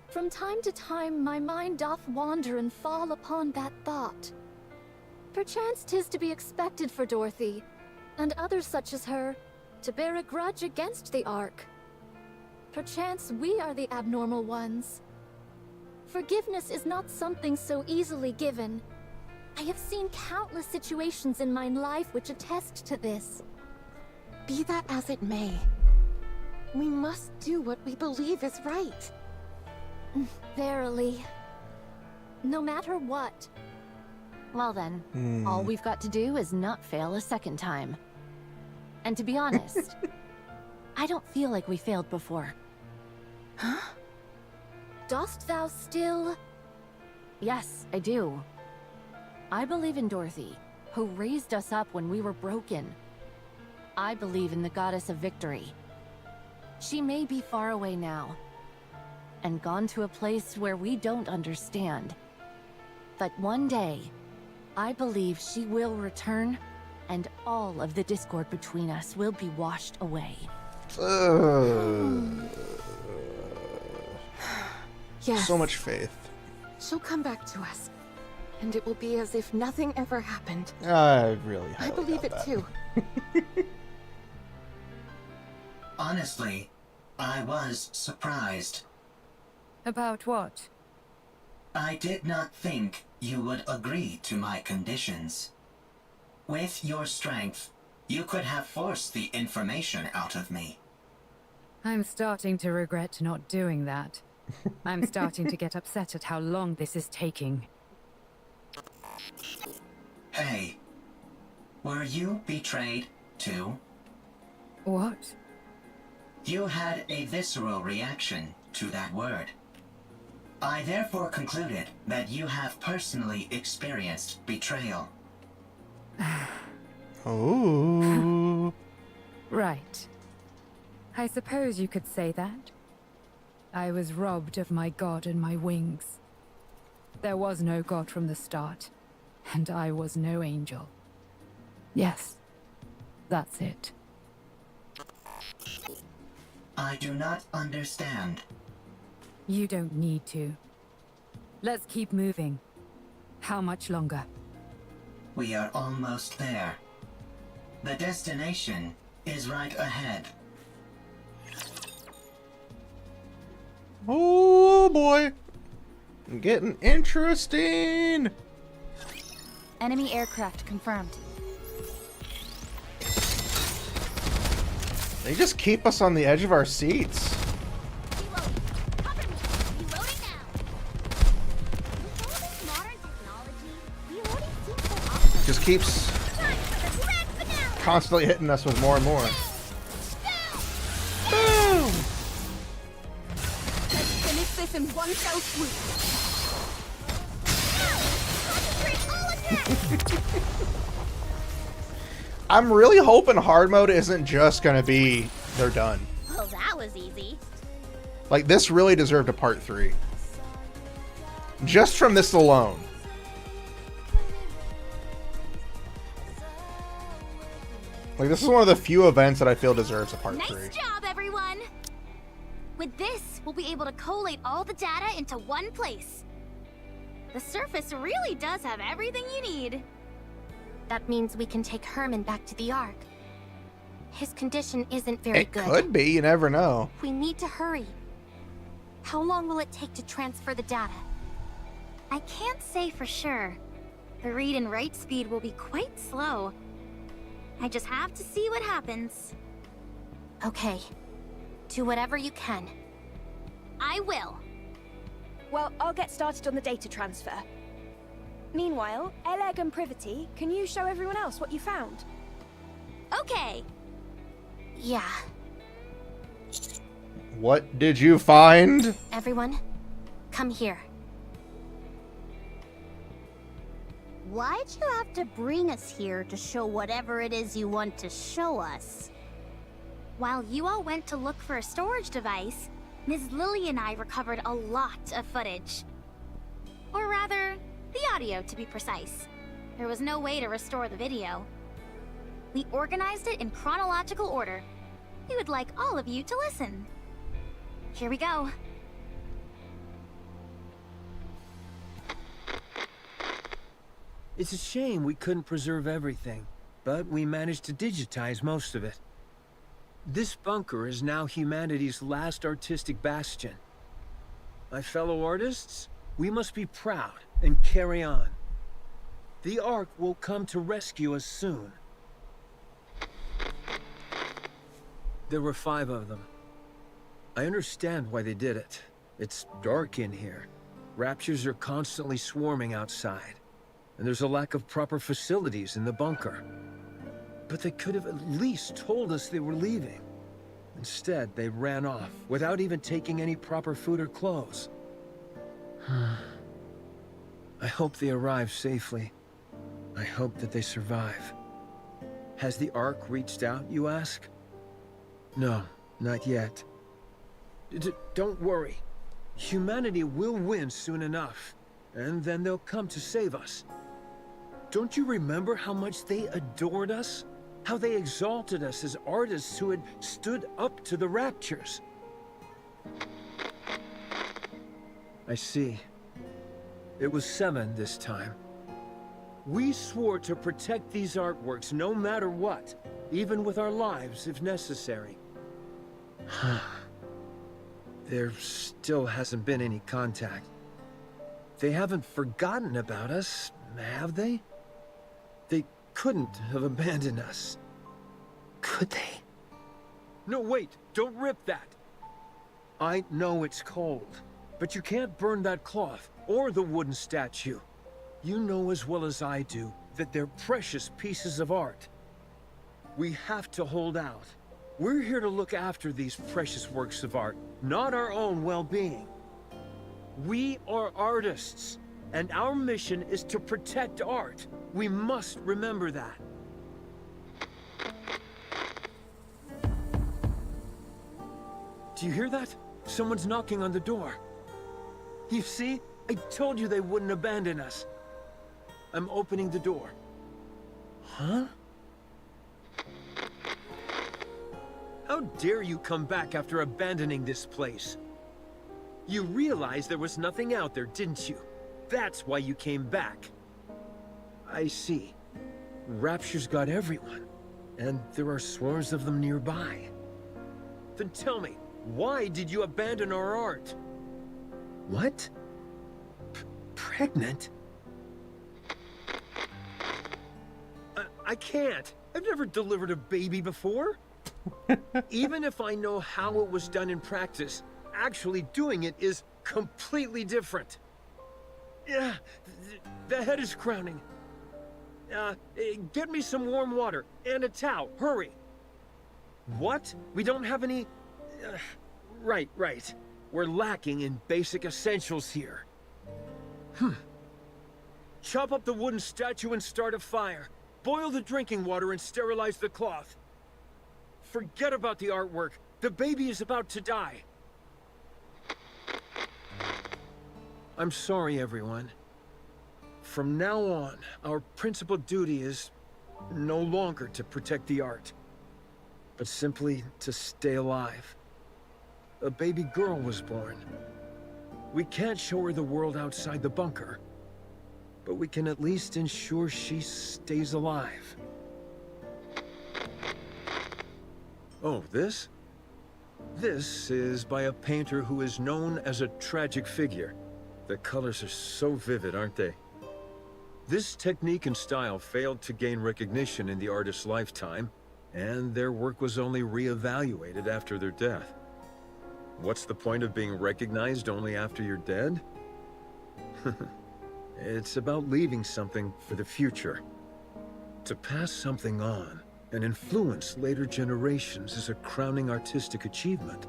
From time to time, my mind doth wander and fall upon that thought. Perchance 'tis to be expected for Dorothy, and others such as her, to bear a grudge against the Ark. Perchance we are the abnormal ones. Forgiveness is not something so easily given. I have seen countless situations in my life which attest to this. Be that as it may, we must do what we believe is right. Verily. No matter what. Well then, all we've got to do is not fail a second time. And to be honest, I don't feel like we failed before. Huh? Dost thou still? Yes, I do. I believe in Dorothy, who raised us up when we were broken. I believe in the goddess of victory. She may be far away now, and gone to a place where we don't understand. But one day, I believe she will return, and all of the discord between us will be washed away. Yes. So much faith. She'll come back to us, and it will be as if nothing ever happened. I really I believe it too. Honestly, I was surprised. About what? I did not think you would agree to my conditions. With your strength, You could have forced the information out of me. I'm starting to regret not doing that. I'm starting to get upset at how long this is taking. Hey, were you betrayed too? What? You had a visceral reaction to that word. I therefore concluded that you have personally experienced betrayal. Oh. Right. I suppose you could say that. I was robbed of my god and my wings. There was no god from the start, and I was no angel. Yes, that's it. I do not understand. You don't need to. Let's keep moving. How much longer? We are almost there. The destination is right ahead. Oh boy. Getting interesting. Enemy aircraft confirmed. They just keep us on the edge of our seats. Just keeps constantly hitting us with more and more. Boom! Let's finish this in one fell swoop. I'm really hoping hard mode isn't just gonna be they're done. Well, that was easy. Like, this really deserved a part 3. Just from this alone. Like, this is one of the few events that I feel deserves a part 3. Nice job, everyone! With this, we'll be able to collate all the data into one place. The surface really does have everything you need. That means we can take Herman back to the Ark. His condition isn't very good. It could be, you never know. We need to hurry. How long will it take to transfer the data? I can't say for sure. The read and write speed will be quite slow. I just have to see what happens. Okay. Do whatever you can. I will. Well, I'll get started on the data transfer. Meanwhile, Eleg and Privity, can you show everyone else what you found? Okay. Yeah. What did you find? Everyone, come here. Why'd you have to bring us here to show whatever it is you want to show us? While you all went to look for a storage device, Ms. Lily and I recovered a lot of footage. Or rather, the audio to be precise. There was no way to restore the video. We organized it in chronological order. We would like all of you to listen. Here we go. It's a shame we couldn't preserve everything, but we managed to digitize most of it. This bunker is now humanity's last artistic bastion. My fellow artists, we must be proud and carry on. The Ark will come to rescue us soon. There were 5 of them. I understand why they did it. It's dark in here. Raptures are constantly swarming outside. And there's a lack of proper facilities in the bunker. But they could have at least told us they were leaving. Instead, they ran off without even taking any proper food or clothes. I hope they arrive safely. I hope that they survive. Has the Ark reached out, you ask? No, not yet. Don't worry. Humanity will win soon enough, and then they'll come to save us. Don't you remember how much they adored us? How they exalted us as artists who had stood up to the Raptures? I see. It was 7 this time. We swore to protect these artworks no matter what, even with our lives if necessary. There still hasn't been any contact. They haven't forgotten about us, have they? They couldn't have abandoned us. Could they? No, wait! Don't rip that! I know it's cold, but you can't burn that cloth or the wooden statue. You know as well as I do that they're precious pieces of art. We have to hold out. We're here to look after these precious works of art, not our own well-being. We are artists, and our mission is to protect art. We must remember that. Do you hear that? Someone's knocking on the door. You see? I told you they wouldn't abandon us. I'm opening the door. Huh? How dare you come back after abandoning this place? You realized there was nothing out there, didn't you? That's why you came back. I see. Rapture's got everyone, and there are swarms of them nearby. Then tell me, why did you abandon our art? What? Pregnant? I can't. I've never delivered a baby before. Even if I know how it was done in practice, actually doing it is completely different. Yeah, the head is crowning. Get me some warm water and a towel, hurry. What? We don't have any... Right. We're lacking in basic essentials here. Chop up the wooden statue and start a fire. Boil the drinking water and sterilize the cloth. Forget about the artwork. The baby is about to die. I'm sorry, everyone. From now on, our principal duty is no longer to protect the art, but simply to stay alive. A baby girl was born. We can't show her the world outside the bunker, but we can at least ensure she stays alive. Oh, this? This is by a painter who is known as a tragic figure. The colors are so vivid, aren't they? This technique and style failed to gain recognition in the artist's lifetime, and their work was only re-evaluated after their death. What's the point of being recognized only after you're dead? It's about leaving something for the future. To pass something on and influence later generations is a crowning artistic achievement.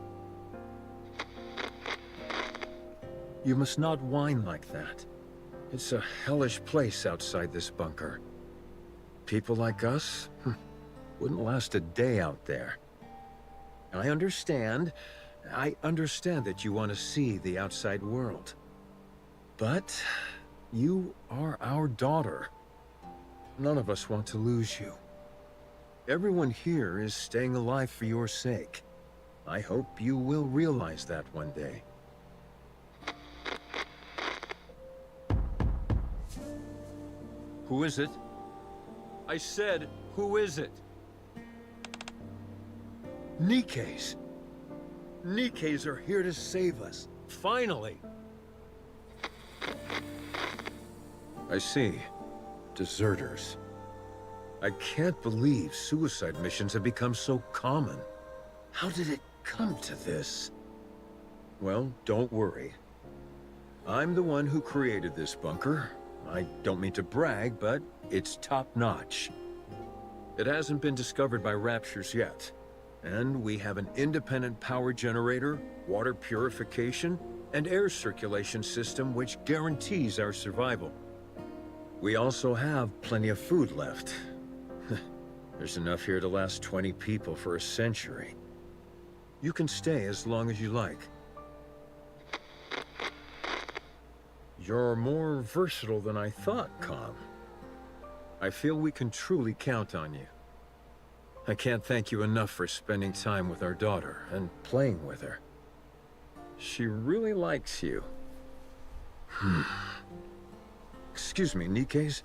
You must not whine like that. It's a hellish place outside this bunker. People like us wouldn't last a day out there. I understand that you want to see the outside world. But you are our daughter. None of us want to lose you. Everyone here is staying alive for your sake. I hope you will realize that one day. Who is it? I said, who is it? Nikke's. Nikke's are here to save us. Finally. I see. Deserters. I can't believe suicide missions have become so common. How did it come to this? Well, don't worry. I'm the one who created this bunker. I don't mean to brag, but it's top-notch. It hasn't been discovered by Raptures yet, and we have an independent power generator, water purification, and air circulation system which guarantees our survival. We also have plenty of food left. There's enough here to last 20 people for a century. You can stay as long as you like. You're more versatile than I thought, Com. I feel we can truly count on you. I can't thank you enough for spending time with our daughter and playing with her. She really likes you. Excuse me, Nikke's.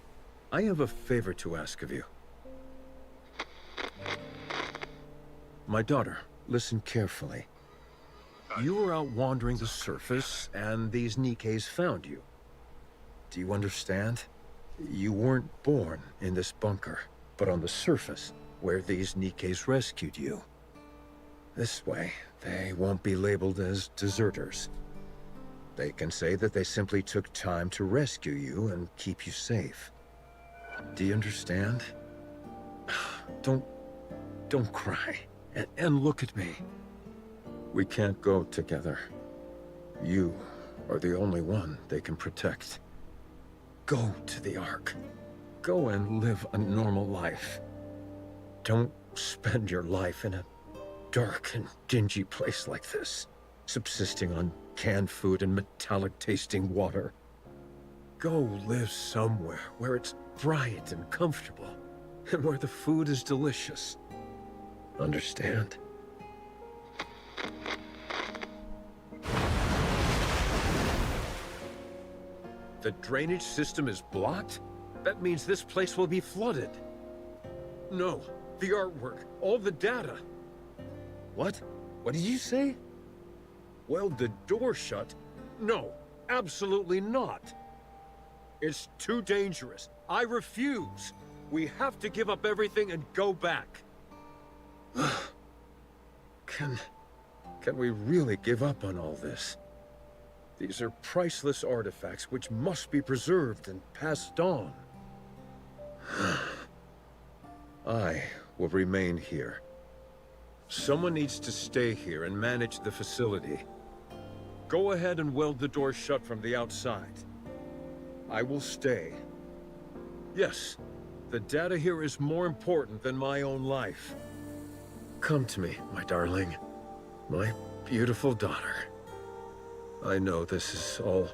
I have a favor to ask of you. My daughter, listen carefully. You were out wandering the surface, and these Nikke's found you. Do you understand? You weren't born in this bunker, but on the surface. where these Nikkes rescued you. This way, they won't be labeled as deserters. They can say that they simply took time to rescue you and keep you safe. Do you understand? Don't cry. And look at me. We can't go together. You are the only one they can protect. Go to the Ark. Go and live a normal life. Don't spend your life in a dark and dingy place like this, subsisting on canned food and metallic-tasting water. Go live somewhere where it's bright and comfortable, and where the food is delicious. Understand? The drainage system is blocked? That means this place will be flooded. No, the artwork, all the data. What? What did you say? Weld the door shut? No, absolutely not. It's too dangerous. I refuse. We have to give up everything and go back. Can we really give up on all this? These are priceless artifacts which must be preserved and passed on. I will remain here. Someone needs to stay here and manage the facility. Go ahead and weld the door shut from the outside. I will stay. Yes, the data here is more important than my own life. Come to me, my darling. My beautiful daughter. I know this is all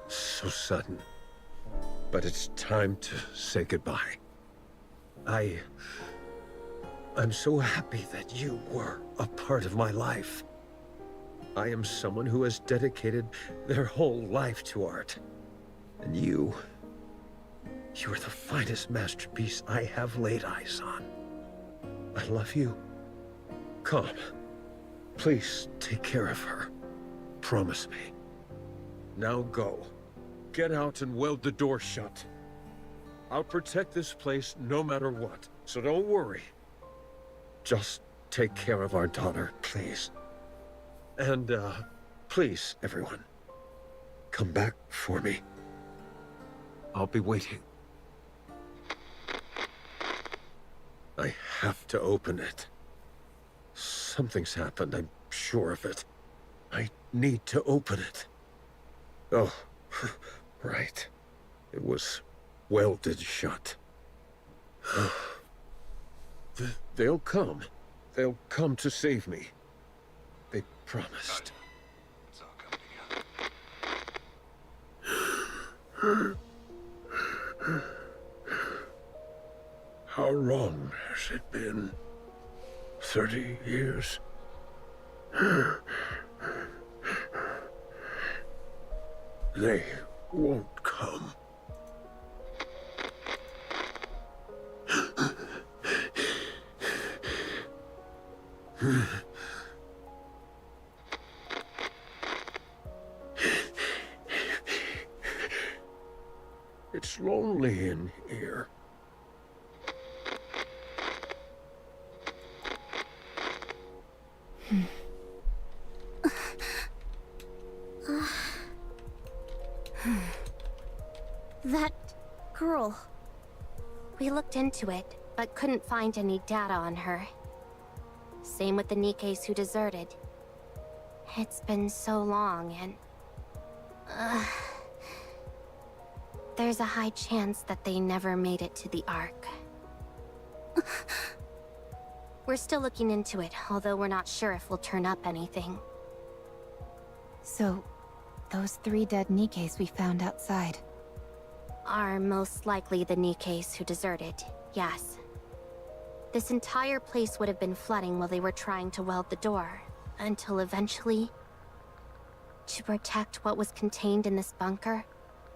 so sudden, but it's time to say goodbye. I'm so happy that you were a part of my life. I am someone who has dedicated their whole life to art. And you are the finest masterpiece I have laid eyes on. I love you. Come, please take care of her. Promise me. Now go. Get out and weld the door shut. I'll protect this place no matter what, so don't worry. Just take care of our daughter, please. And, please, everyone, come back for me. I'll be waiting. I have to open it. Something's happened, I'm sure of it. I need to open it. Oh, right. It was welded shut. They'll come. They'll come to save me. They promised. It's all coming together. How long has it been? 30 years? They won't come. It's lonely in here. That girl. We looked into it, but couldn't find any data on her. Same with the Nikkes who deserted. It's been so long, and... there's a high chance that they never made it to the Ark. We're still looking into it, although we're not sure if we'll turn up anything. So, those 3 dead Nikkes we found outside are most likely the Nikkes who deserted, yes. This entire place would have been flooding while they were trying to weld the door, until eventually, to protect what was contained in this bunker,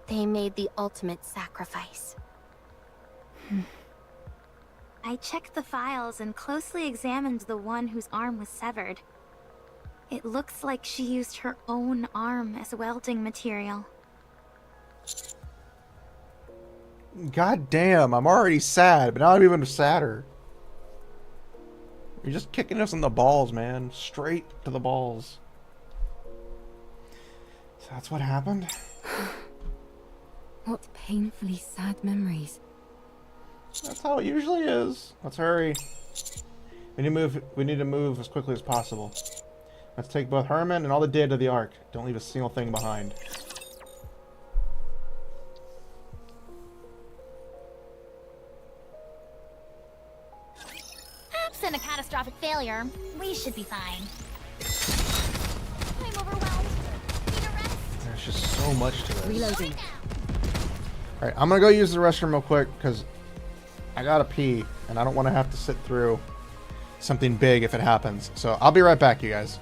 they made the ultimate sacrifice. I checked the files and closely examined the one whose arm was severed. It looks like she used her own arm as welding material. God damn, I'm already sad, but now I'm even sadder. You're just kicking us in the balls, man. Straight to the balls. So that's what happened? What painfully sad memories. That's how it usually is. Let's hurry. We need to move as quickly as possible. Let's take both Herman and all the data to the Ark. Don't leave a single thing behind. Absent a catastrophic failure, we should be fine. I'm overwhelmed. Need a rest. There's just so much to this. Reloading. Alright, I'm gonna go use the restroom real quick because I gotta pee and I don't want to have to sit through something big if it happens. So I'll be right back, you guys.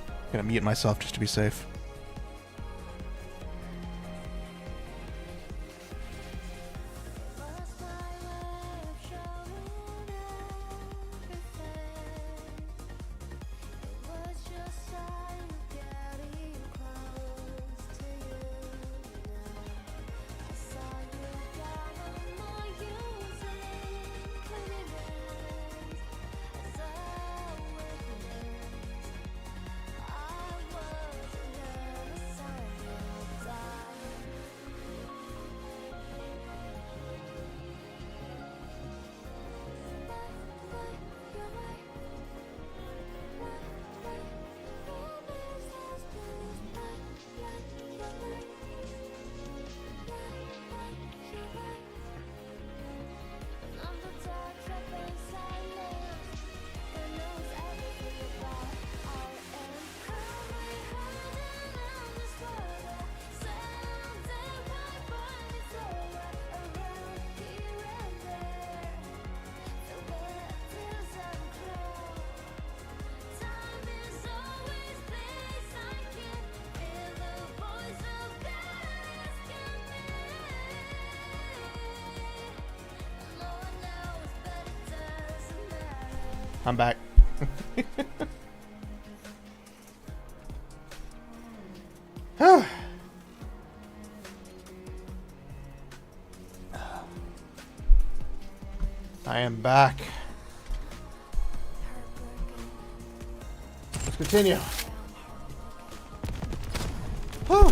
I'm gonna mute myself just to be safe. I'm back. I am back. Let's continue. Whew.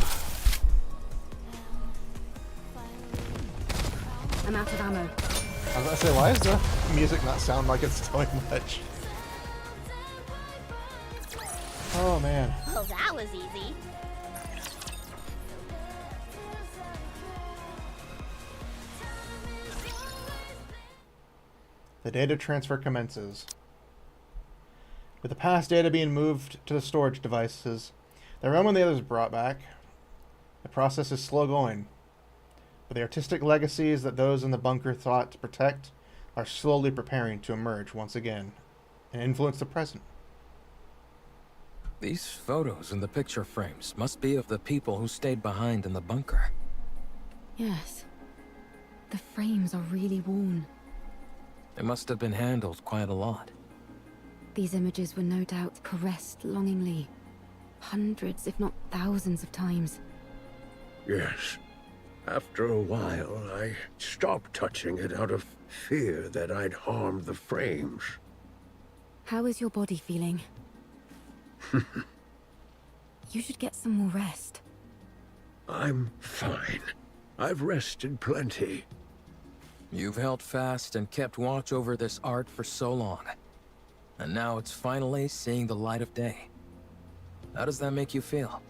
I'm out of ammo. I was gonna say, why does the music not sound like it's doing much? Oh man. Well, that was easy. The data transfer commences. With the past data being moved to the storage devices, the realm and the others brought back, the process is slow going. But the artistic legacies that those in the bunker thought to protect are slowly preparing to emerge once again and influence the present. These photos in the picture frames must be of the people who stayed behind in the bunker. Yes. The frames are really worn. They must have been handled quite a lot. These images were no doubt caressed longingly. Hundreds, if not thousands of times. Yes. After a while, I stopped touching it out of fear that I'd harmed the frames. How is your body feeling? You should get some more rest. I'm fine. I've rested plenty. You've held fast and kept watch over this art for so long. And now it's finally seeing the light of day. How does that make you feel?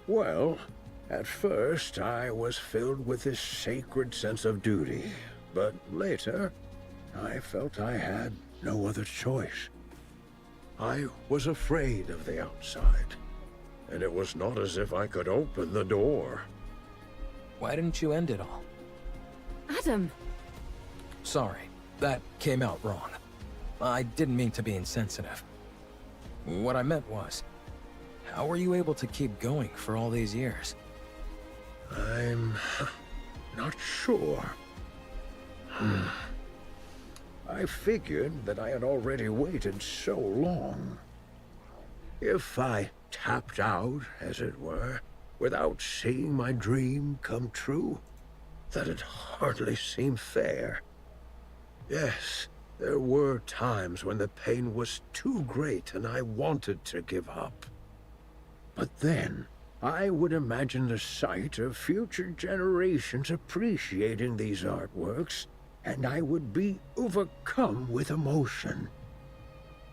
Well, at first I was filled with this sacred sense of duty, but later I felt I had no other choice. I was afraid of the outside, and it was not as if I could open the door. Why didn't you end it all? Adam! Sorry, that came out wrong. I didn't mean to be insensitive. What I meant was, how were you able to keep going for all these years? I'm not sure. I figured that I had already waited so long. If I tapped out, as it were, without seeing my dream come true, that'd hardly seem fair. Yes, There were times when the pain was too great and I wanted to give up. But then, I would imagine the sight of future generations appreciating these artworks, and I would be overcome with emotion.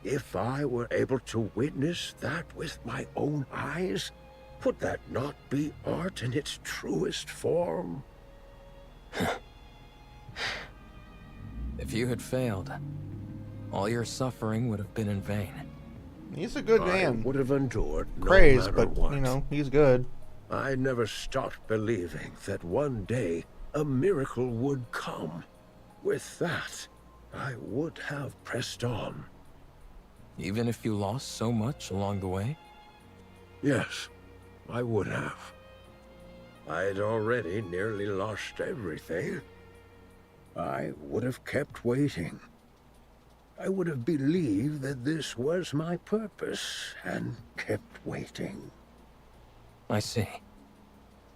If I were able to witness that with my own eyes, would that not be art in its truest form? If you had failed, all your suffering would have been in vain. He's a good man. I would have endured no Praise, matter but what. you know, he's good. I never stopped believing that one day a miracle would come. With that, I would have pressed on. Even if you lost so much along the way? Yes, I would have. I'd already nearly lost everything. I would have kept waiting. I would have believed that this was my purpose and kept waiting. I see.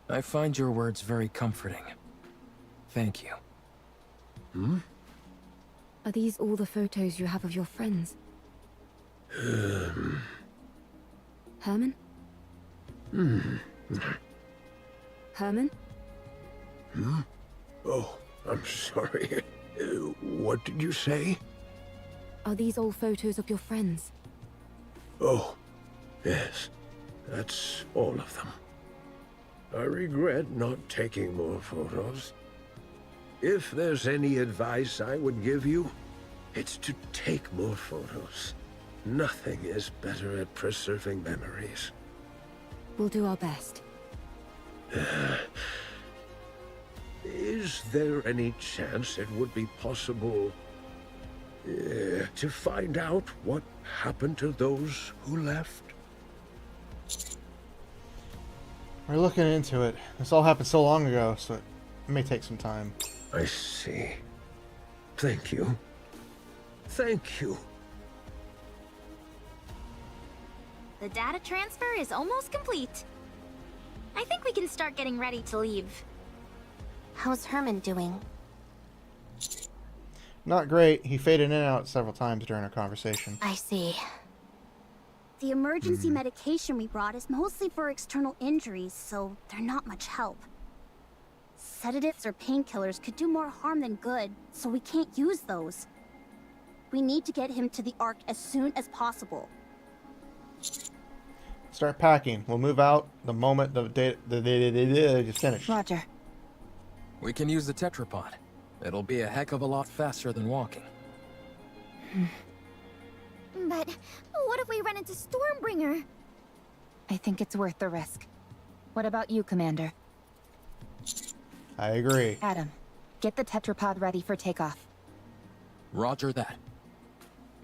I find your words very comforting. Thank you. Hmm? Are these all the photos you have of your friends? Herman? Herman? Hmm? Oh, I'm sorry. What did you say? Are these all photos of your friends? Oh, yes. That's all of them. I regret not taking more photos. If there's any advice I would give you, it's to take more photos. Nothing is better at preserving memories. We'll do our best. Is there any chance it would be possible to find out what happened to those who left? We're looking into it. This all happened so long ago, so it may take some time. I see. Thank you. Thank you. The data transfer is almost complete. I think we can start getting ready to leave. How's Herman doing? Not great. He faded in and out several times during our conversation. I see. The emergency medication we brought is mostly for external injuries, so they're not much help. Sedatives or painkillers could do more harm than good, so we can't use those. We need to get him to the Ark as soon as possible. Start packing. We'll move out the moment the data is finished. Roger. We can use the tetrapod. It'll be a heck of a lot faster than walking. But what if we run into Stormbringer? I think it's worth the risk. What about you, Commander? I agree. Adam, get the tetrapod ready for takeoff. Roger that.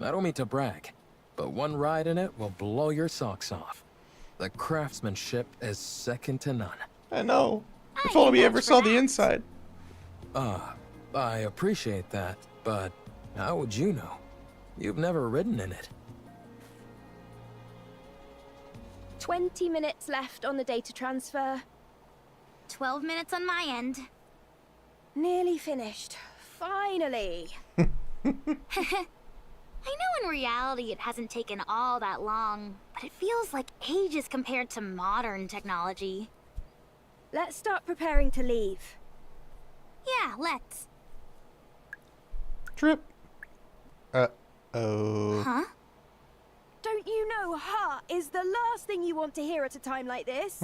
I don't mean to brag, but one ride in it will blow your socks off. The craftsmanship is second to none. I know. If only we ever saw the inside. I appreciate that, but how would you know? You've never ridden in it. 20 minutes left on the data transfer. 12 minutes on my end. Nearly finished. Finally. I know in reality it hasn't taken all that long, but it feels like ages compared to modern technology. Let's start preparing to leave. Yeah, let's. Trip. Uh-oh. Huh? Don't you know "ha" is the last thing you want to hear at a time like this?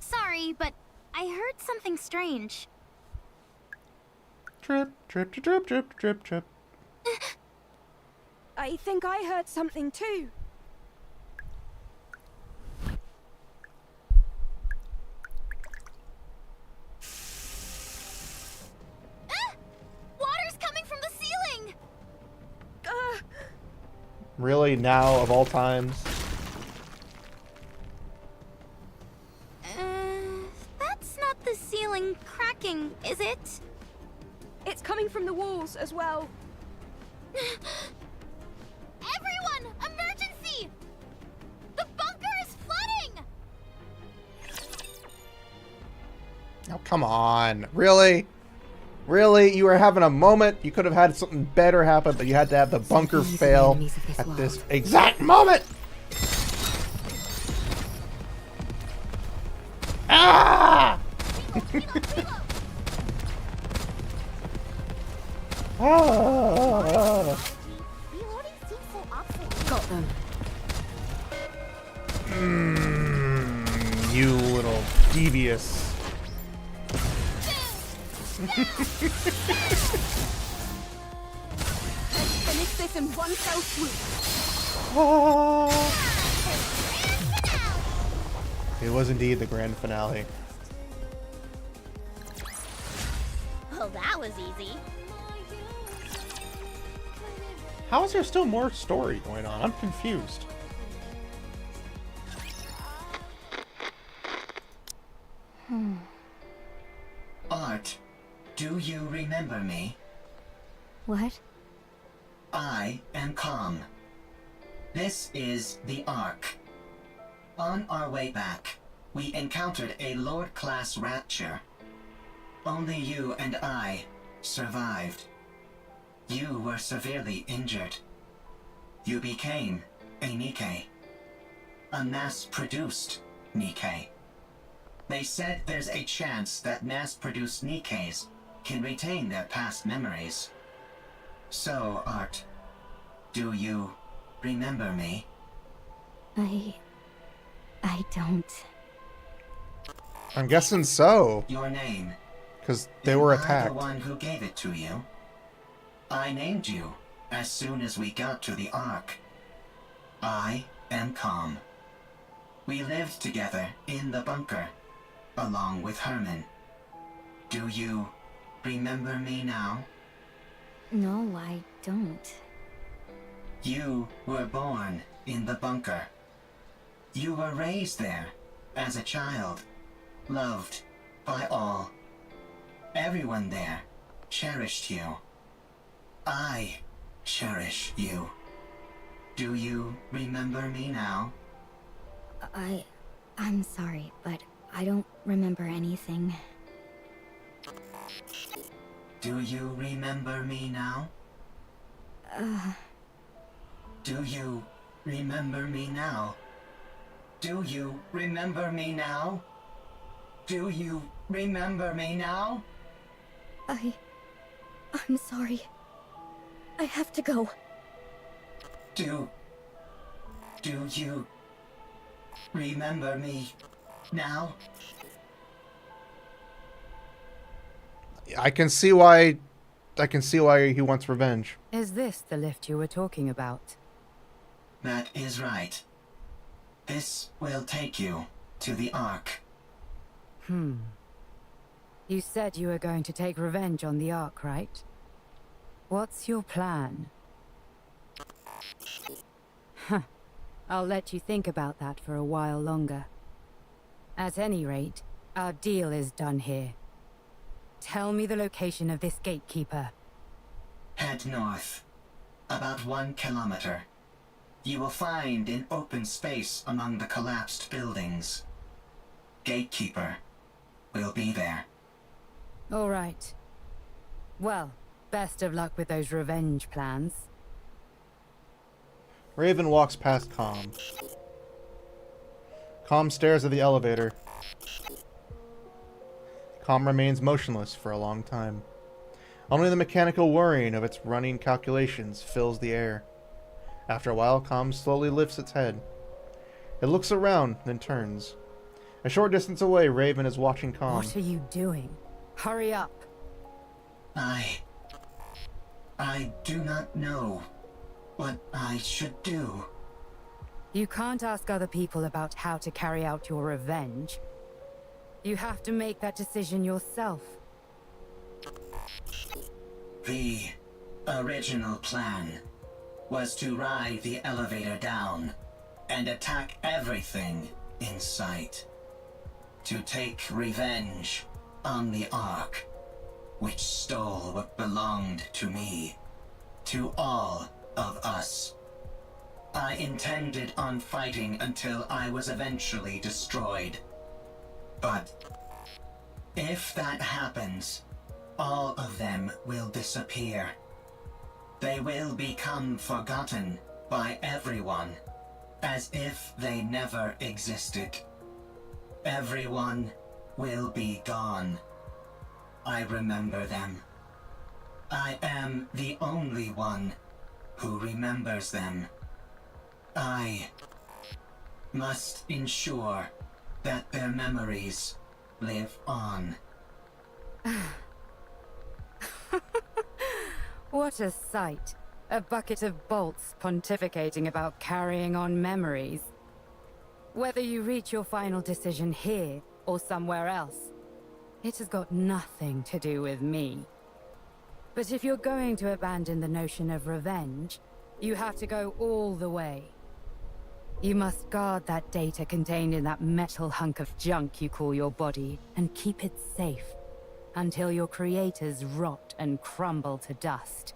Sorry, but I heard something strange. Trip, trip, trip, trip, trip, trip. I think I heard something too. Water's coming from the ceiling! Really? Now, of all times? That's not the ceiling cracking, is it? It's coming from the walls as well. Everyone! Emergency! The bunker is flooding! Oh, come on. Really? Really? You were having a moment? You could have had something better happen, but you had to have the bunker fail at this exact moment! Ah! Ah! Got them. You little devious. Finish this in one fell swoop. It was indeed the grand finale. Well, that was easy. How is there still more story going on? I'm confused. Art, do you remember me? What? I am Calm. This is the Ark. On our way back, we encountered a Lord-class rapture. Only you and I survived. You were severely injured. You became a Nikke. A mass-produced Nikke. They said there's a chance that mass-produced Nikkes can retain their past memories. So, Art, do you remember me? I don't. I'm guessing so. Your name. Because they were I'm attacked. the one who gave it to you. I named you as soon as we got to the Ark. I am Calm. We lived together in the bunker, along with Herman. Do you remember me now? No, I don't. You were born in the bunker. You were raised there as a child, loved by all. Everyone there cherished you. I cherish you. Do you remember me now? I'm sorry, but I don't remember anything. Do you remember me now? Do you remember me now? Do you remember me now? Do you remember me now? I'm sorry. I have to go. Do you remember me now? I can see why he wants revenge. Is this the lift you were talking about? That is right. This will take you to the Ark. You said you were going to take revenge on the Ark, right? What's your plan? Huh. I'll let you think about that for a while longer. At any rate, our deal is done here. Tell me the location of this gatekeeper. Head north. About 1 kilometer. You will find an open space among the collapsed buildings. Gatekeeper will be there. All right. Well, best of luck with those revenge plans. Raven walks past Calm. Calm stares at the elevator. Calm remains motionless for a long time. Only the mechanical whirring of its running calculations fills the air. After a while, Calm slowly lifts its head. It looks around, then turns. A short distance away, Raven is watching Calm. What are you doing? Hurry up. I do not know what I should do. You can't ask other people about how to carry out your revenge. You have to make that decision yourself. The original plan was to ride the elevator down and attack everything in sight. To take revenge on the Ark, which stole what belonged to me, to all of us. I intended on fighting until I was eventually destroyed. But if that happens, all of them will disappear. They will become forgotten by everyone, as if they never existed. Everyone will be gone. I remember them. I am the only one who remembers them. I must ensure that their memories live on. What a sight. A bucket of bolts pontificating about carrying on memories. Whether you reach your final decision here or somewhere else, it has got nothing to do with me. But if you're going to abandon the notion of revenge, you have to go all the way. You must guard that data contained in that metal hunk of junk you call your body and keep it safe until your creators rot and crumble to dust.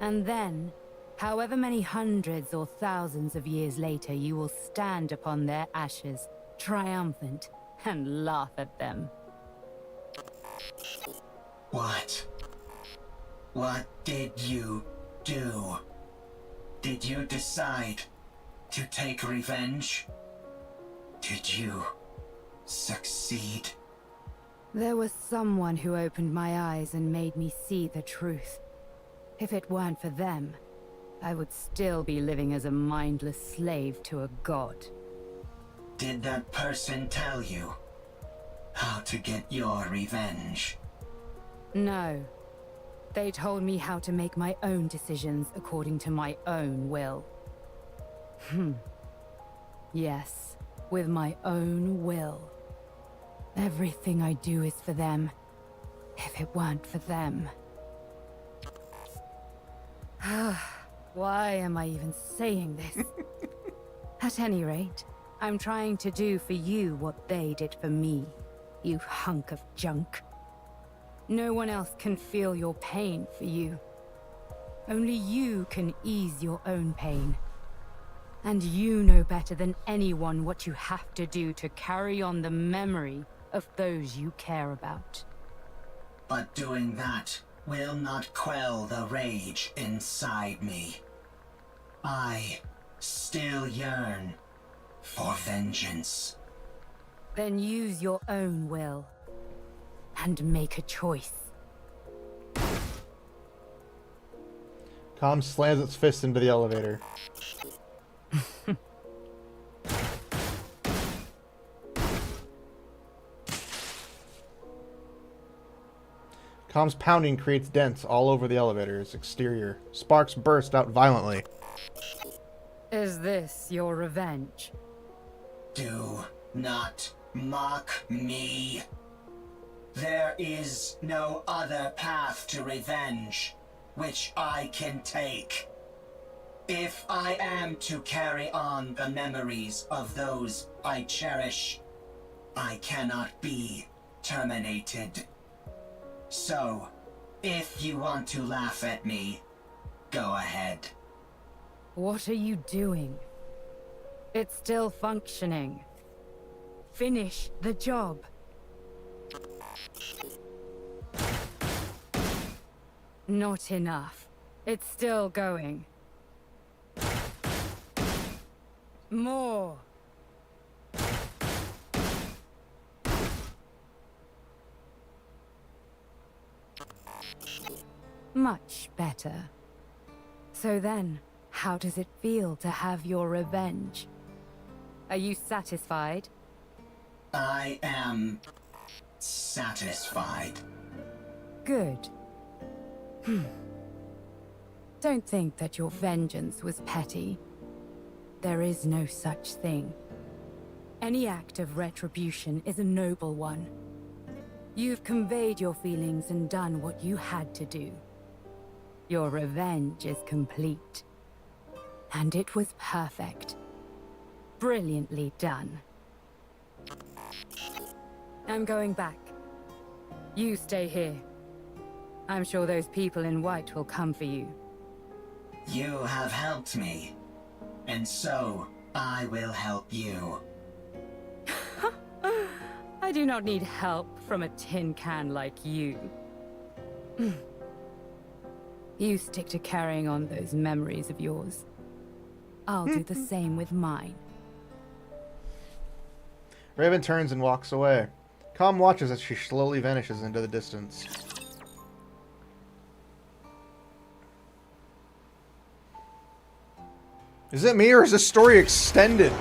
And then, however many hundreds or thousands of years later, you will stand upon their ashes, triumphant, and laugh at them. What? What did you do? Did you decide to take revenge? Did you succeed? There was someone who opened my eyes and made me see the truth. If it weren't for them, I would still be living as a mindless slave to a god. Did that person tell you how to get your revenge? No. They told me how to make my own decisions according to my own will. Yes, with my own will. Everything I do is for them. If it weren't for them... Why am I even saying this? At any rate, I'm trying to do for you what they did for me, you hunk of junk. No one else can feel your pain for you. Only you can ease your own pain. And you know better than anyone what you have to do to carry on the memory of those you care about. But doing that will not quell the rage inside me. I still yearn for vengeance. Then use your own will. And make a choice. Calm slams its fist into the elevator. Calm's pounding creates dents all over the elevator's exterior. Sparks burst out violently. Is this your revenge? Do not mock me. There is no other path to revenge which I can take. If I am to carry on the memories of those I cherish, I cannot be terminated. So, if you want to laugh at me, go ahead. What are you doing? It's still functioning. Finish the job. Not enough. It's still going. More. Much better. So then, how does it feel to have your revenge? Are you satisfied? I am satisfied. Good. Don't think that your vengeance was petty. There is no such thing. Any act of retribution is a noble one. You've conveyed your feelings and done what you had to do. Your revenge is complete. And it was perfect. Brilliantly done. I'm going back. You stay here. I'm sure those people in white will come for you. You have helped me, and so I will help you. I do not need help from a tin can like you. You stick to carrying on those memories of yours. I'll do the same with mine. Raven turns and walks away. Calm watches as she slowly vanishes into the distance. Is it me or is this story extended?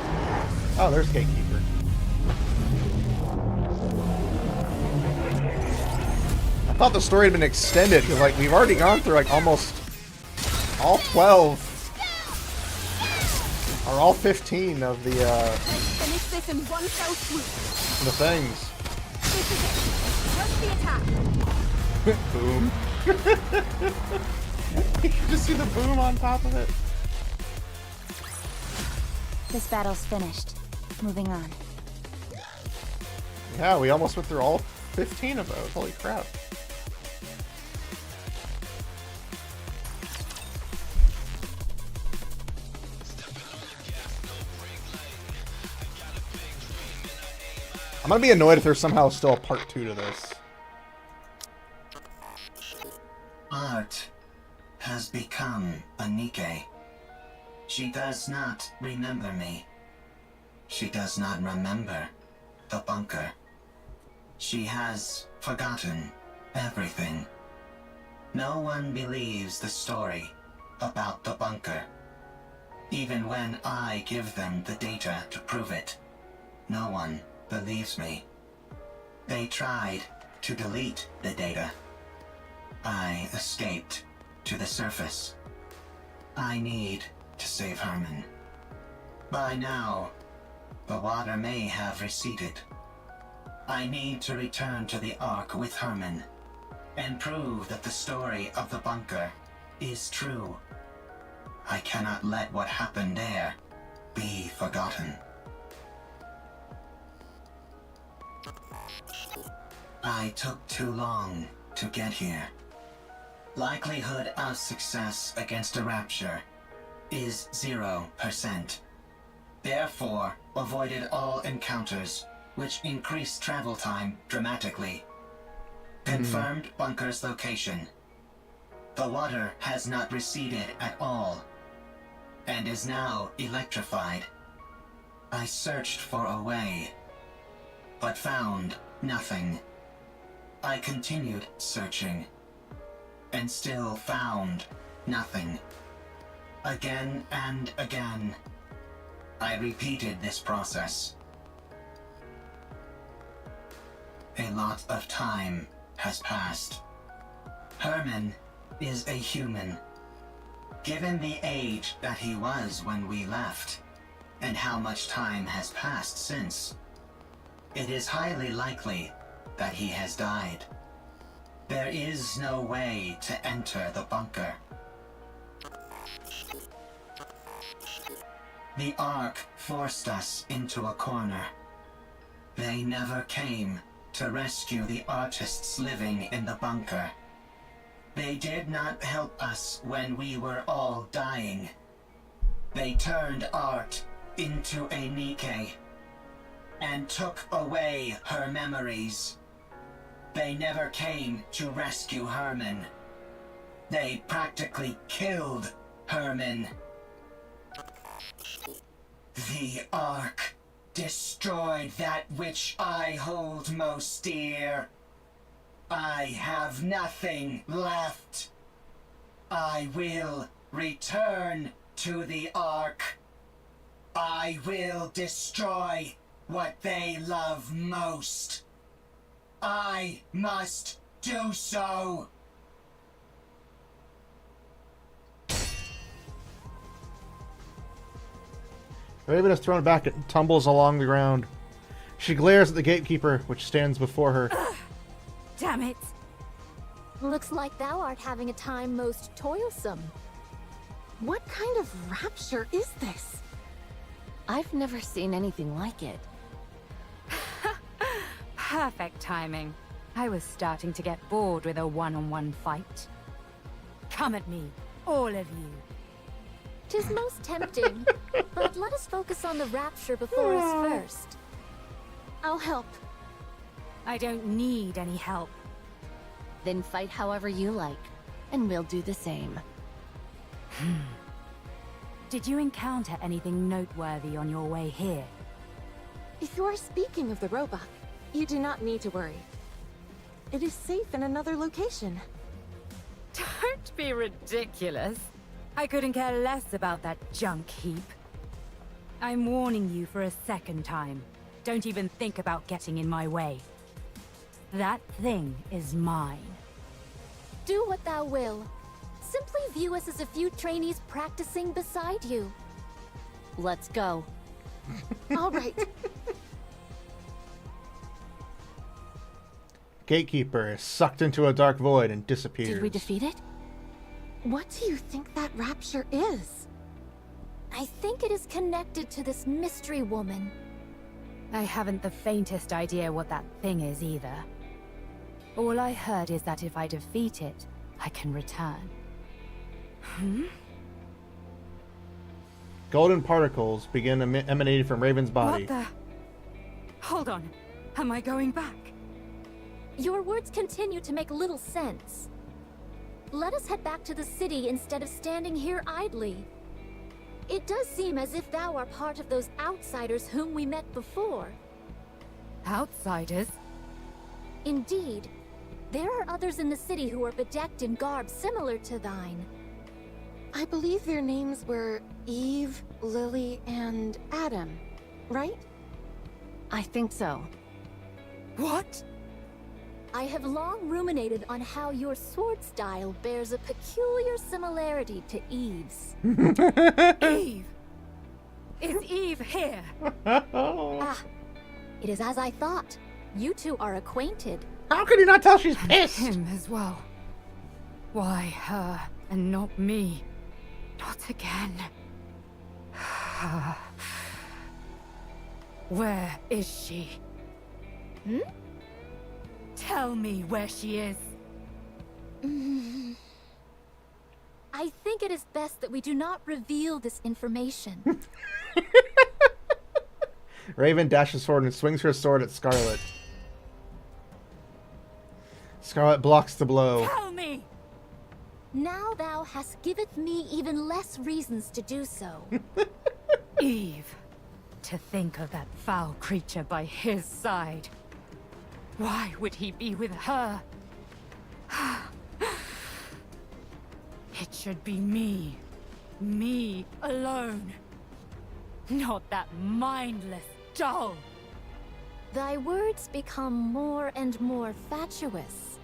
Oh, there's Gatekeeper. I thought the story had been extended because, like, we've already gone through like almost all 12 or all 15 of the Finish this in one fell swoop. the things. This is it. Rush the attack. Boom. You can just see the boom on top of it. This battle's finished. Moving on. Yeah, we almost went through all 15 of those. Holy crap. I'm gonna be annoyed if there's somehow still a part 2 to this. Art has become a Nikke. She does not remember me. She does not remember the bunker. She has forgotten everything. No one believes the story about the bunker. Even when I give them the data to prove it, no one believes me. They tried to delete the data. I escaped to the surface. I need to save Herman. By now, the water may have receded. I need to return to the Ark with Herman and prove that the story of the bunker is true. I cannot let what happened there be forgotten. I took too long to get here. Likelihood of success against a rapture is 0%. Therefore, avoided all encounters, which increased travel time dramatically. Confirmed bunker's location. The water has not receded at all, and is now electrified. I searched for a way, but found nothing. I continued searching, and still found nothing. Again and again, I repeated this process. A lot of time has passed. Herman is a human. Given the age that he was when we left, and how much time has passed since, it is highly likely that he has died. There is no way to enter the bunker. The Ark forced us into a corner. They never came to rescue the artists living in the bunker. They did not help us when we were all dying. They turned art into a Nikke and took away her memories. They never came to rescue Herman. They practically killed Herman. The Ark destroyed that which I hold most dear. I have nothing left. I will return to the Ark. I will destroy what they love most. I must do so. Raven is thrown back and tumbles along the ground. She glares at the gatekeeper, which stands before her. Damn it! Looks like thou art having a time most toilsome. What kind of rapture is this? I've never seen anything like it. Perfect timing. I was starting to get bored with a one-on-one fight. Come at me, all of you. 'Tis most tempting, but let us focus on the rapture before us first. I'll help. I don't need any help. Then fight however you like, and we'll do the same. Did you encounter anything noteworthy on your way here? If you are speaking of the robot, you do not need to worry. It is safe in another location. Don't be ridiculous. I couldn't care less about that junk heap. I'm warning you for a second time. Don't even think about getting in my way. That thing is mine. Do what thou will. Simply view us as a few trainees practicing beside you. Let's go. All right. Gatekeeper is sucked into a dark void and disappears. Did we defeat it? What do you think that rapture is? I think it is connected to this mystery woman. I haven't the faintest idea what that thing is either. All I heard is that if I defeat it, I can return. Golden particles begin emanating from Raven's body. What the? Hold on. Am I going back? Your words continue to make little sense. Let us head back to the city instead of standing here idly. It does seem as if thou art part of those outsiders whom we met before. Outsiders? Indeed. There are others in the city who are bedecked in garb similar to thine. I believe their names were Eve, Lily, and Adam, right? I think so. What? I have long ruminated on how your sword style bears a peculiar similarity to Eve's. Eve! Is Eve here? Ah, it is as I thought. You two are acquainted. How can you not tell she's pissed? Him as well. Why her and not me? Not again. Where is she? Tell me where she is. I think it is best that we do not reveal this information. Raven dashes forward and swings her sword at Scarlet. Scarlet blocks the blow. Tell me! Now thou hast giveth me even less reasons to do so. Eve. To think of that foul creature by his side. Why would he be with her? It should be me. Me alone. Not that mindless doll. Thy words become more and more fatuous.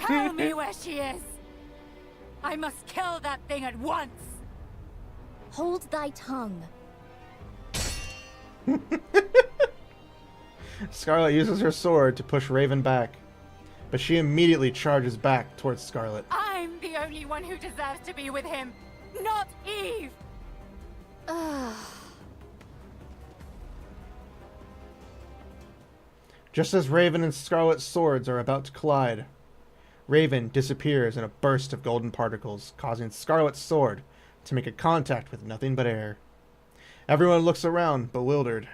Tell me where she is. I must kill that thing at once. Hold thy tongue. Scarlet uses her sword to push Raven back, but she immediately charges back towards Scarlet. I'm the only one who deserves to be with him, not Eve! Just as Raven and Scarlet's swords are about to collide, Raven disappears in a burst of golden particles, causing Scarlet's sword to make a contact with nothing but air. Everyone looks around, bewildered,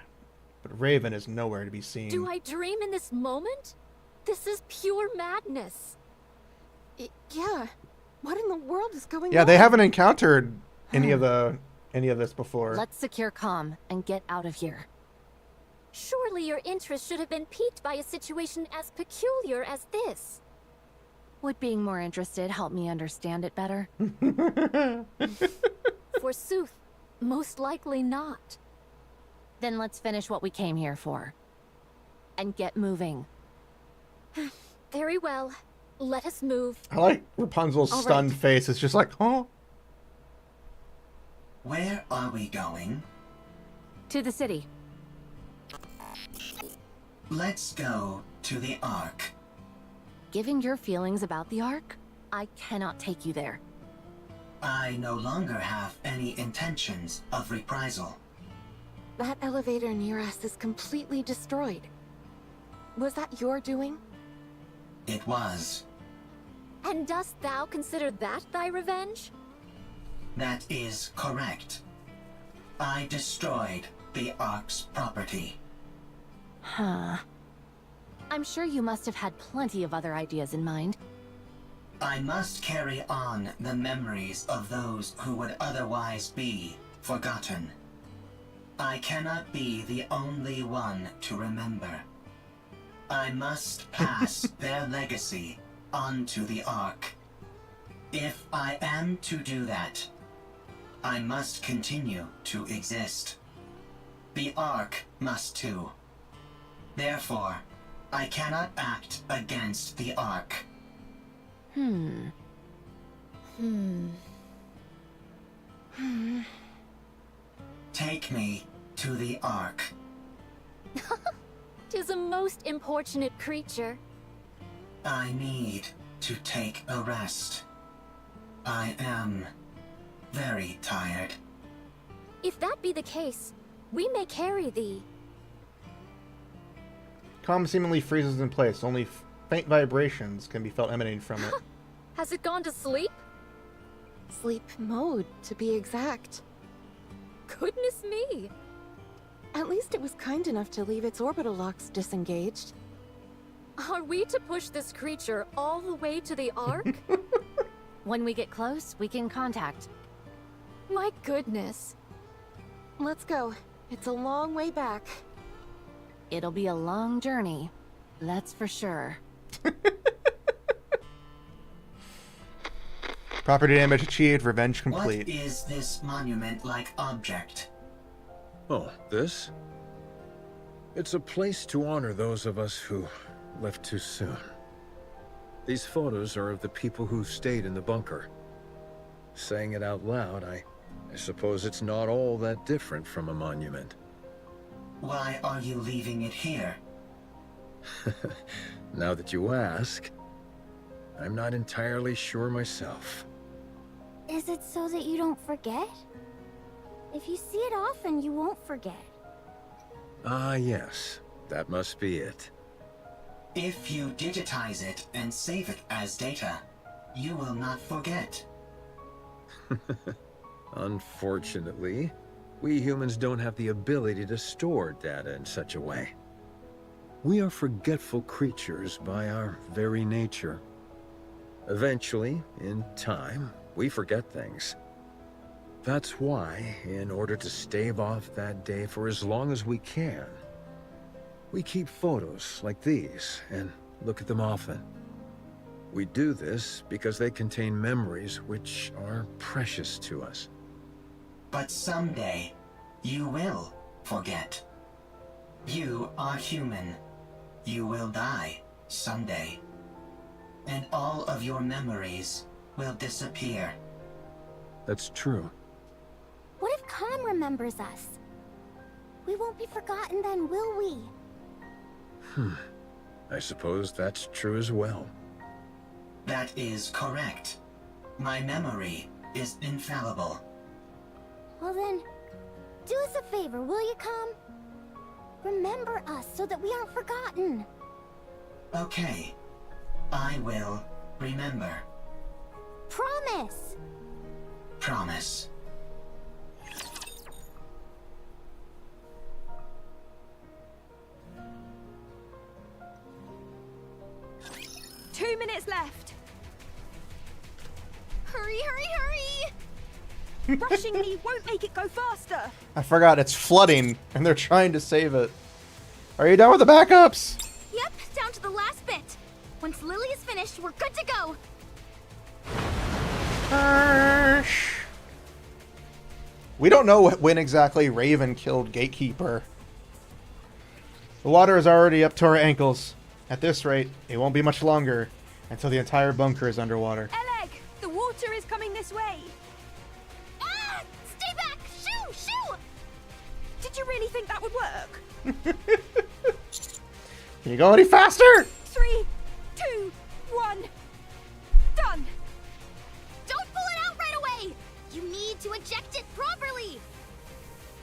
but Raven is nowhere to be seen. Do I dream in this moment? This is pure madness. Yeah. What in the world is going on? Yeah, they haven't encountered any of this before. Let's secure comm and get out of here. Surely your interest should have been piqued by a situation as peculiar as this. Would being more interested help me understand it better? Forsooth, most likely not. Then let's finish what we came here for. And get moving. Very well. Let us move. I like Rapunzel's All stunned right. face. It's just like, oh. Where are we going? To the city. Let's go to the Ark. Given your feelings about the Ark, I cannot take you there. I no longer have any intentions of reprisal. That elevator near us is completely destroyed. Was that your doing? It was. And dost thou consider that thy revenge? That is correct. I destroyed the Ark's property. Huh. I'm sure you must have had plenty of other ideas in mind. I must carry on the memories of those who would otherwise be forgotten. I cannot be the only one to remember. I must pass their legacy onto the Ark. If I am to do that, I must continue to exist. The Ark must too. Therefore, I cannot act against the Ark. Take me to the Ark. 'Tis a most importunate creature. I need to take a rest. I am very tired. If that be the case, we may carry thee. Calm seemingly freezes in place. Only faint vibrations can be felt emanating from it. Has it gone to sleep? Sleep mode, to be exact. Goodness me! At least it was kind enough to leave its orbital locks disengaged. Are we to push this creature all the way to the Ark? When we get close, we can contact. My goodness. Let's go. It's a long way back. It'll be a long journey, that's for sure. Property damage achieved. Revenge What complete. is this monument-like object? Oh, this? It's a place to honor those of us who left too soon. These photos are of the people who stayed in the bunker. Saying it out loud, I suppose it's not all that different from a monument. Why are you leaving it here? Now that you ask, I'm not entirely sure myself. Is it so that you don't forget? If you see it often, you won't forget. Ah, yes. That must be it. If you digitize it and save it as data, you will not forget. Unfortunately, we humans don't have the ability to store data in such a way. We are forgetful creatures by our very nature. Eventually, in time, we forget things. That's why, in order to stave off that day for as long as we can, we keep photos like these and look at them often. We do this because they contain memories which are precious to us. But someday, you will forget. You are human. You will die someday. And all of your memories will disappear. That's true. What if Calm remembers us? We won't be forgotten then, will we? I suppose that's true as well. That is correct. My memory is infallible. Well then, do us a favor, will you, Calm? Remember us so that we aren't forgotten. Okay. I will remember. Promise! Promise. Two minutes left. Hurry, hurry, hurry! Rushing me won't make it go faster. I forgot it's flooding, and they're trying to save it. Are you done with the backups? Yep, down to the last bit. Once Lily is finished, we're good to go. We don't know when exactly Raven killed Gatekeeper. The water is already up to our ankles. At this rate, it won't be much longer until the entire bunker is underwater. Eleg, the water is coming this way. Ah! Stay back! Shoo! Shoo! Did you really think that would work? Can you go any faster? 3, 2, 1. Done. Don't pull it out right away! You need to eject it properly!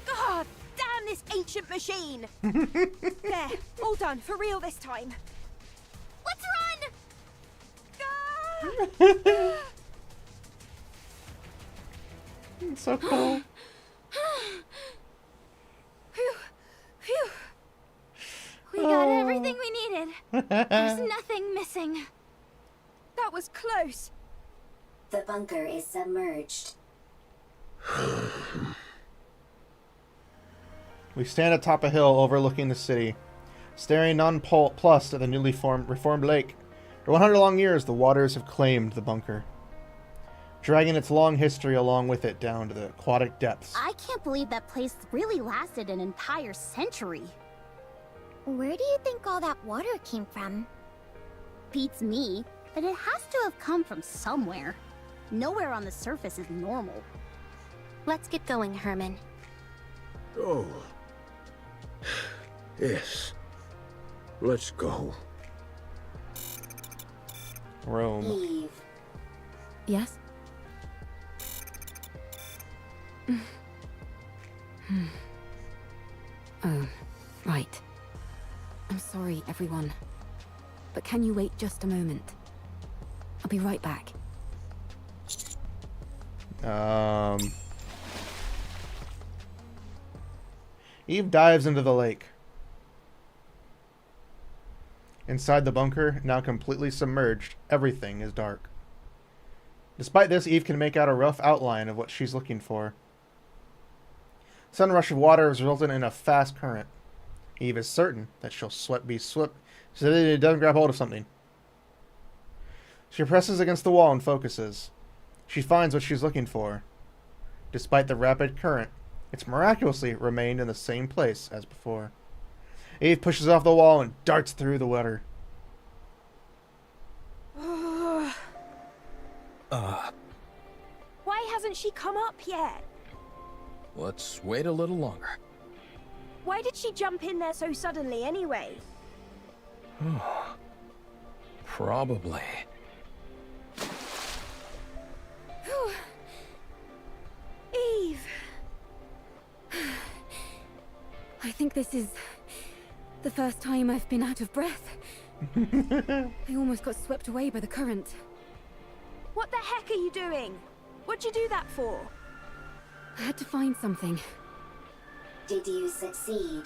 God damn this ancient machine! There, all done, for real this time. Let's run! It's so cool. Phew, phew. We got everything we needed. There's nothing missing. That was close. The bunker is submerged. We stand atop a hill overlooking the city, staring nonplussed at the newly reformed lake. For 100 long years, the waters have claimed the bunker, dragging its long history along with it down to the aquatic depths. I can't believe that place really lasted an entire century. Where do you think all that water came from? Beats me, but it has to have come from somewhere. Nowhere on the surface is normal. Let's get going, Herman. Oh. Yes. Let's go. Rome. Eve. Yes? Oh, right. I'm sorry, everyone. But can you wait just a moment? I'll be right back. Eve dives into the lake. Inside the bunker, now completely submerged, everything is dark. Despite this, Eve can make out a rough outline of what she's looking for. A sudden rush of water has resulted in a fast current. Eve is certain that she'll be swept so that it doesn't grab hold of something. She presses against the wall and focuses. She finds what she's looking for. Despite the rapid current, it's miraculously remained in the same place as before. Eve pushes off the wall and darts through the water. Why hasn't she come up yet? Let's wait a little longer. Why did she jump in there so suddenly anyway? Probably. Eve! I think this is the first time I've been out of breath. I almost got swept away by the current. What the heck are you doing? What'd you do that for? I had to find something. Did you succeed?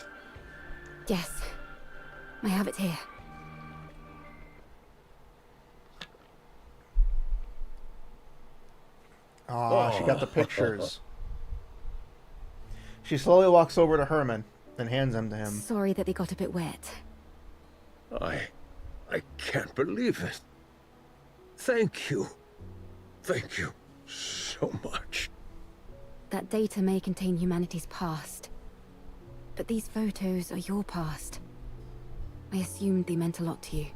Yes. I have it here. She got the pictures. She slowly walks over to Herman and hands them to him. Sorry that they got a bit wet. I can't believe it. Thank you. Thank you so much. That data may contain humanity's past. But these photos are your past. I assumed they meant a lot to you.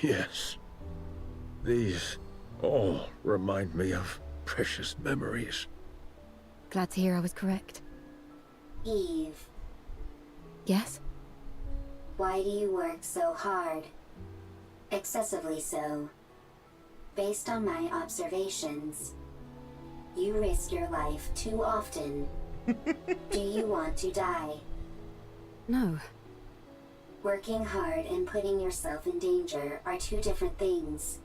Yes. These all remind me of precious memories. Glad to hear I was correct. Eve, Yes? why do you work so hard? Excessively so. Based on my observations, you risk your life too often. Do you want to die? No. Working hard and putting yourself in danger are two different things.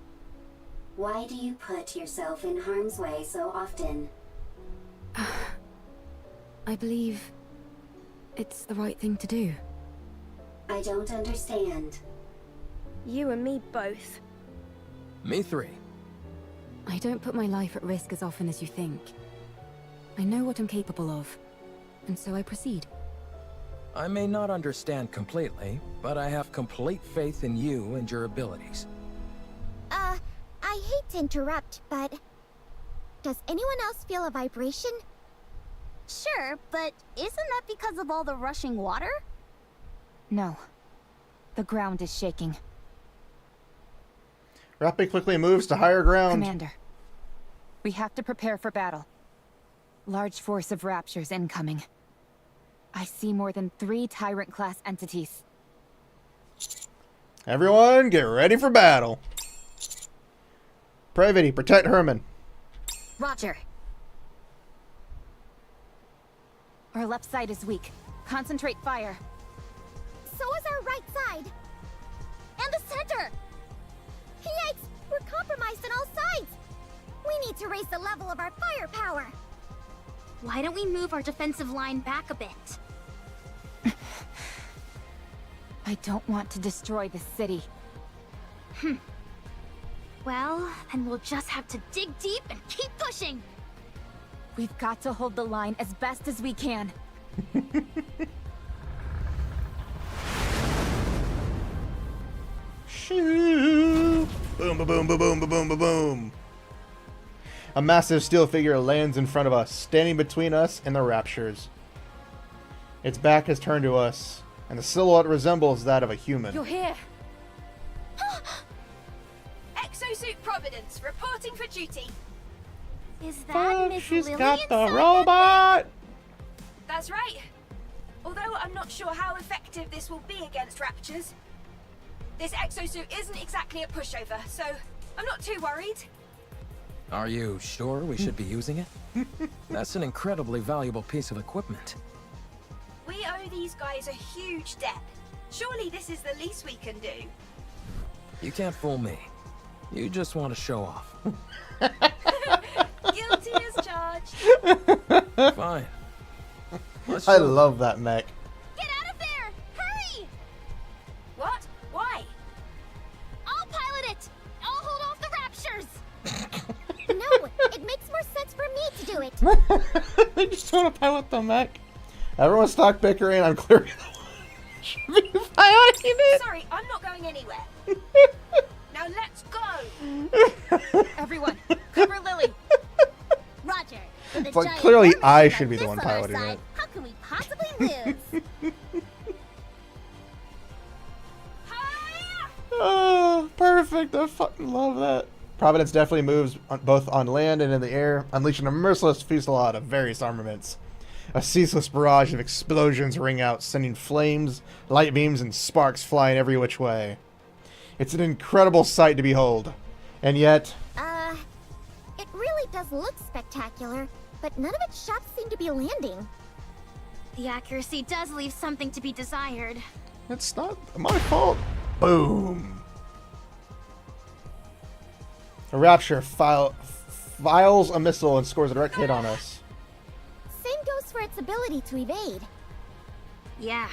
Why do you put yourself in harm's way so often? I believe it's the right thing to do. I don't understand. You and me both. Me three. I don't put my life at risk as often as you think. I know what I'm capable of, and so I proceed. I may not understand completely, but I have complete faith in you and your abilities. I hate to interrupt, but does anyone else feel a vibration? Sure, but isn't that because of all the rushing water? No. The ground is shaking. Rapid quickly moves to higher ground. Commander, we have to prepare for battle. Large force of raptures incoming. I see more than 3 Tyrant-class entities. Everyone, get ready for battle. Privity, protect Herman. Roger. Our left side is weak. Concentrate fire. So is our right side. And the center. Yikes! We're compromised on all sides. We need to raise the level of our firepower. Why don't we move our defensive line back a bit? I don't want to destroy the city. Well, then we'll just have to dig deep and keep pushing. We've got to hold the line as best as we can. Shoo! Boom, ba boom, ba boom, ba boom, ba boom. A massive steel figure lands in front of us, standing between us and the Raptures. Its back is turned to us, and the silhouette resembles that of a human. You're here. Exosuit Providence, reporting for duty. Is that Miss She's Lily got the inside robot! That's right. Although I'm not sure how effective this will be against Raptures. This exosuit isn't exactly a pushover, so I'm not too worried. Are you sure we should be using it? That's an incredibly valuable piece of equipment. We owe these guys a huge debt. Surely this is the least we can do. You can't fool me. You just want to show off. Guilty as charged. Fine. I love that mech. Get out of there! Hurry! What? Why? I'll pilot it! I'll hold off the Raptures! No, it makes more sense for me to do it. I just want to pilot the mech. Everyone stop bickering. I'm clearing the piloting it. Sorry, I'm not going anywhere. Now let's go! Everyone, cover Lily! Roger. With It's a like giant clearly war I machine should be like the one this on our piloting side, it. How can we possibly lose? Oh, perfect. I fucking love that. Providence definitely moves both on land and in the air, unleashing a merciless fusillade of various armaments. A ceaseless barrage of explosions ring out, sending flames, light beams, and sparks flying every which way. It's an incredible sight to behold. And yet... It really does look spectacular, but none of its shots seem to be landing. The accuracy does leave something to be desired. It's not my fault. Boom. A Rapture files a missile and scores a direct hit on us. Same goes for its ability to evade. Yeah.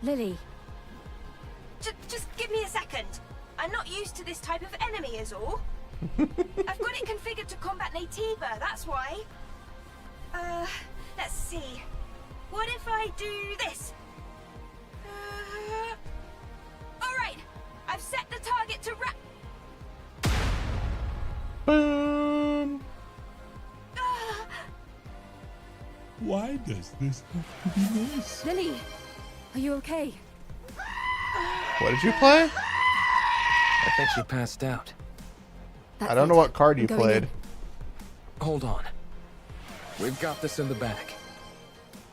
Lily. Just give me a second. I'm not used to this type of enemy is all. I've got it configured to combat Naytiba, that's why. Let's see. What if I do this? Alright, I've set the target to Boom. Why does this have to be this? Lily, are you okay? What did you play? I think she passed out. I don't know what card you played. Hold on. We've got this in the bag.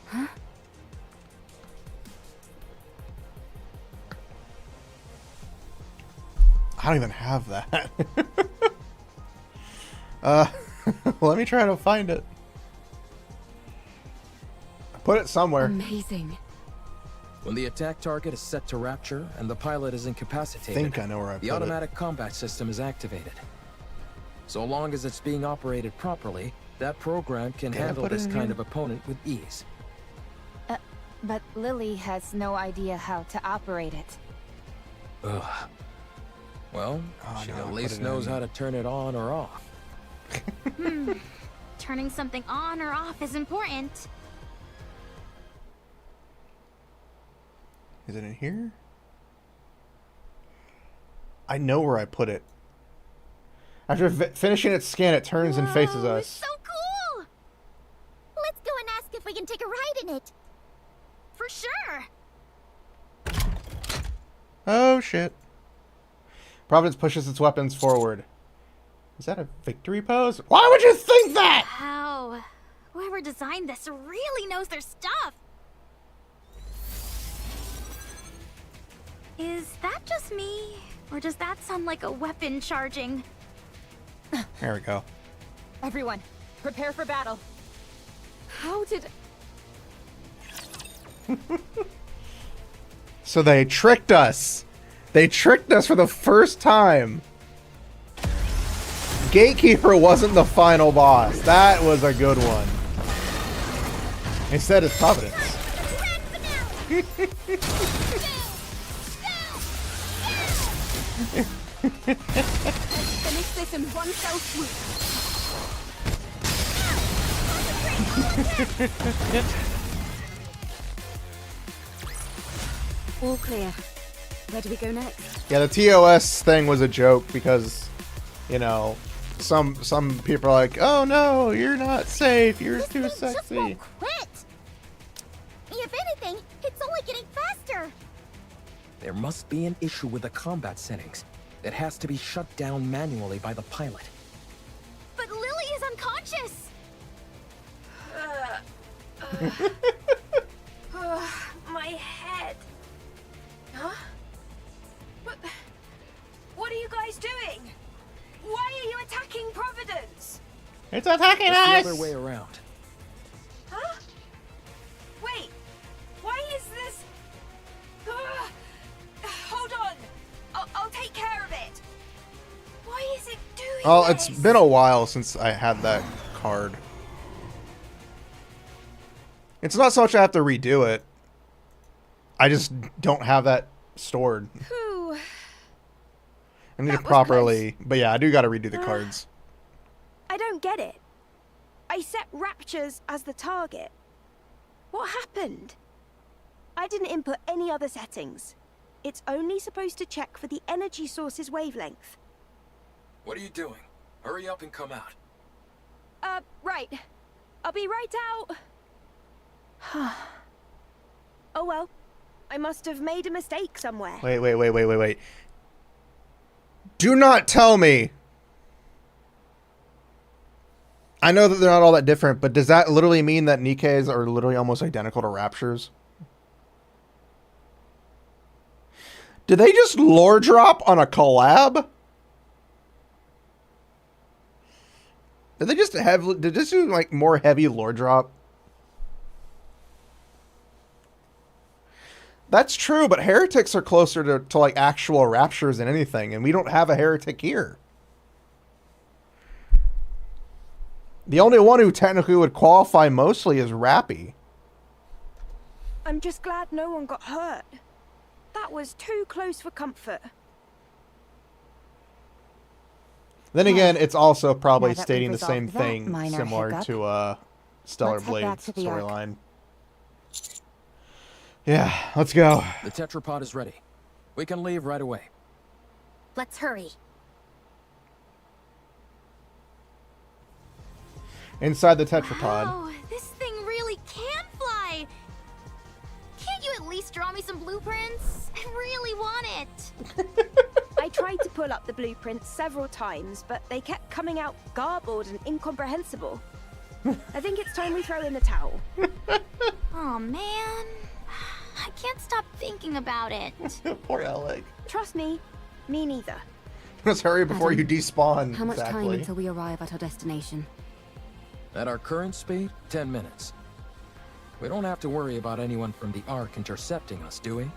Huh? I don't even have that. Let me try to find it. I put it somewhere. Amazing. When the attack target is set to Rapture and the pilot is incapacitated, I think I know where I put the it. automatic combat system is activated. So long as it's being operated properly, that program can Did I handle put it this in kind here? of opponent with ease. But Lily has no idea how to operate it. Ugh. Well, Oh, she no, I at put least it knows in. how to turn it on or off. Turning something on or off is important. Is it in here? I know where I put it. After finishing its scan, it turns and faces us. So cool! Let's go and ask if we can take a ride in it. For sure! Oh shit. Providence pushes its weapons forward. Is that a victory pose? Why would you think that? Wow. Whoever designed this really knows their stuff. Is that just me? Or does that sound like a weapon charging? There we go. Everyone, prepare for battle. How did... So they tricked us. They tricked us for the first time. Gatekeeper wasn't the final boss. That was a good one. Instead, it's Providence. Finish this in one fell swoop. All clear. Where do we go next? Yeah, the TOS thing was a joke because, you know, some people are like, "Oh no, you're not safe. You're too sexy." Just won't quit. If anything, it's only getting faster. There must be an issue with the combat settings. It has to be shut down manually by the pilot. But Lily is unconscious. My head. Huh? What are you guys doing? Why are you attacking Providence? It's attacking It's us. the other way around. Huh? Wait. Why is this? Hold on. I'll take care of it. Why is it doing Oh, this? it's been a while since I had that card. It's not so much I have to redo it. I just don't have that stored. Whew. I need to properly, but yeah, I do got to redo the cards. I don't get it. I set Raptures as the target. What happened? I didn't input any other settings. It's only supposed to check for the energy source's wavelength. What are you doing? Hurry up and come out. Right. I'll be right out. Oh well. I must have made a mistake somewhere. Wait. Do not tell me. I know that they're not all that different, but does that literally mean that Nikkes are literally almost identical to Raptures? Did they just lore drop on a collab? Did they just have? Did this do like more heavy lore drop? That's true, but heretics are closer to like actual Raptures than anything, and we don't have a heretic here. The only one who technically would qualify mostly is Rappy. I'm just glad no one got hurt. That was too close for comfort. Then again, it's also probably Now that stating the we've same resolved that thing minor similar hiccup, to Stellar let's head back Blade's to the Ark. storyline. Yeah, let's go. The tetrapod is ready. We can leave right away. Let's hurry. Inside the tetrapod. Oh, this thing really can fly. Can't you at least draw me some blueprints? I really want it. I tried to pull up the blueprints several times, but they kept coming out garbled and incomprehensible. I think it's time we throw in the towel. Oh man, I can't stop thinking about it. Poor Alec. Trust me, me neither. Let's hurry before you Adam, despawn. How much time exactly. until we arrive at our destination? At our current speed, 10 minutes. We don't have to worry about anyone from the Ark intercepting us, do we?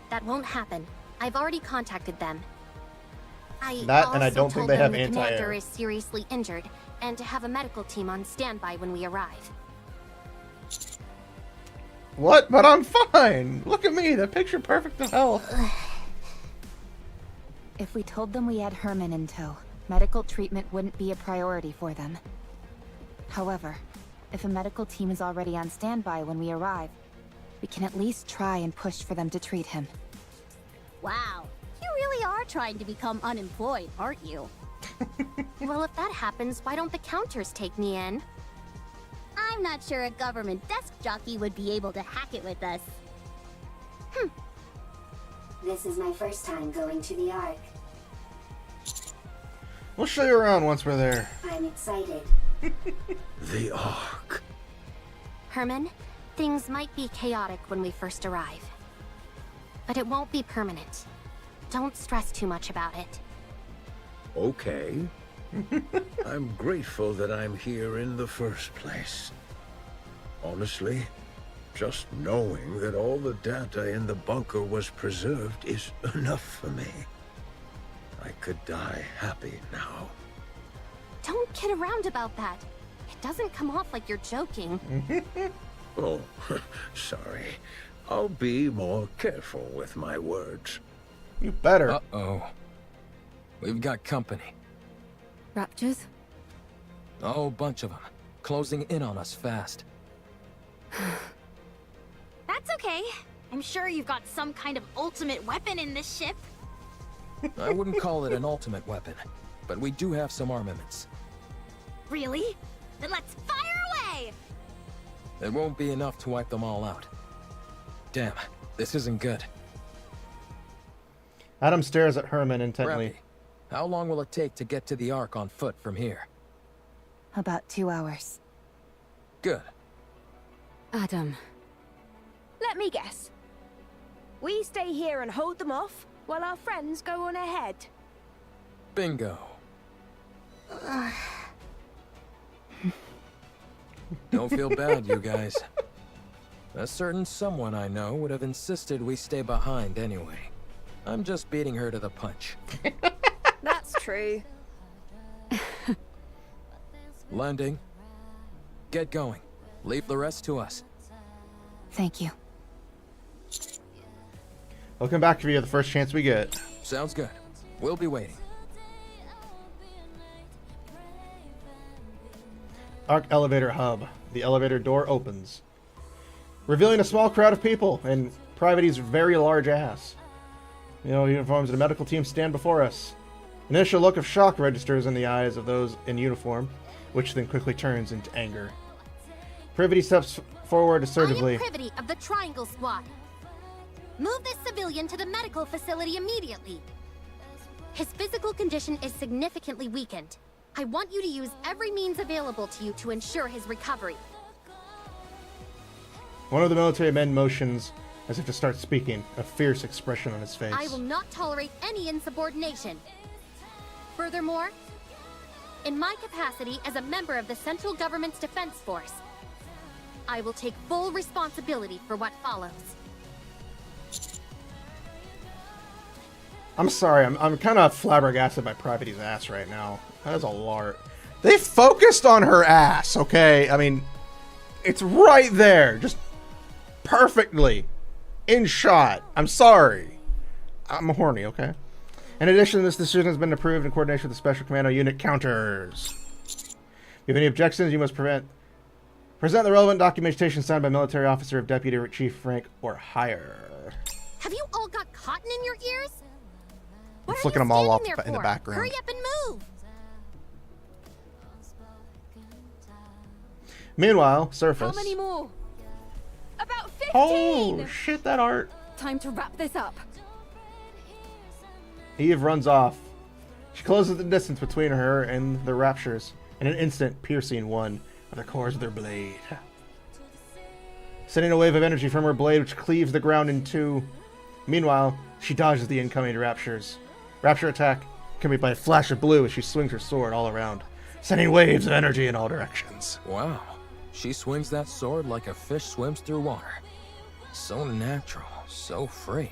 That won't happen. I've already contacted them. That, and I don't think they have the anti-air. commander is seriously injured, and to have a medical team on standby when we arrive. What? But I'm fine. Look at me, the picture perfect of health. If we told them we had Herman in tow, medical treatment wouldn't be a priority for them. However, if a medical team is already on standby when we arrive, we can at least try and push for them to treat him. Wow, you really are trying to become unemployed, aren't you? Well, if that happens, why don't the counters take me in? I'm not sure a government desk jockey would be able to hack it with us. This is my first time going to the Ark. We'll show you around once we're there. I'm excited. The Ark. Herman, things might be chaotic when we first arrive. But it won't be permanent. Don't stress too much about it. Okay. I'm grateful that I'm here in the first place. Honestly, just knowing that all the data in the bunker was preserved is enough for me. I could die happy now. Don't kid around about that. It doesn't come off like you're joking. Oh, sorry. I'll be more careful with my words. You better. Uh-oh. We've got company. Raptures? A whole bunch of them. Closing in on us fast. That's okay. I'm sure you've got some kind of ultimate weapon in this ship. I wouldn't call it an ultimate weapon, but we do have some armaments. Really? Then let's fire away! It won't be enough to wipe them all out. Damn, this isn't good. Adam stares at Herman intently. Rappy, how long will it take to get to the Ark on foot from here? About 2 hours. Good. Adam. Let me guess. We stay here and hold them off, while our friends go on ahead. Bingo. Don't feel bad, you guys. A certain someone I know would have insisted we stay behind anyway. I'm just beating her to the punch. That's true. Landing. Get going. Leave the rest to us. Thank you. We'll come back for you the first chance we get. Sounds good. We'll be waiting. Arc elevator hub. The elevator door opens, revealing a small crowd of people and Private E's very large ass. Uniforms and a medical team stand before us. An initial look of shock registers in the eyes of those in uniform, which then quickly turns into anger. Privity steps forward assertively. I am Privity of the Triangle Squad. Move this civilian to the medical facility immediately. His physical condition is significantly weakened. I want you to use every means available to you to ensure his recovery. One of the military men motions as if to start speaking, a fierce expression on his face. I will not tolerate any insubordination. Furthermore, in my capacity as a member of the Central Government's Defense Force, I will take full responsibility for what follows. I'm sorry, I'm kind of flabbergasted by Private E's ass right now. That is a lot. They focused on her ass, okay? I mean, it's right there, just perfectly in shot. I'm sorry. I'm horny, okay? In addition, this decision has been approved in coordination with the Special Commando Unit Counters. If you have any objections, you must present the relevant documentation signed by military officer of deputy chief rank or higher. Have you all got cotton in your ears? I'm flicking them all off in the background. Hurry up and move! Meanwhile, surface. How many more? About 15! Oh, shit, that art. Time to wrap this up. Eve runs off. She closes the distance between her and the Raptures, in an instant piercing one of the cores of their blade. Sending a wave of energy from her blade which cleaves the ground in two. Meanwhile, she dodges the incoming Raptures. Rapture attack can be by a flash of blue as she swings her sword all around, sending waves of energy in all directions. Wow. She swings that sword like a fish swims through water. So natural, so free.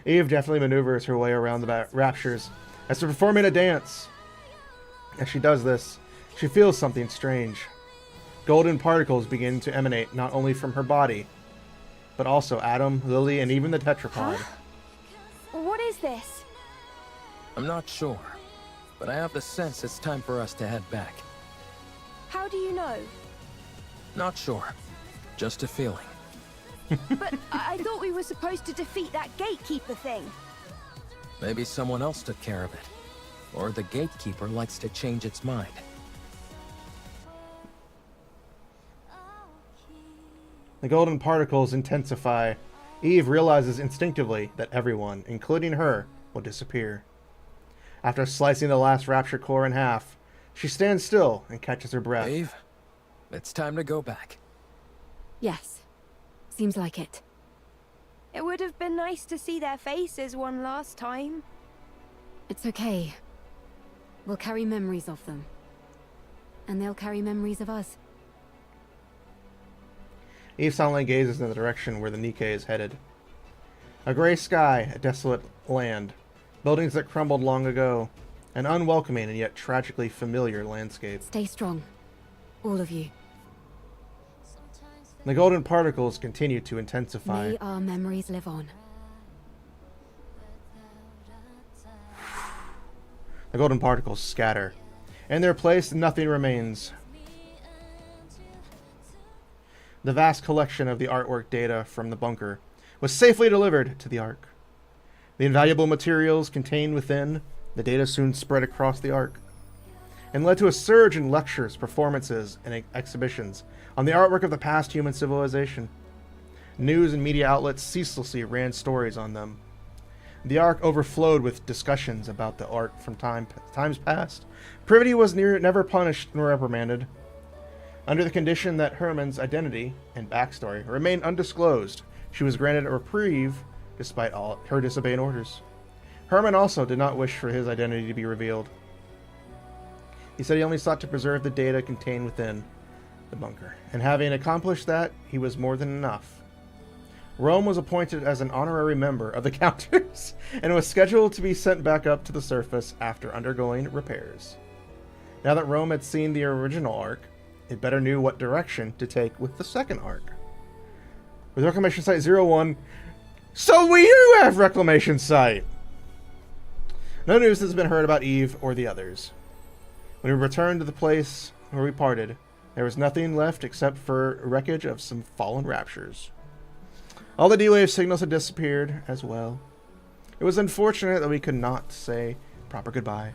Eve definitely maneuvers her way around the Raptures as they're performing a dance. As she does this, she feels something strange. Golden particles begin to emanate not only from her body, but also Adam, Lily, and even the tetrapod. Huh? What is this? I'm not sure, but I have the sense it's time for us to head back. How do you know? Not sure. Just a feeling. But I thought we were supposed to defeat that gatekeeper thing. Maybe someone else took care of it. Or the gatekeeper likes to change its mind. The golden particles intensify. Eve realizes instinctively that everyone, including her, will disappear. After slicing the last Rapture core in half, she stands still and catches her breath. Eve, it's time to go back. Yes. Seems like it. It would have been nice to see their faces one last time. It's okay. We'll carry memories of them. And they'll carry memories of us. Eve silently gazes in the direction where the Nikke is headed. A gray sky, a desolate land, buildings that crumbled long ago, an unwelcoming and yet tragically familiar landscape. Stay strong. All of you. The golden particles continue to intensify. May our memories live on. The golden particles scatter. In their place, nothing remains. The vast collection of the artwork data from the bunker was safely delivered to the Ark. The invaluable materials contained within the data soon spread across the Ark and led to a surge in lectures, performances, and exhibitions on the artwork of the past human civilization. News and media outlets ceaselessly ran stories on them. The Ark overflowed with discussions about the Ark from times past. Privity was never punished nor reprimanded, under the condition that Herman's identity and backstory remained undisclosed. She was granted a reprieve despite all her disobeying orders. Herman also did not wish for his identity to be revealed. He said he only sought to preserve the data contained within the bunker, and having accomplished that, he was more than enough. Rome was appointed as an honorary member of the Counters and was scheduled to be sent back up to the surface after undergoing repairs. Now that Rome had seen the original Ark, it better knew what direction to take with the second Ark. With Reclamation Site 01, so we do have Reclamation Site! No news has been heard about Eve or the others. When we returned to the place where we parted, there was nothing left except for wreckage of some fallen raptures. All the D-Wave signals had disappeared as well. It was unfortunate that we could not say proper goodbye.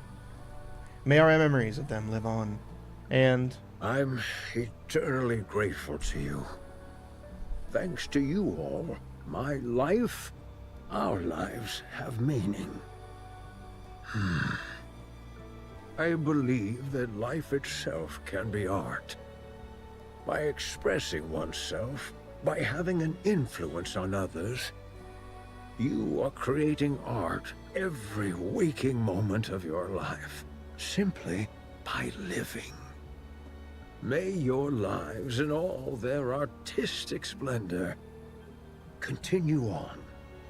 May our memories of them live on. And I'm eternally grateful to you. Thanks to you all, my life, our lives have meaning. I believe that life itself can be art. By expressing oneself, by having an influence on others, you are creating art every waking moment of your life, simply by living. May your lives in all their artistic splendor continue on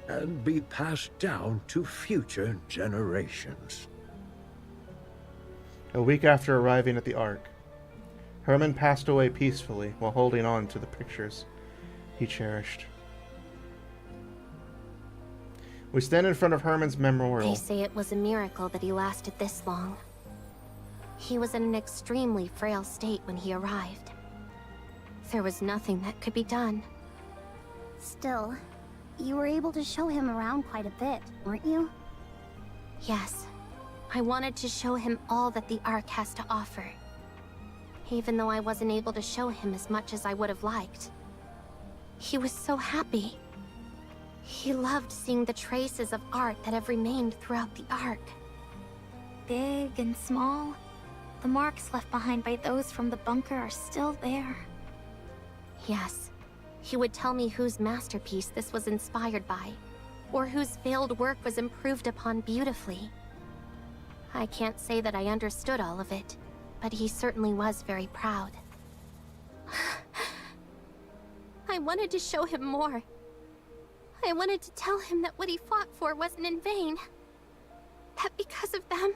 and be passed down to future generations. a week after arriving at the Ark, Herman passed away peacefully while holding on to the pictures he cherished. We stand in front of Herman's memorial. They say it was a miracle that he lasted this long. He was in an extremely frail state when he arrived. There was nothing that could be done. Still, you were able to show him around quite a bit, weren't you? Yes. I wanted to show him all that the Ark has to offer. Even though I wasn't able to show him as much as I would have liked. He was so happy. He loved seeing the traces of art that have remained throughout the Ark. Big and small, the marks left behind by those from the bunker are still there. Yes. He would tell me whose masterpiece this was inspired by, or whose failed work was improved upon beautifully. I can't say that I understood all of it, but he certainly was very proud. I wanted to show him more. I wanted to tell him that what he fought for wasn't in vain. That because of them,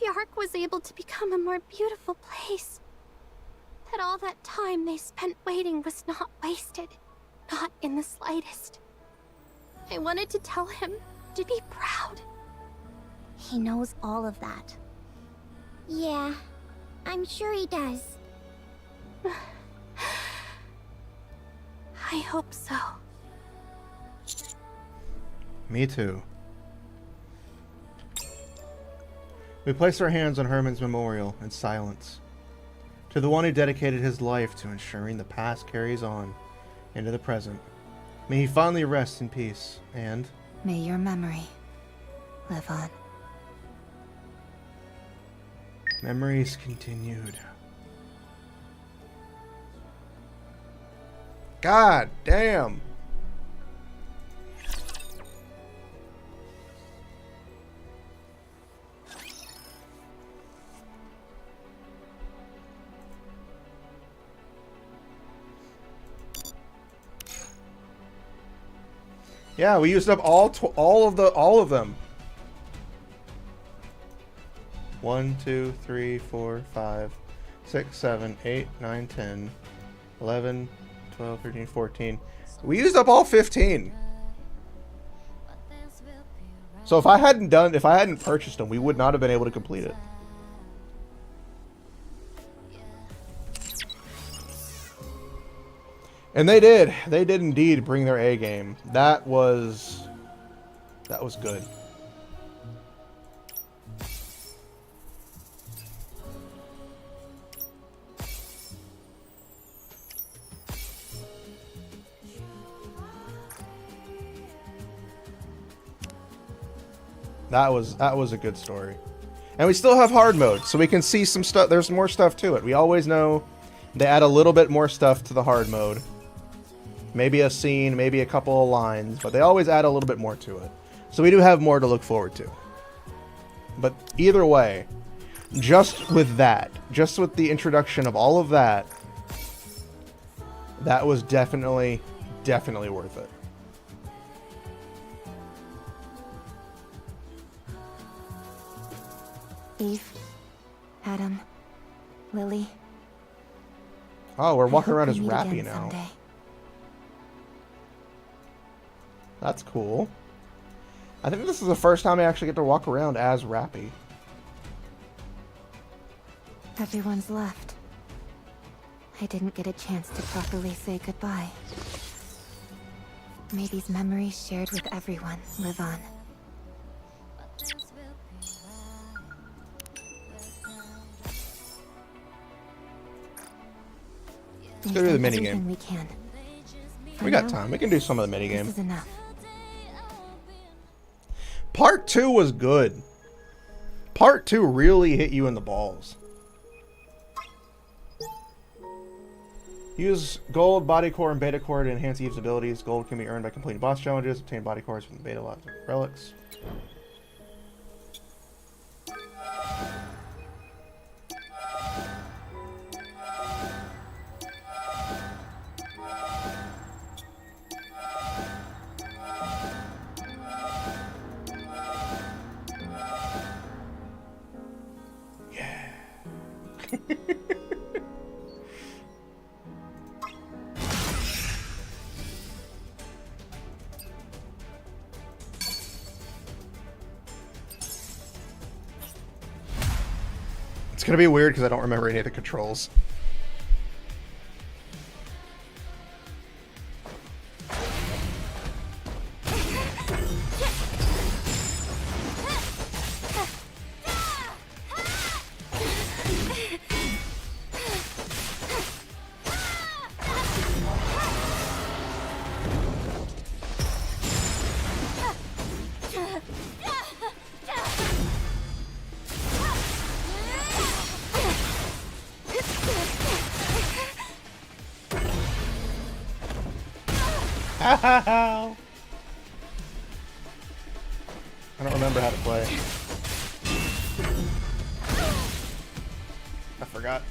the Ark was able to become a more beautiful place. That all that time they spent waiting was not wasted. Not in the slightest. I wanted to tell him to be proud. He knows all of that. Yeah, I'm sure he does. I hope so. Me too. We place our hands on Herman's memorial in silence. To the one who dedicated his life to ensuring the past carries on into the present. May he finally rest in peace, and may your memory live on. Memories continued. God damn! Yeah, we used up all of them. 1, 2, 3, 4, 5, 6, 7, 8, 9, 10, 11, 12, 13, 14. We used up all 15. So if I hadn't purchased them, we would not have been able to complete it. And they did. They did indeed bring their A game. That was good. That was a good story. And we still have hard mode, so we can see some stuff. There's more stuff to it. We always know they add a little bit more stuff to the hard mode. Maybe a scene, maybe a couple of lines, but they always add a little bit more to it. So we do have more to look forward to. But either way, just with that, just with the introduction of all of that, that was definitely worth it. Eve, Adam, Lily. Oh, we're walking around as meet Rappy again now. someday. That's cool. I think this is the first time I actually get to walk around as Rappy. Everyone's left. I didn't get a chance to properly say goodbye. May these memories shared with everyone live on. Let's go do the minigame. We can. We got time. We can do some of the minigame. This is enough. Part 2 was good. Part 2 really hit you in the balls. Use gold, body core, and beta core to enhance Eve's abilities. Gold can be earned by completing boss challenges. Obtain body cores from the beta relics. It's gonna be weird because I don't remember any of the controls. Ow. I don't remember how to play. I forgot.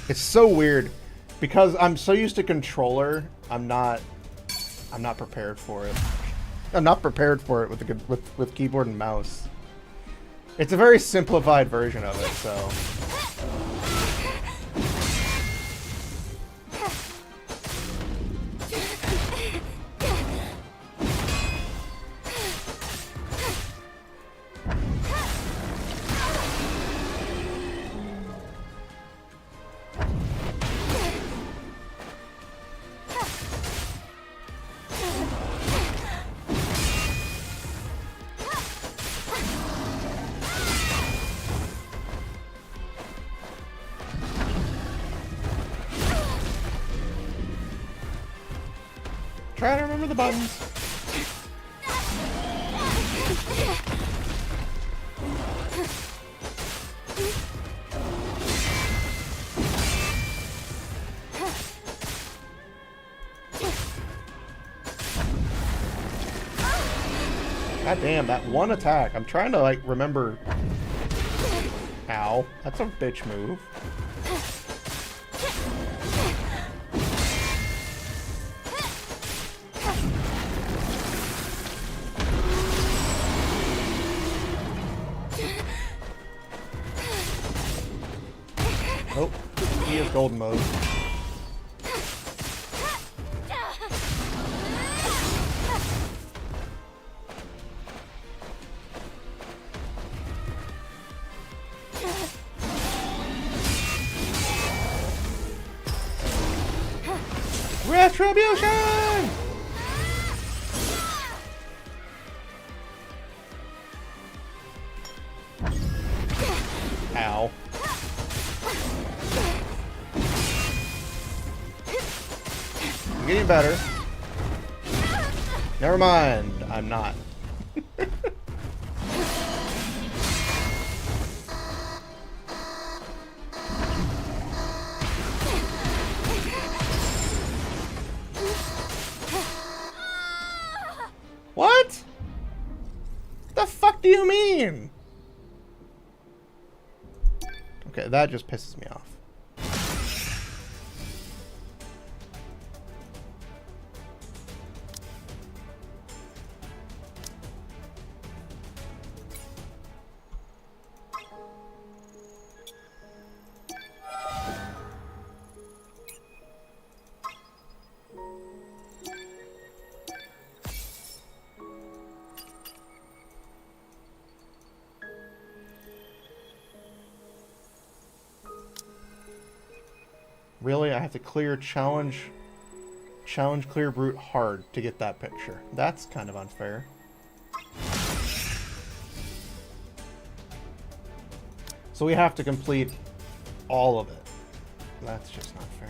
It's so weird because I'm so used to controller. I'm not prepared for it. I'm not prepared for it with keyboard and mouse. It's a very simplified version of it, so. Try to remember the buttons. God damn, that one attack. I'm trying to, like, remember... Ow. That's a bitch move. Nope. He is golden mode. Retribution! Ow. I'm getting better. Never mind, I'm not. What? The fuck do you mean? Okay, that just pisses me off. Really? I have to clear challenge clear brute hard to get that picture. That's kind of unfair. So we have to complete all of it. That's just not fair.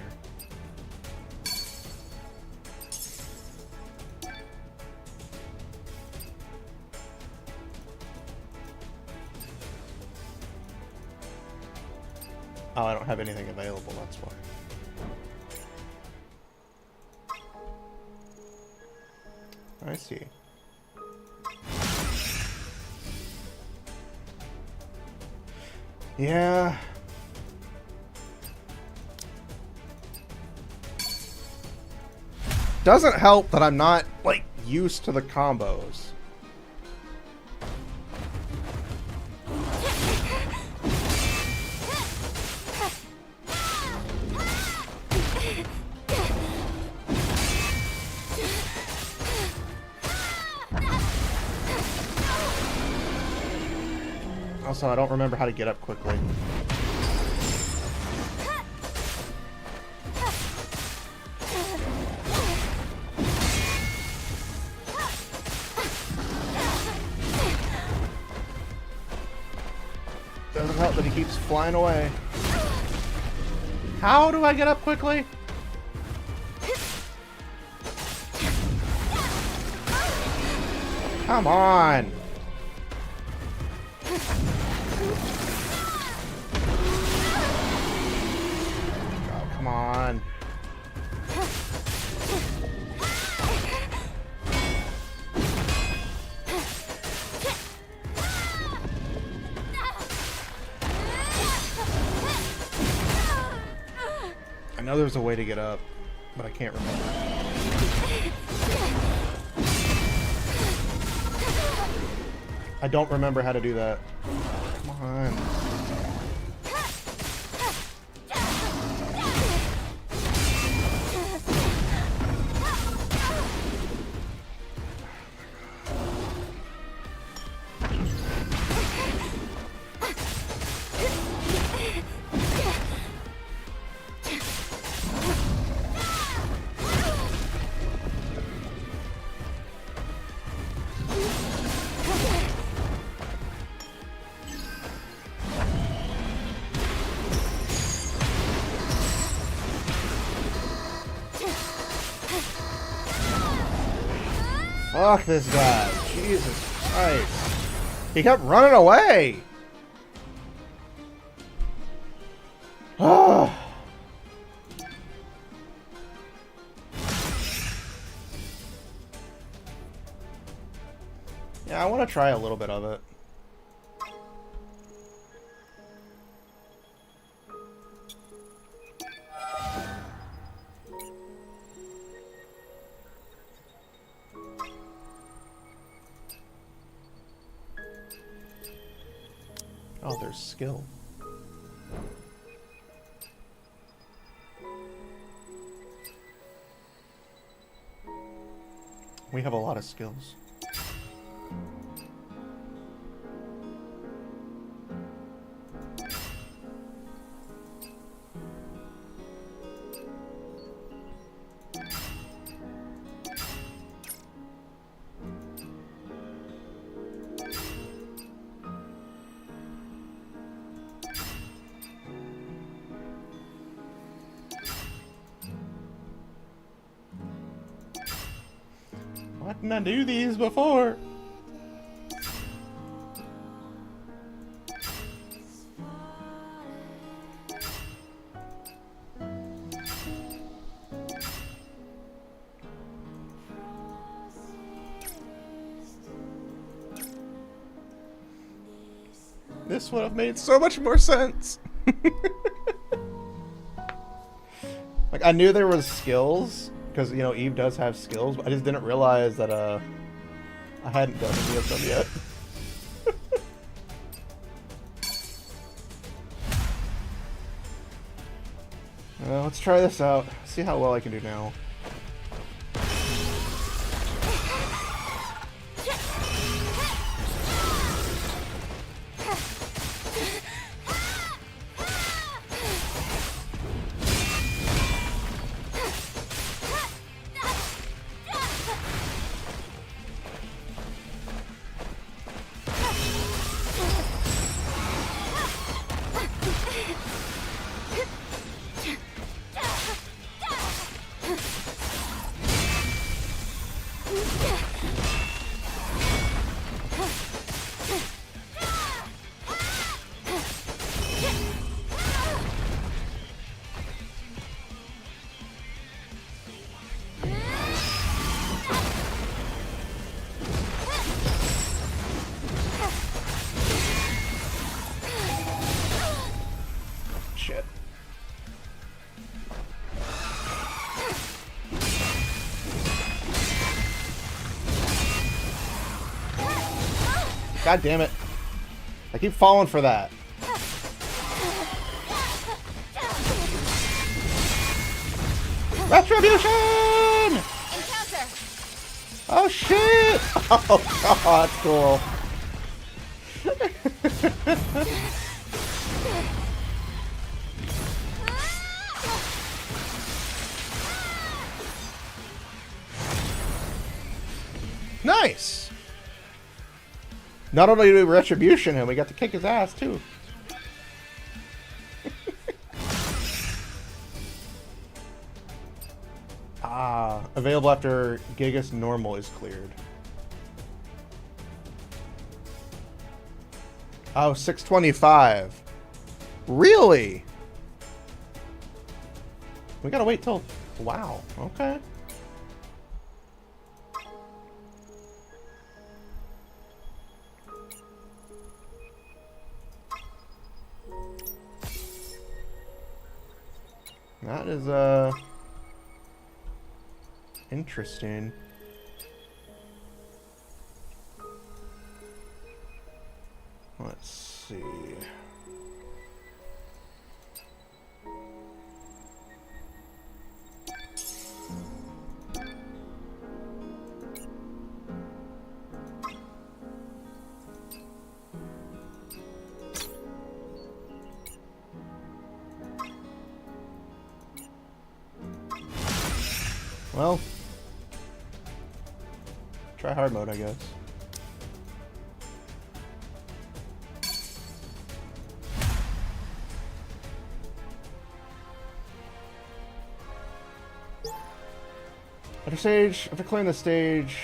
Oh, I don't have anything available, that's why. I see. Yeah. Doesn't help that I'm not, like, used to the combos. Also, I don't remember how to get up quickly. Doesn't help that he keeps flying away. How do I get up quickly? Come on! Oh, come on. I know there's a way to get up, but I can't remember. I don't remember how to do that. Come on. Fuck this guy. Jesus Christ. He kept running away. Yeah, I want to try a little bit of it. Oh, there's skill. We have a lot of skills. Why didn't I do these before? This would have made so much more sense. Like, I knew there was skills, because, you know, Eve does have skills, but I just didn't realize that, I hadn't done any of them yet. Let's try this out. See how well I can do now. Shit. God damn it. I keep falling for that. Retribution! Encounter! Oh shit! Oh god, that's cool. Nice! Not only did we retribution him, we got to kick his ass too. Available after Gigas normal is cleared. Oh, 625. Really? We gotta wait till... Wow, okay. That is, interesting. Let's see. Well, try hard mode, I guess. After clearing the stage,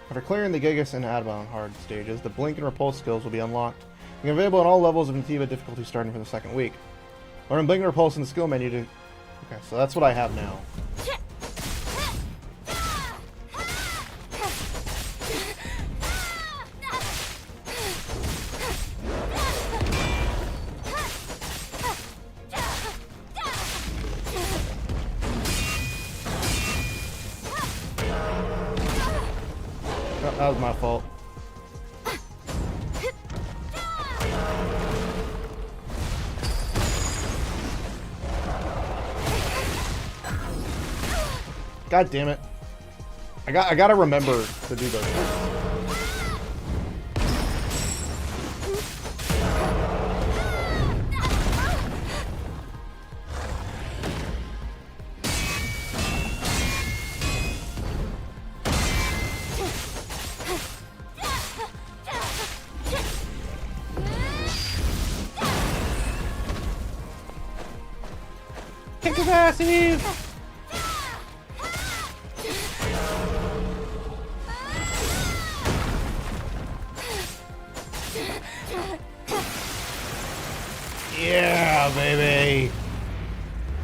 after clearing the Gigas and Adabon hard stages, the Blink and Repulse skills will be unlocked and available on all levels of Nativa difficulty starting from the second week. Learn Blink and Repulse in the skill menu to... Okay, so that's what I have now. That was my fault. God damn it. I gotta remember to do those things. Kick his ass, Eve! Yeah, baby!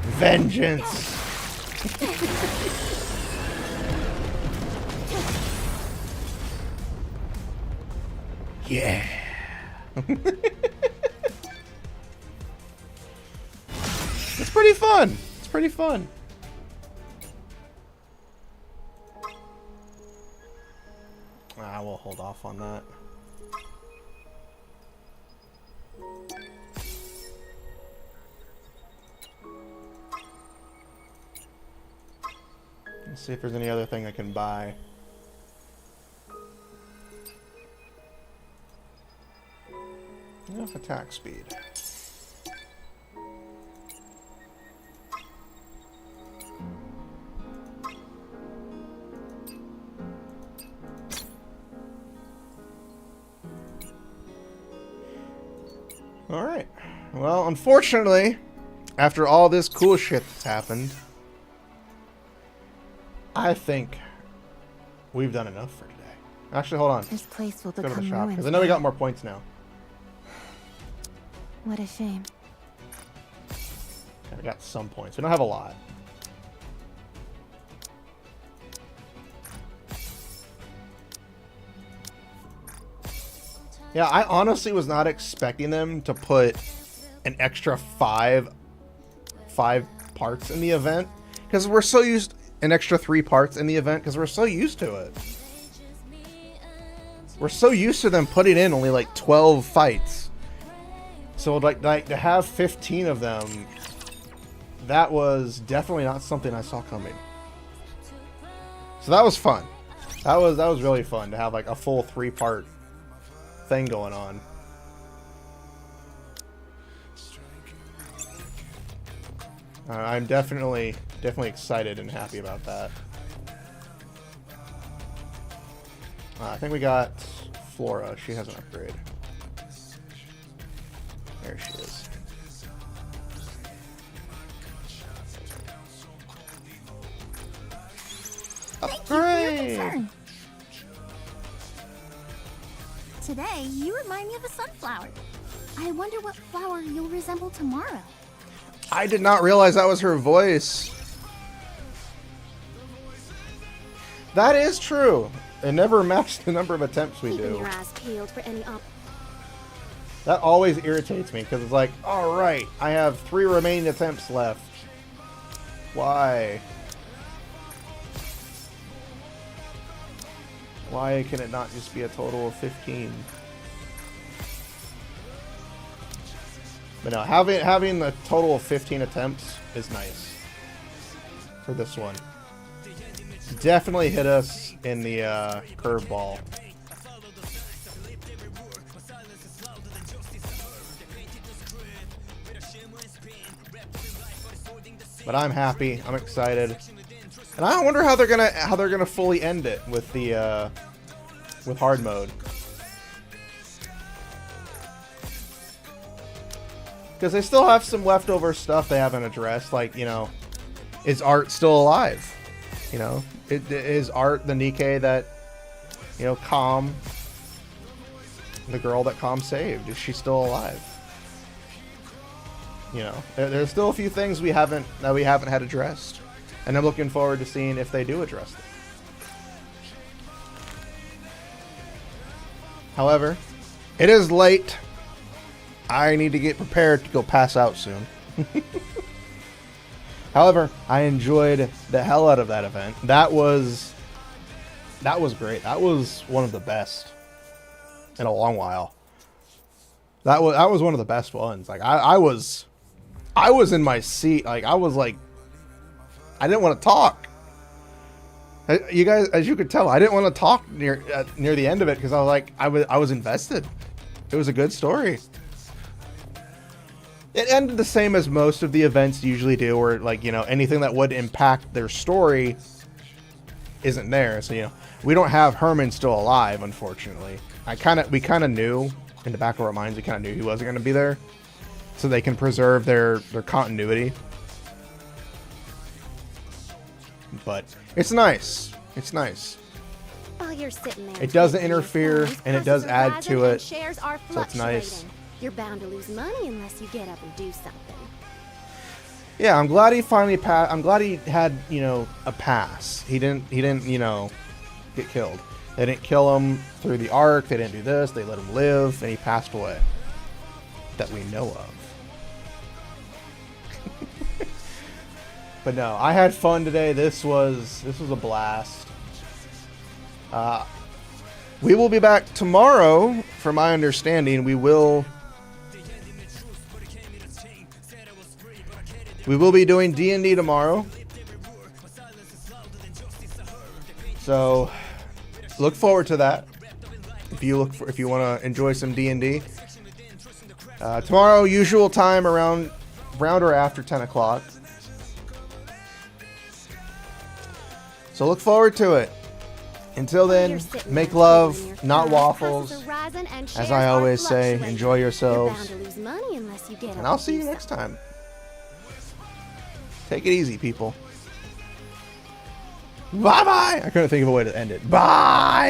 Vengeance! Yeah! It's pretty fun! It's pretty fun. We'll hold off on that. Let's see if there's any other thing I can buy. Enough attack speed. Alright. Well, unfortunately, after all this cool shit that's happened, I think we've done enough for today. Actually, hold on. This place will Let's go to the become shop, ruins. because I know we got more points now. What a shame. Okay, we got some points. We don't have a lot. Yeah, I honestly was not expecting them to put an extra five parts in the event, because we're so used an extra 3 parts in the event because we're so used to it. We're so used to them putting in only like 12 fights. So like to have 15 of them, that was definitely not something I saw coming. So that was fun. That was really fun to have like a full 3-part thing going on. I'm definitely excited and happy about that. I think we got Flora. She has an upgrade. There she is. Upgrade! Today, you remind me of a sunflower. I wonder what flower you'll resemble tomorrow. I did not realize that was her voice. That is true. It never matched the number of attempts we Keeping do. your ass peeled for any That always irritates me because it's like, all right, I have 3 remaining attempts left. Why? Why can it not just be a total of 15? But no, having a total of 15 attempts is nice for this one. Definitely hit us in the curveball. But I'm happy. I'm excited, and I wonder how they're gonna fully end it with the with hard mode. Because they still have some leftover stuff they haven't addressed, like, you know, is Art still alive? You know, is Art the Nikke that, you know, Calm, the girl that Calm saved, is she still alive? You know, there's still a few things we haven't had addressed, and I'm looking forward to seeing if they do address them. However, it is late. I need to get prepared to go pass out soon. However, I enjoyed the hell out of that event. That was that was great. That was one of the best in a long while. That was one of the best ones. Like I was in my seat. Like I was like, I didn't want to talk. You guys, as you could tell, I didn't want to talk near the end of it because I was like, I was invested. It was a good story. It ended the same as most of the events usually do, where like, you know, anything that would impact their story isn't there. So, you know, we don't have Herman still alive, unfortunately. We kind of knew in the back of our minds, we kind of knew he wasn't going to be there, so they can preserve their continuity. But it's nice. It's nice. While you're sitting there, It doesn't interfere, and it does add to it. Shares are So it's nice. You're bound to lose money unless you get up and do something. Yeah, I'm glad he finally passed. I'm glad he had, you know, a pass. He didn't, you know, get killed. They didn't kill him through the arc. They didn't do this. They let him live, and he passed away. That we know of. But no, I had fun today. This was a blast. We will be back tomorrow. From my understanding, we will be doing D&D tomorrow. So look forward to that. If you want to enjoy some D&D. Tomorrow, usual time around or after 10 o'clock. So look forward to it. Until then, make love, not waffles. As I always say, enjoy yourselves. And I'll see you next time. Take it easy, people. Bye-bye. I couldn't think of a way to end it. Bye!